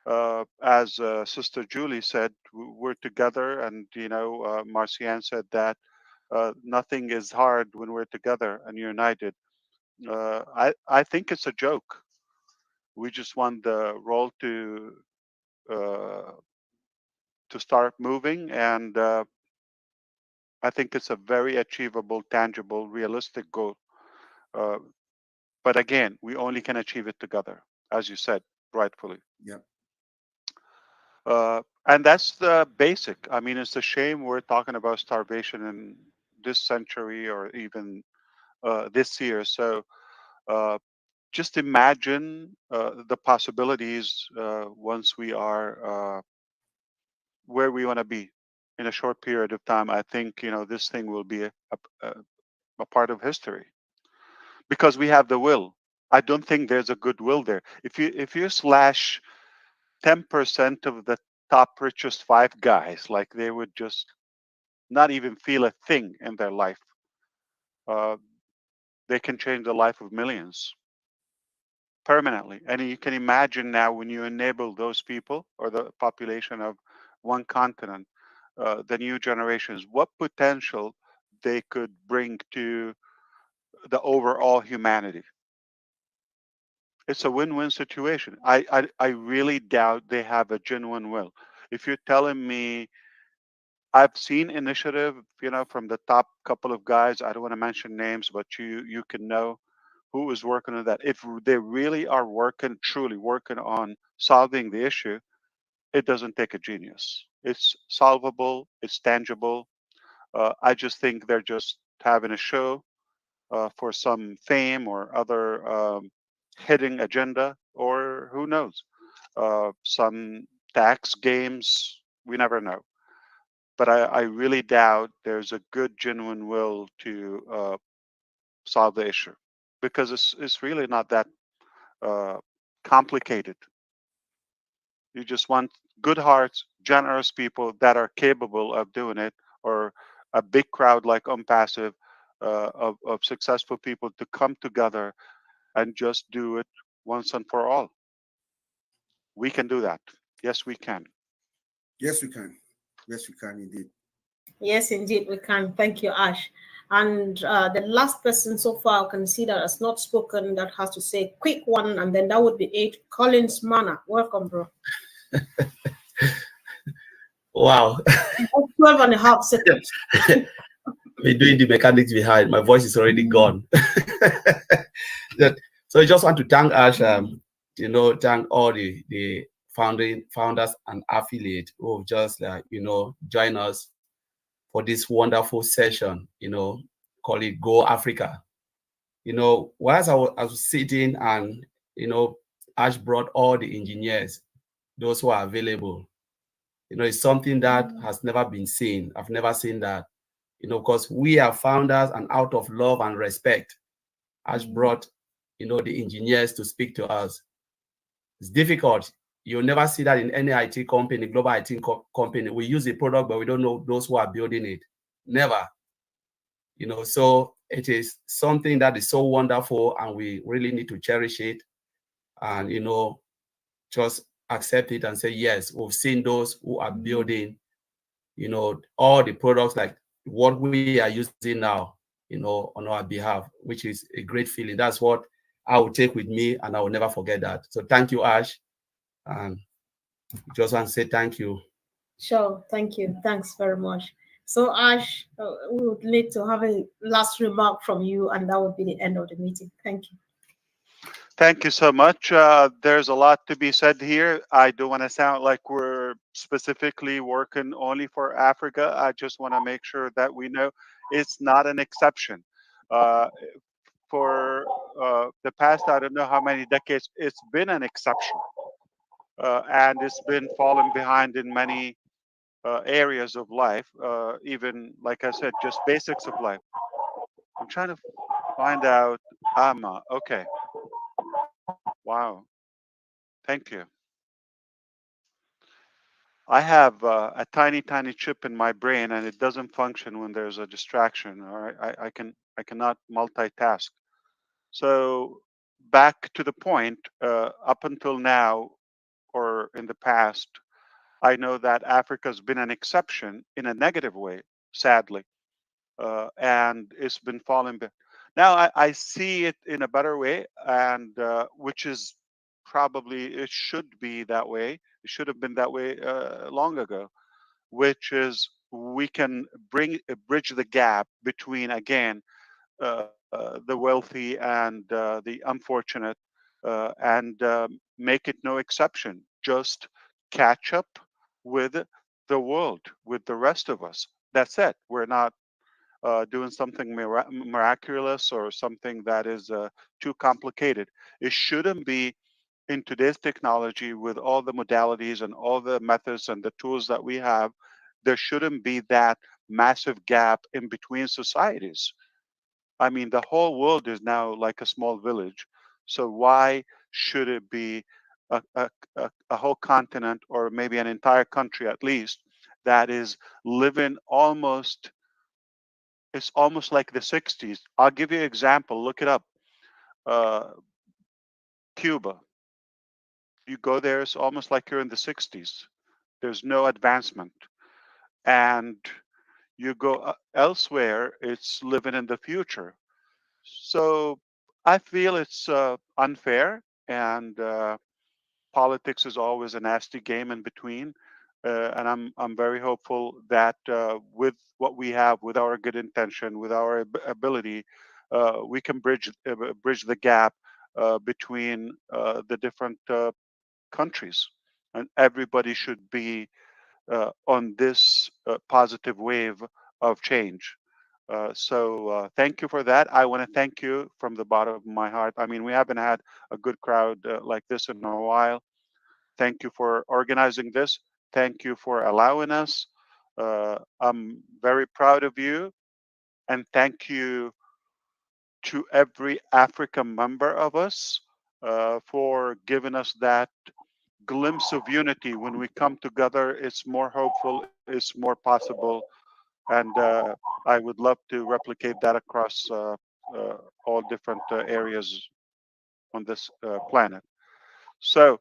as Sister Julie said, we're together, and Marcian said that nothing is hard when we're together and united. I think it's a joke. We just want the role to start moving, and I think it's a very achievable, tangible, realistic goal. But again, we only can achieve it together, as you said, rightfully. Yeah. And that's the basic. I mean, it's a shame we're talking about starvation in this century or even this year. So just imagine the possibilities once we are where we want to be in a short period of time. I think this thing will be a part of history because we have the will. I don't think there's a goodwill there. If you slash 10% of the top richest 5 guys, like they would just not even feel a thing in their life. They can change the life of millions permanently. And you can imagine now when you enable those people or the population of one continent, the new generations, what potential they could bring to the overall humanity. It's a win-win situation. I really doubt they have a genuine will. If you're telling me I've seen initiative, from the top couple of guys, I don't want to mention names, but you can know who is working on that. If they really are truly working on solving the issue, it doesn't take a genius. It's solvable, it's tangible. I just think they're just having a show for some fame or other hidden agenda, or who knows, some tax games. We never know. But I really doubt there's a good, genuine will to solve the issue because it's really not that complicated. You just want good hearts, generous people that are capable of doing it, or a big crowd like Unpassive of successful people to come together and just do it once and for all. We can do that. Yes, we can. Yes, we can. Yes, we can indeed. Yes, indeed, we can. Thank you, Ash. And the last person so far I can see that has not spoken that has to say quick one, and then that would be it. Collins Mana, welcome, bro. Wow. 12 and a half seconds. We're doing the mechanics behind. My voice is already gone. So I just want to thank Ash, thank all the founders and affiliates who just join us for this wonderful session, call it Go Africa. Whilst I was sitting and, Ash brought all the engineers, those who are available. It's something that has never been seen. I've never seen that, because we are founders, and out of love and respect, Ash brought, the engineers to speak to us. It's difficult. You'll never see that in any IT company, global IT company. We use the product, but we don't know those who are building it. Never. So it is something that is so wonderful, and we really need to cherish it and, just accept it and say, yes, we've seen those who are building, all the products like what we are using now, on our behalf, which is a great feeling. That's what I will take with me, and I will never forget that. So thank you, Ash. And just want to say thank you. Sure, thank you. Thanks very much. So, Ash, we would need to have a last remark from you, and that would be the end of the meeting. Thank you. Thank you so much. There's a lot to be said here. I don't want to sound like we're specifically working only for Africa. I just want to make sure that we know it's not an exception. Uh, for the past, I don't know how many decades, it's been an exception. And it's been falling behind in many areas of life, even, like I said, just basics of life. I'm trying to find out. Okay. Wow. Thank you. I have a tiny, tiny chip in my brain, and it doesn't function when there's a distraction. All right, I cannot multitask. So back to the point. Up until now, or in the past, I know that Africa's been an exception in a negative way, sadly, and it's been falling. Now I see it in a better way, and which is probably it should be that way. It should have been that way long ago, which is we can bridge the gap between, again, the wealthy and the unfortunate, and make it no exception. Just catch up with the world, with the rest of us. That's it. We're not doing something miraculous or something that is too complicated. It shouldn't be, in today's technology, with all the modalities and all the methods and the tools that we have, there shouldn't be that massive gap in between societies. I mean, the whole world is now like a small village. So why should it be a whole continent, or maybe an entire country at least, that is living almost, it's almost like the 60s. I'll give you an example. Look it up. Uh, Cuba. You go there, it's almost like you're in the 60s. There's no advancement. And you go elsewhere, it's living in the future. So I feel it's unfair, and politics is always a nasty game in between. And I'm very hopeful that with what we have, with our good intention, with our ability, we can bridge the gap between the different countries, and everybody should be on this positive wave of change. So thank you for that. I want to thank you from the bottom of my heart. I mean, we haven't had a good crowd like this in a while. Thank you for organizing this. Thank you for allowing us. I'm very proud of you. And thank you to every African member of us for giving us that glimpse of unity. When we come together, it's more hopeful, it's more possible. And I would love to replicate that across all different areas on this planet. So,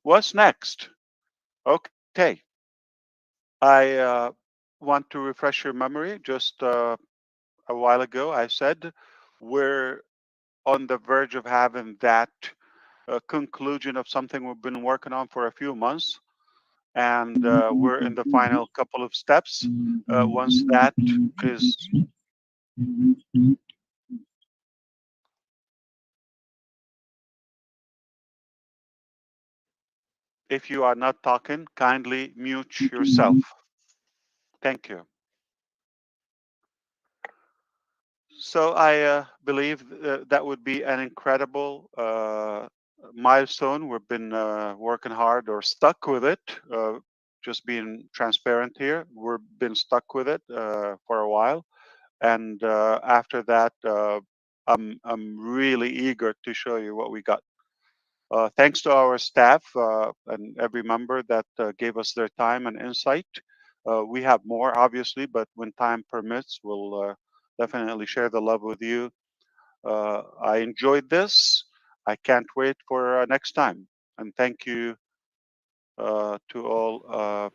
what's next? Okay. I want to refresh your memory. Just a while ago, I said we're on the verge of having that conclusion of something we've been working on for a few months. And we're in the final couple of steps. Once that is, if you are not talking, kindly mute yourself. Thank you. So I believe that would be an incredible milestone. We've been working hard, or stuck with it. Just being transparent here, we've been stuck with it for a while, and after that, I'm really eager to show you what we got. Thanks to our staff and every member that gave us their time and insight. We have more, obviously, but when time permits, we'll definitely share the love with you. I enjoyed this. I can't wait for next time. And thank you to all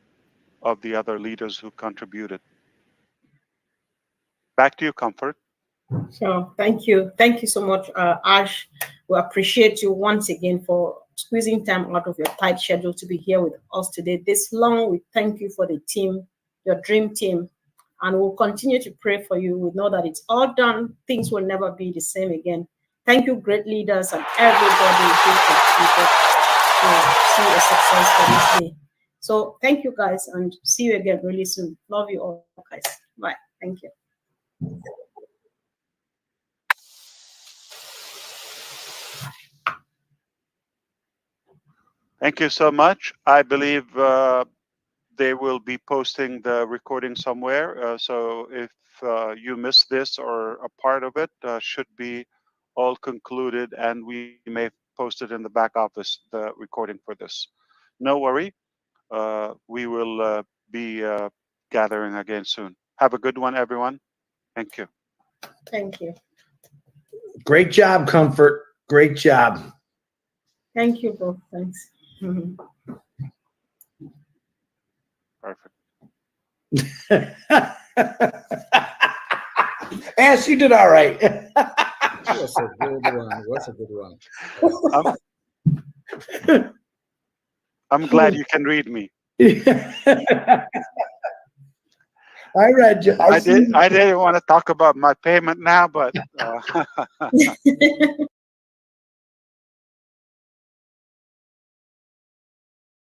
of the other leaders who contributed. Back to you, Comfort. So thank you so much, Ash. We appreciate you once again for squeezing time out of your tight schedule to be here with us today this long. We thank you for the team, your dream team, and we'll continue to pray for you. We know that it's all done. Things will never be the same again. Thank you, great leaders and everybody who contributed to see a success for this day. So thank you guys, and see you again really soon. Love you all, guys. Bye. Thank you. Thank you so much. I believe they will be posting the recording somewhere. So if you missed this or a part of it, should be all concluded, and we may post it in the back office, the recording for this. No worry. We will be gathering again soon. Have a good one, everyone. Thank you. Thank you. Great job, Comfort. Great job. Thank you both. Thanks. Perfect. Ash, you did all right. What's a good one? What's a good one? I'm glad you can read me. I read you. I didn't want to talk about my payment now, but